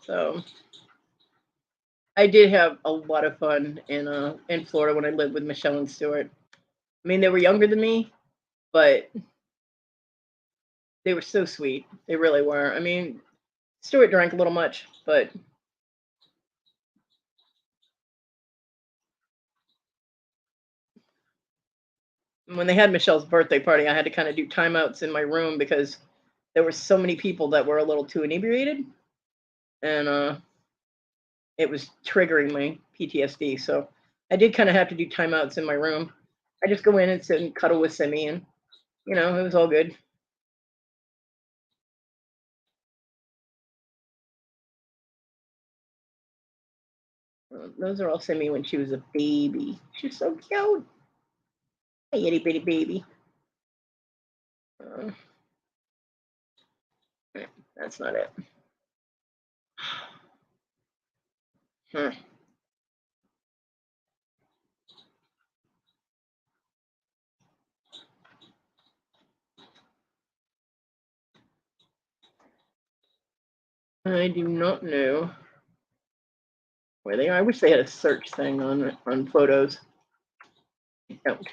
So I did have a lot of fun in Florida when I lived with Michelle and Stuart. I mean, they were younger than me, but they were so sweet. They really were. I mean, Stuart drank a little much, but when they had Michelle's birthday party, I had to kind of do timeouts in my room because there were so many people that were a little too inebriated, and it was triggering my PTSD. So I did kind of have to do timeouts in my room. I just go in and sit and cuddle with Simi, and it was all good. Those are all Simi when she was a baby. She's so cute. Hey, itty bitty baby. Uh, that's not it. Huh. I do not know where they are. I wish they had a search thing on photos. They don't.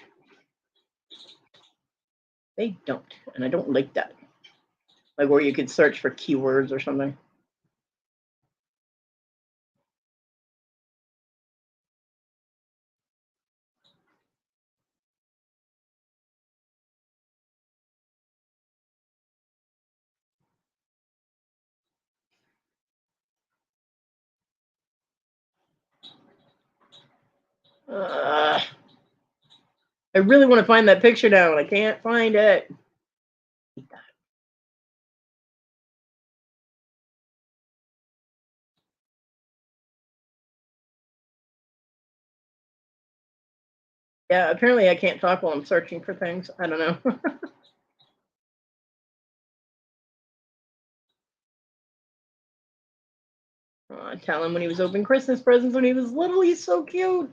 They don't, and I don't like that. Like where you could search for keywords or something. I really want to find that picture now, and I can't find it. Yeah, apparently I can't talk while I'm searching for things. I don't know. Tell him when he was opening Christmas presents when he was little. He's so cute.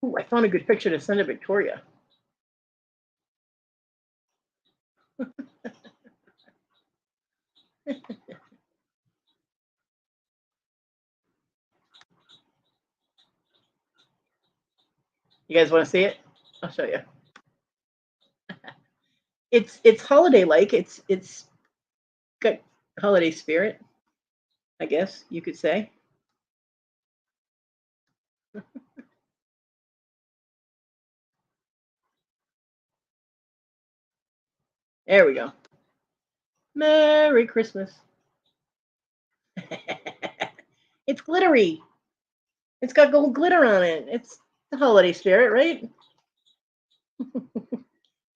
Ooh, I found a good picture to send to Victoria. You guys want to see it? I'll show you. It's holiday like. It's got holiday spirit, I guess you could say. There we go. Merry Christmas. It's glittery. It's got gold glitter on it. It's the holiday spirit, right?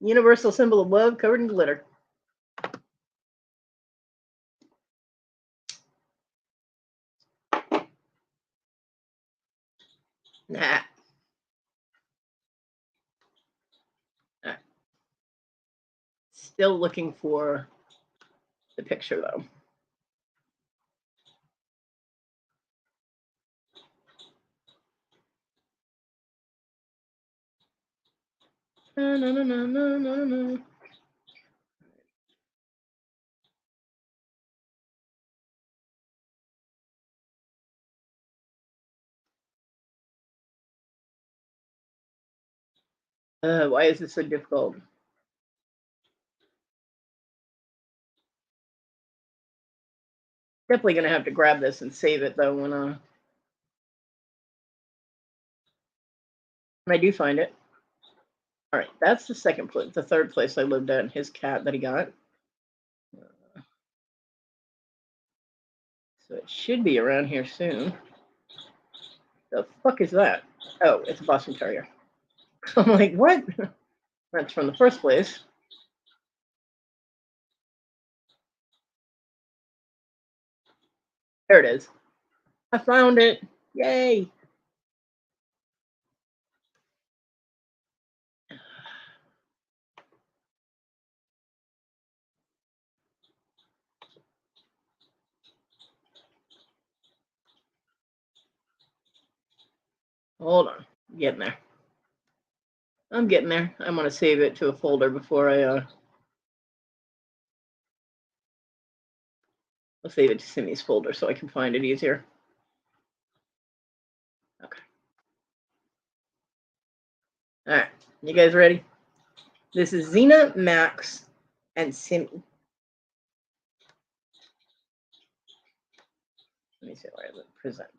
Universal symbol of love covered in glitter. Nah. Right. Still looking for the picture though. No, no, no, no, no, no, no. Why is this so difficult? Definitely gonna have to grab this and save it though when I do find it. All right, that's the second place, the third place I lived at. His cat that he got. So it should be around here soon. The fuck is that? Oh, it's a Boston Terrier. I'm like, what? That's from the first place. There it is. I found it. Yay. Hold on. I'm getting there. I'm getting there. I'm going to save it to a folder before I'll save it to Simi's folder so I can find it easier. Okay. All right. You guys ready? This is Xena, Max, and Simi. Let me see where I present.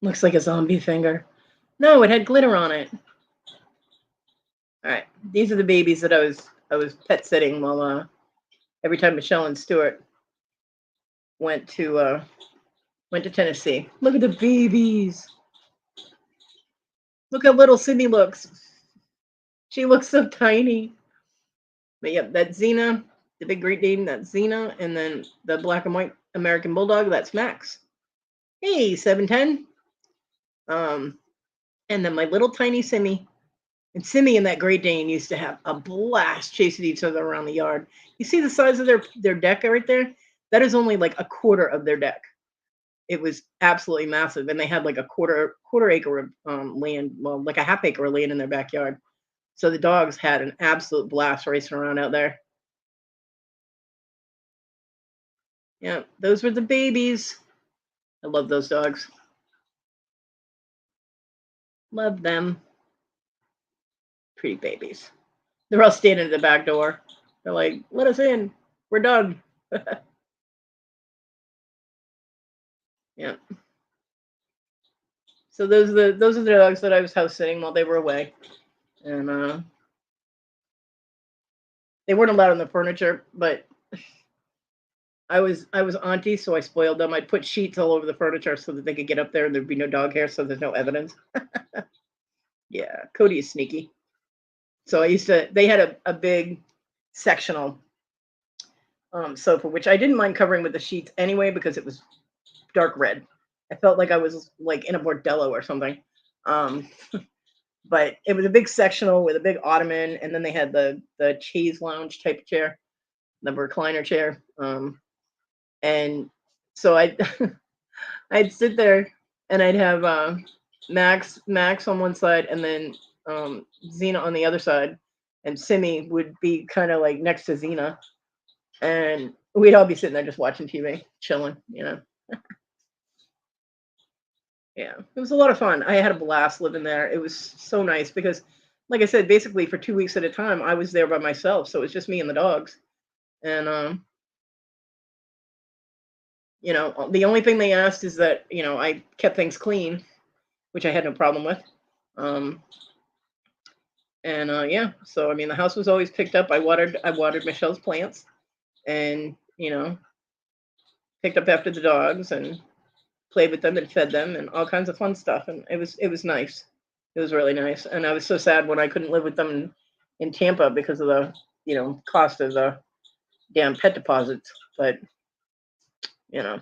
Looks like a zombie finger. No, it had glitter on it. All right. These are the babies that I was pet sitting while every time Michelle and Stuart went to Tennessee. Look at the babies. Look how little Sydney looks. She looks so tiny. But yep, that's Xena, the big Great Dane, that's Xena, and then the black and white American Bulldog, that's Max. Hey, 710. Um, and then my little tiny Simi. And Simi and that Great Dane used to have a blast chasing each other around the yard. You see the size of their deck right there? That is only like a quarter of their deck. It was absolutely massive, and they had like a quarter acre of land, well, like a half acre of land in their backyard. So the dogs had an absolute blast racing around out there. Yeah, those were the babies. I love those dogs. Love them. Pretty babies. They're all standing at the back door. They're like, "Let us in. We're done." Yeah. So those are the dogs that I was house sitting while they were away, and they weren't allowed on the furniture, but I was auntie, so I spoiled them. I'd put sheets all over the furniture so that they could get up there and there'd be no dog hair, so there's no evidence. Yeah, Kodi is sneaky. So I used to. They had a big sectional sofa, which I didn't mind covering with the sheets anyway because it was dark red. I felt like I was like in a bordello or something. Um, but it was a big sectional with a big ottoman, and then they had the chaise lounge type of chair, the recliner chair. And so I I'd sit there and I'd have Max on one side and then Xena on the other side, and Simi would be kind of like next to Xena, and we'd all be sitting there just watching TV, chilling. Yeah, it was a lot of fun. I had a blast living there. It was so nice because, like I said, basically for 2 weeks at a time, I was there by myself, so it was just me and the dogs. And the only thing they asked is that I kept things clean, which I had no problem with. Um, and yeah, so I mean, the house was always picked up. I watered Michelle's plants, and picked up after the dogs and played with them and fed them and all kinds of fun stuff. And it was nice. It was really nice. And I was so sad when I couldn't live with them in Tampa because of the cost of the damn pet deposits. But you know,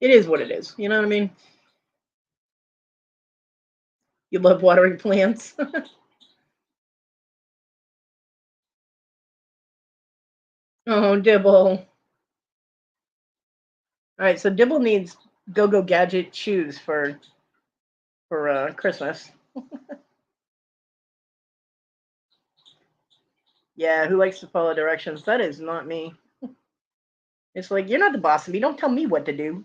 it is what it is. You know what I mean? You love watering plants. Oh, Dibble. All right, so Dibble needs go-go gadget shoes for Christmas. Yeah, who likes to follow directions? That is not me. It's like, you're not the boss of me. Don't tell me what to do.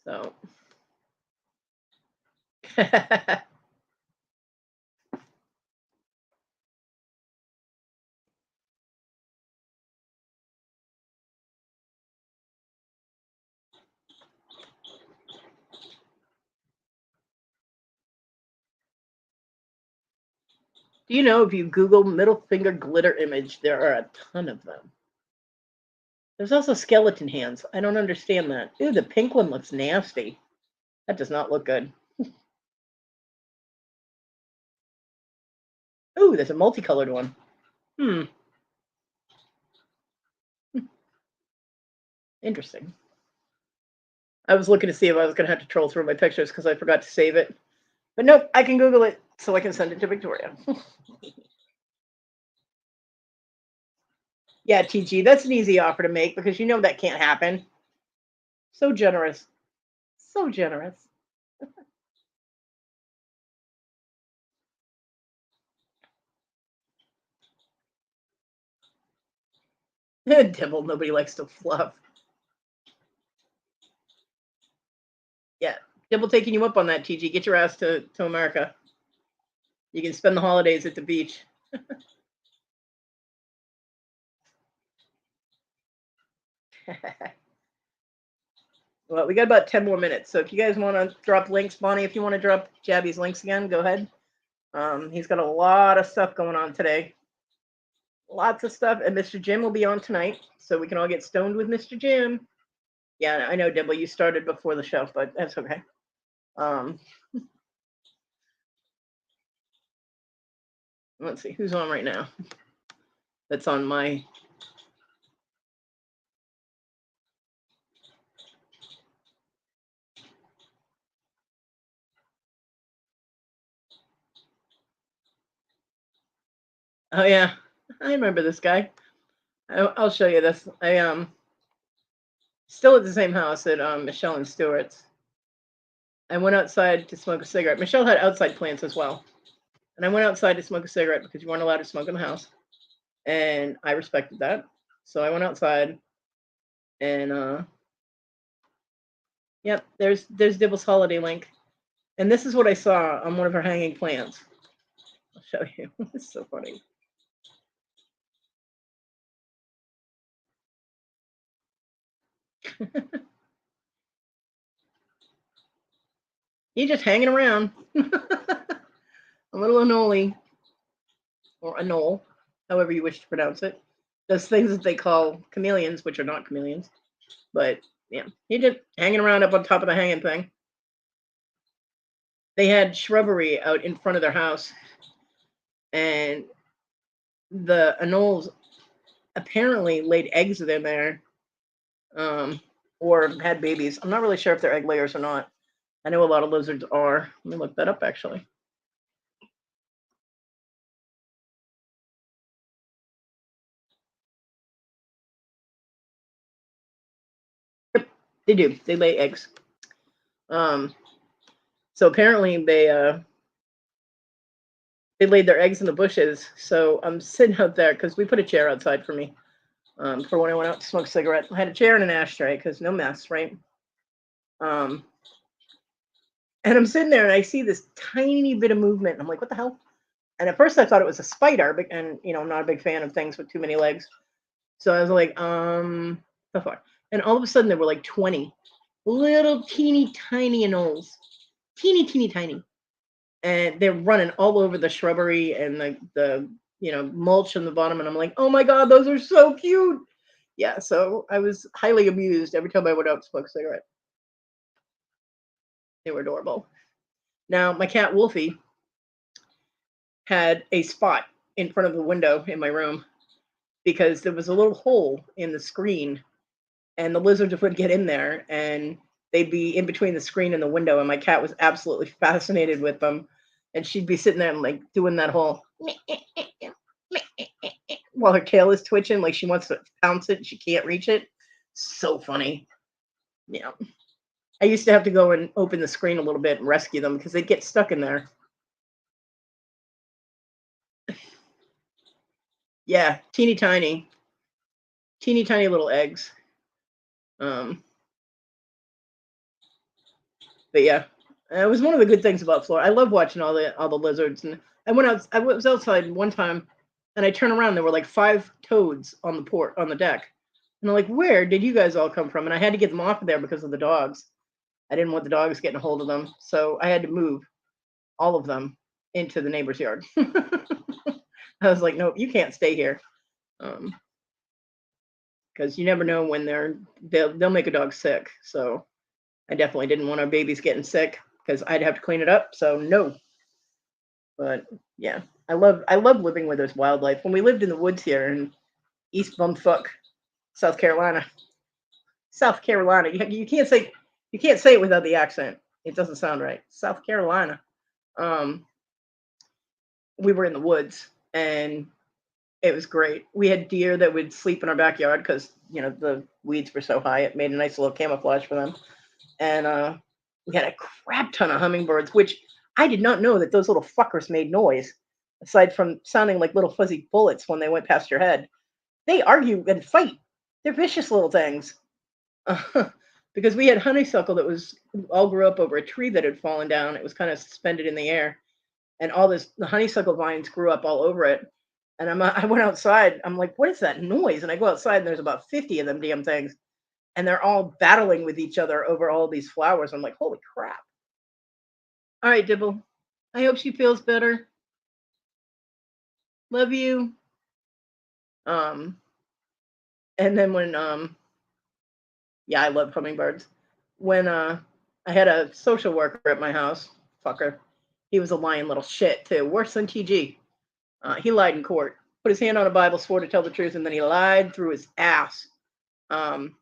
So, do you know if you Google middle finger glitter image, there are a ton of them. There's also skeleton hands. I don't understand that. Ooh, the pink one looks nasty. That does not look good. Ooh, there's a multicolored one. Hmm, interesting. I was looking to see if I was going to have to troll through my pictures because I forgot to save it. But nope, I can Google it so I can send it to Victoria. Yeah, TG, that's an easy offer to make because you know that can't happen. So generous. So generous. Devil, nobody likes to fluff. Yeah, Dibble taking you up on that, TG. Get your ass to America. You can spend the holidays at the beach. Well, we got about 10 more minutes. So if you guys want to drop links, Bonnie, if you want to drop Jabby's links again, go ahead. He's got a lot of stuff going on today. Lots of stuff. And Mr. Jim will be on tonight. So we can all get stoned with Mr. Jim. Yeah, I know, Dibble, you started before the show, but that's okay. Um, let's see who's on right now. That's on my. Oh yeah, I remember this guy. I'll show you this. I still at the same house at Michelle and Stewart's. I went outside to smoke a cigarette. Michelle had outside plants as well, and I went outside to smoke a cigarette because you weren't allowed to smoke in the house, and I respected that. So I went outside, and yep, there's Dibble's holiday link, and this is what I saw on one of her hanging plants. I'll show you. It's so funny. He's just hanging around. A little anole, or anole, however you wish to pronounce it. Those things that they call chameleons, which are not chameleons. But yeah, he just hanging around up on top of the hanging thing. They had shrubbery out in front of their house, and the anoles apparently laid eggs in there, um, or had babies. I'm not really sure if they're egg layers or not. I know a lot of lizards are. Let me look that up actually. Yep, they do. They lay eggs. Um, so apparently they laid their eggs in the bushes. So I'm sitting out there because we put a chair outside for me, for when I went out to smoke a cigarette. I had a chair and an ashtray because no mess, right? Um, and I'm sitting there and I see this tiny bit of movement. And I'm like, what the hell? And at first I thought it was a spider, but and I'm not a big fan of things with too many legs. So I was like, the fuck. And all of a sudden there were like 20 little teeny tiny anoles. Teeny tiny. And they're running all over the shrubbery and the mulch on the bottom. And I'm like, oh my god, those are so cute. Yeah, so I was highly amused every time I went out to smoke a cigarette. They were adorable. Now my cat Wolfie had a spot in front of the window in my room because there was a little hole in the screen, and the lizards would get in there and they'd be in between the screen and the window, and my cat was absolutely fascinated with them, and she'd be sitting there and like doing that whole while her tail is twitching like she wants to pounce it, she can't reach it. So funny. Yeah, I used to have to go and open the screen a little bit and rescue them because they'd get stuck in there. Yeah, teeny tiny little eggs. um But yeah, it was one of the good things about Florida. I love watching all the lizards. And I was outside one time, and I turn around. There were like 5 toads on the port on the deck, and I'm like, "Where did you guys all come from?" And I had to get them off of there because of the dogs. I didn't want the dogs getting a hold of them, so I had to move all of them into the neighbor's yard. I was like, "Nope, you can't stay here," because you never know when they'll make a dog sick. So I definitely didn't want our babies getting sick because I'd have to clean it up. So no. But yeah, I love living where there's wildlife. When we lived in the woods here in East Bumfuck, South Carolina, you can't say it without the accent. It doesn't sound right. South Carolina. Um, we were in the woods and it was great. We had deer that would sleep in our backyard because the weeds were so high. It made a nice little camouflage for them. And we had a crap ton of hummingbirds, which I did not know that those little fuckers made noise. Aside from sounding like little fuzzy bullets when they went past your head, they argue and fight. They're vicious little things. Because we had honeysuckle that was all grew up over a tree that had fallen down. It was kind of suspended in the air, and the honeysuckle vines grew up all over it. And I went outside. I'm like, what is that noise? And I go outside, and there's about 50 of them damn things, and they're all battling with each other over all these flowers. I'm like, holy crap. All right, Dibble. I hope she feels better. Love you. Um, and then yeah, I love hummingbirds. When I had a social worker at my house, fucker. He was a lying little shit too, worse than TG. He lied in court, put his hand on a Bible, swore to tell the truth, and then he lied through his ass. Um,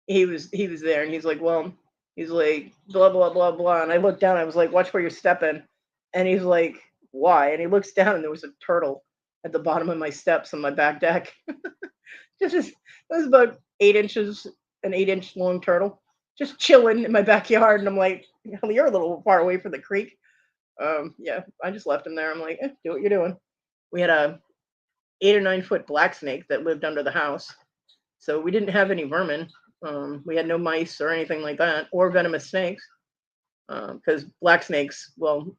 he was there, and he's like, well, he's like, blah blah blah blah, and I looked down. I was like, watch where you're stepping, and he's like, why? And he looks down, and there was a turtle at the bottom of my steps on my back deck. Just it was about 8 inches, an 8-inch long turtle, just chilling in my backyard, and I'm like, you're a little far away from the creek. Yeah, I just left him there. I'm like, do what you're doing. We had a 8 or 9 foot black snake that lived under the house, so we didn't have any vermin. We had no mice or anything like that, or venomous snakes. Because black snakes are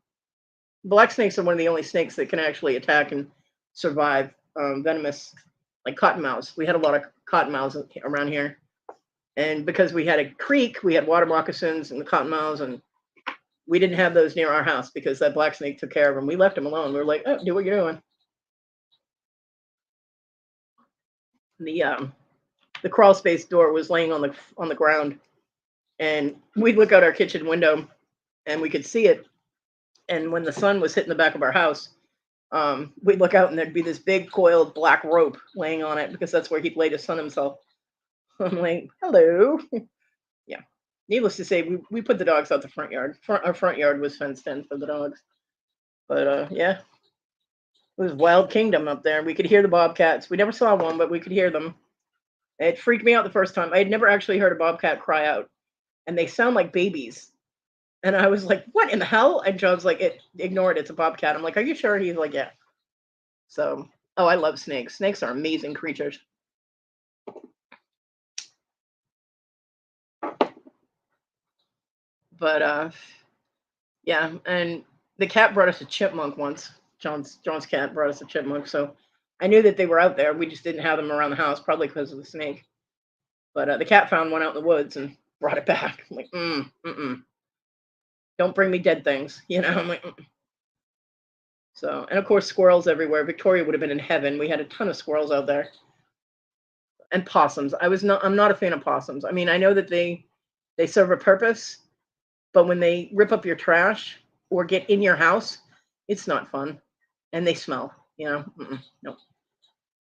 one of the only snakes that can actually attack and survive venomous, like cottonmouths. We had a lot of cottonmouths around here, and because we had a creek, we had water moccasins and the cottonmouths, and We didn't have those near our house because that black snake took care of them. We left him alone. We were like, oh, do what you're doing. The crawl space door was laying on the ground, and we'd look out our kitchen window and we could see it. And when the sun was hitting the back of our house, we'd look out and there'd be this big coiled black rope laying on it because that's where he'd lay to sun himself. I'm like, hello. Yeah. Needless to say, we put the dogs out the front yard. Our front yard was fenced in for the dogs. But yeah, it was wild kingdom up there. We could hear the bobcats. We never saw one, but we could hear them. It freaked me out the first time. I had never actually heard a bobcat cry out, and they sound like babies. And I was like, what in the hell? And John's like, ignore it. It's a bobcat. I'm like, are you sure? He's like, yeah. So, oh, I love snakes. Snakes are amazing creatures. But yeah, and the cat brought us a chipmunk once. John's cat brought us a chipmunk, so I knew that they were out there. We just didn't have them around the house, probably because of the snake. But the cat found one out in the woods and brought it back. I'm like, don't bring me dead things, you know. I'm like, So, and of course, squirrels everywhere. Victoria would have been in heaven. We had a ton of squirrels out there, and possums. I'm not a fan of possums. I mean, I know that they serve a purpose, but when they rip up your trash or get in your house, it's not fun, and they smell. You know, no.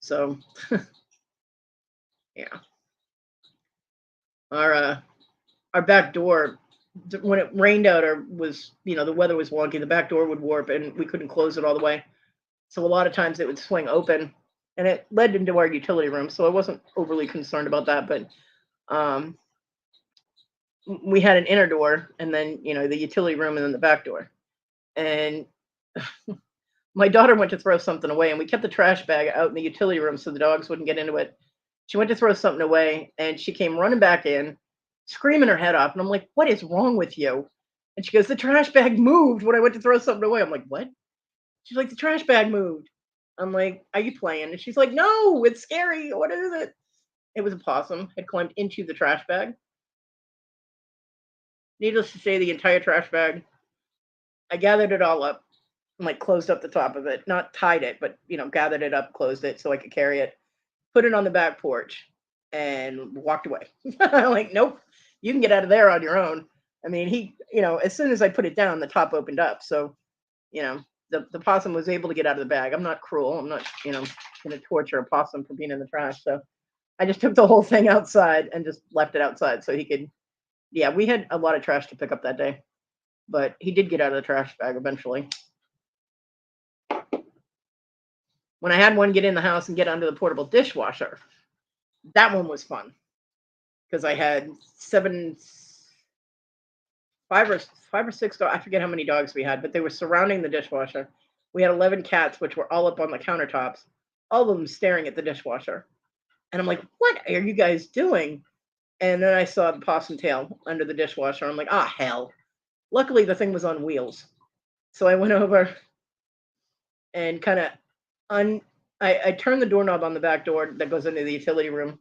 So, yeah. Our back door, when it rained out or was, the weather was wonky, the back door would warp and we couldn't close it all the way. So a lot of times it would swing open and it led into our utility room. So I wasn't overly concerned about that, but we had an inner door and then, the utility room and then the back door. And my daughter went to throw something away and we kept the trash bag out in the utility room so the dogs wouldn't get into it. She went to throw something away and she came running back in, screaming her head off. And I'm like, what is wrong with you? And she goes, the trash bag moved when I went to throw something away. I'm like, what? She's like, the trash bag moved. I'm like, are you playing? And she's like, no, it's scary. What is it? It was a possum, had climbed into the trash bag. Needless to say, the entire trash bag, I gathered it all up and like closed up the top of it, not tied it, but gathered it up, closed it so I could carry it, put it on the back porch and walked away. I'm like, nope, you can get out of there on your own. I mean, he, as soon as I put it down, the top opened up. So, the possum was able to get out of the bag. I'm not cruel. I'm not, going to torture a possum for being in the trash. So I just took the whole thing outside and just left it outside so he could, yeah, we had a lot of trash to pick up that day, but he did get out of the trash bag eventually. When I had one get in the house and get under the portable dishwasher, that one was fun because I had five or six dogs. I forget how many dogs we had, but they were surrounding the dishwasher. We had 11 cats, which were all up on the countertops, all of them staring at the dishwasher. And I'm like, what are you guys doing? And then I saw the possum tail under the dishwasher. I'm like, ah, hell. Luckily, the thing was on wheels. So I went over and kind of I turned the doorknob on the back door that goes into the utility room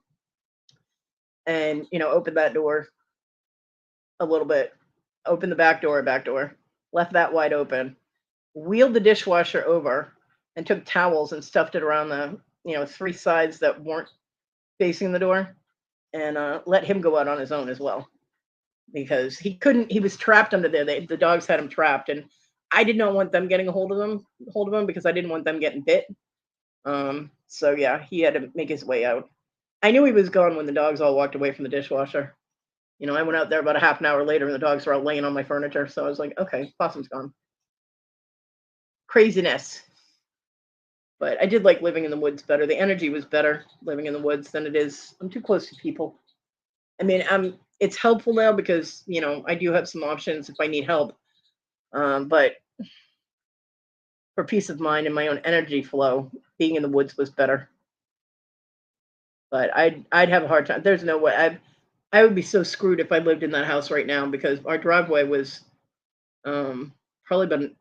and, opened that door a little bit, opened the back door, left that wide open, wheeled the dishwasher over and took towels and stuffed it around the, 3 sides that weren't facing the door and let him go out on his own as well because he was trapped under there. The dogs had him trapped and I did not want them getting a hold of him because I didn't want them getting bit. So yeah, he had to make his way out. I knew he was gone when the dogs all walked away from the dishwasher. I went out there about a half an hour later and the dogs were all laying on my furniture. So I was like, okay, possum's gone. Craziness. But I did like living in the woods better. The energy was better living in the woods than it is. I'm too close to people. I mean, it's helpful now because, I do have some options if I need help. But for peace of mind and my own energy flow, being in the woods was better. But I'd have a hard time. There's no way. I would be so screwed if I lived in that house right now because our driveway was probably been.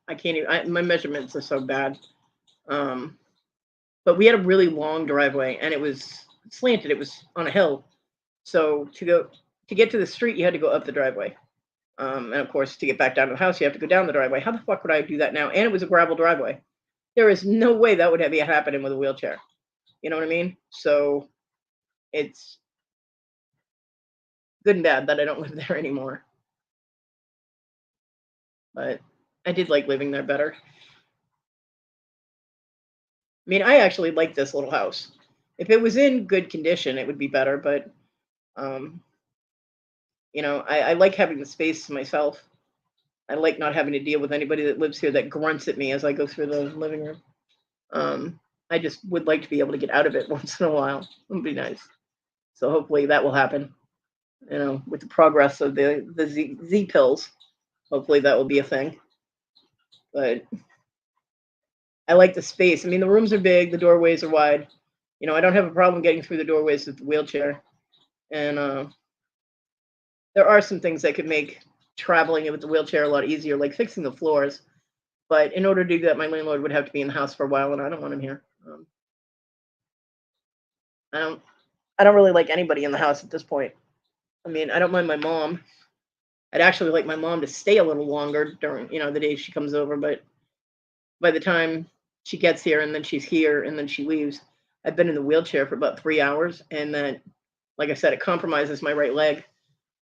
I can't even. My measurements are so bad. But we had a really long driveway and it was slanted. It was on a hill, so to to get to the street, you had to go up the driveway. And of course, to get back down to the house, you have to go down the driveway. How the fuck would I do that now? And it was a gravel driveway. There is no way that would have happened with a wheelchair. You know what I mean? So it's good and bad that I don't live there anymore. But I did like living there better. I mean, I actually like this little house. If it was in good condition, it would be better. But um, I like having the space to myself. I like not having to deal with anybody that lives here that grunts at me as I go through the living room. I just would like to be able to get out of it once in a while. It would be nice. So hopefully that will happen. With the progress of the Z pills, hopefully that will be a thing. But I like the space. I mean, the rooms are big, the doorways are wide. I don't have a problem getting through the doorways with the wheelchair. And there are some things that could make traveling with the wheelchair a lot easier, like fixing the floors. But in order to do that, my landlord would have to be in the house for a while, and I don't want him here. I don't really like anybody in the house at this point. I mean, I don't mind my mom. I'd actually like my mom to stay a little longer during, the days she comes over, but by the time she gets here and then she's here and then she leaves, I've been in the wheelchair for about 3 hours, and then, like I said, it compromises my right leg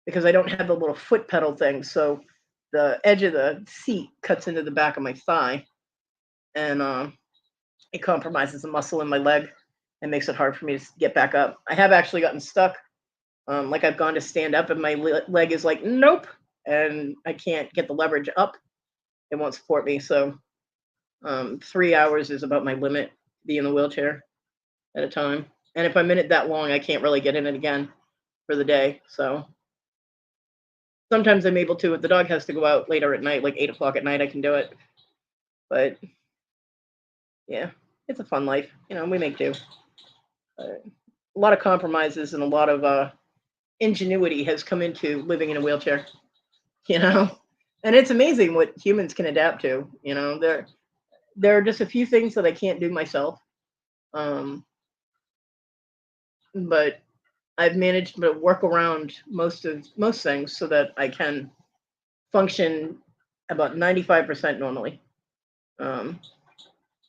because I don't have the little foot pedal thing. So the edge of the seat cuts into the back of my thigh, and it compromises the muscle in my leg and makes it hard for me to get back up. I have actually gotten stuck. Like I've gone to stand up and my leg is like, nope, and I can't get the leverage up. It won't support me. So 3 hours is about my limit to be in the wheelchair at a time. And if I'm in it that long, I can't really get in it again for the day. So sometimes I'm able to. If the dog has to go out later at night, like 8 o'clock at night, I can do it. But yeah, it's a fun life. We make do. A lot of compromises and a lot of ingenuity has come into living in a wheelchair. And it's amazing what humans can adapt to. There are just a few things that I can't do myself, but I've managed to work around most things so that I can function about 95% normally.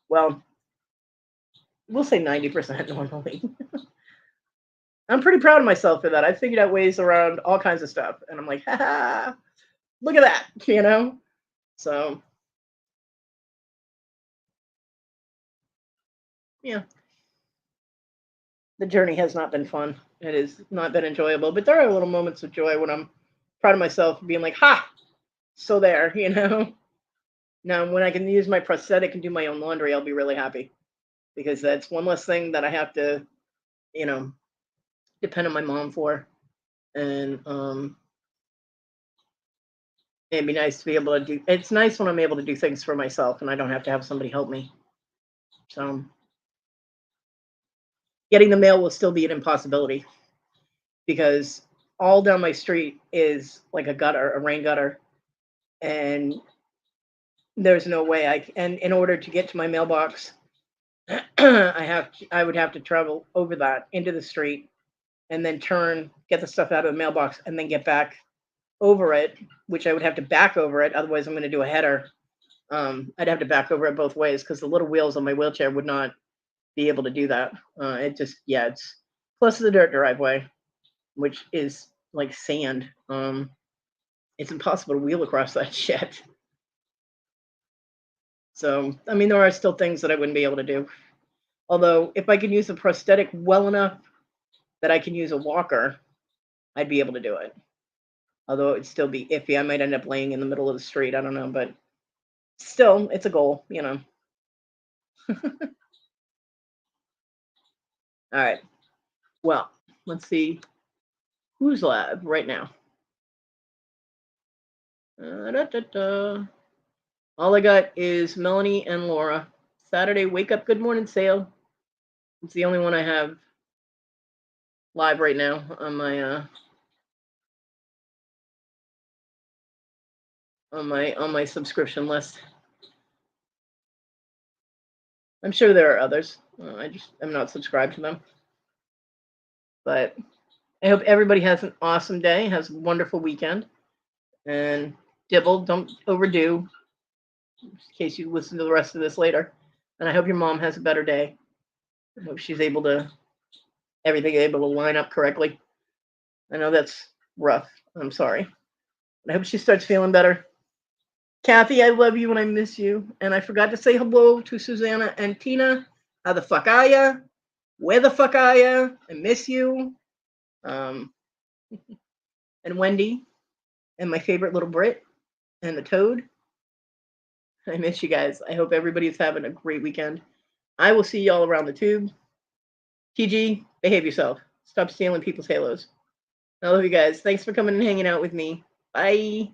Well, we'll say 90% normally. I'm pretty proud of myself for that. I figured out ways around all kinds of stuff, and I'm like, ha, look at that, So, yeah, the journey has not been fun. It has not been enjoyable, but there are little moments of joy when I'm proud of myself for being like, ha, so there. Now, when I can use my prosthetic and do my own laundry, I'll be really happy because that's one less thing that I have to, you know, depend on my mom for. And it'd be nice to be able to do. It's nice when I'm able to do things for myself and I don't have to have somebody help me. So, getting the mail will still be an impossibility because all down my street is like a gutter, a rain gutter, and there's no way I. And in order to get to my mailbox, I would have to travel over that into the street and then turn, get the stuff out of the mailbox, and then get back over it, which I would have to back over it. Otherwise, I'm going to do a header. I'd have to back over it both ways because the little wheels on my wheelchair would not be able to do that. It's plus the dirt driveway, which is like sand. It's impossible to wheel across that shit. So, I mean, there are still things that I wouldn't be able to do. Although, if I could use a prosthetic well enough that I can use a walker, I'd be able to do it. Although it would still be iffy. I might end up laying in the middle of the street. I don't know, but still, it's a goal. All right. Well, let's see who's live right now. All I got is Melanie and Laura. Saturday, wake up, good morning, sale. It's the only one I have live right now on my subscription list. I'm sure there are others. I just am not subscribed to them. But I hope everybody has an awesome day, has a wonderful weekend. And Dibble, don't overdo, in case you listen to the rest of this later. And I hope your mom has a better day. I hope she's able to, everything able to line up correctly. I know that's rough. I'm sorry. I hope she starts feeling better. Kathy, I love you and I miss you. And I forgot to say hello to Susanna and Tina. How the fuck are ya? Where the fuck are ya? I miss you. And Wendy and my favorite little Brit and the Toad. I miss you guys. I hope everybody's having a great weekend. I will see y'all around the tube. TG, behave yourself. Stop stealing people's halos. I love you guys. Thanks for coming and hanging out with me. Bye.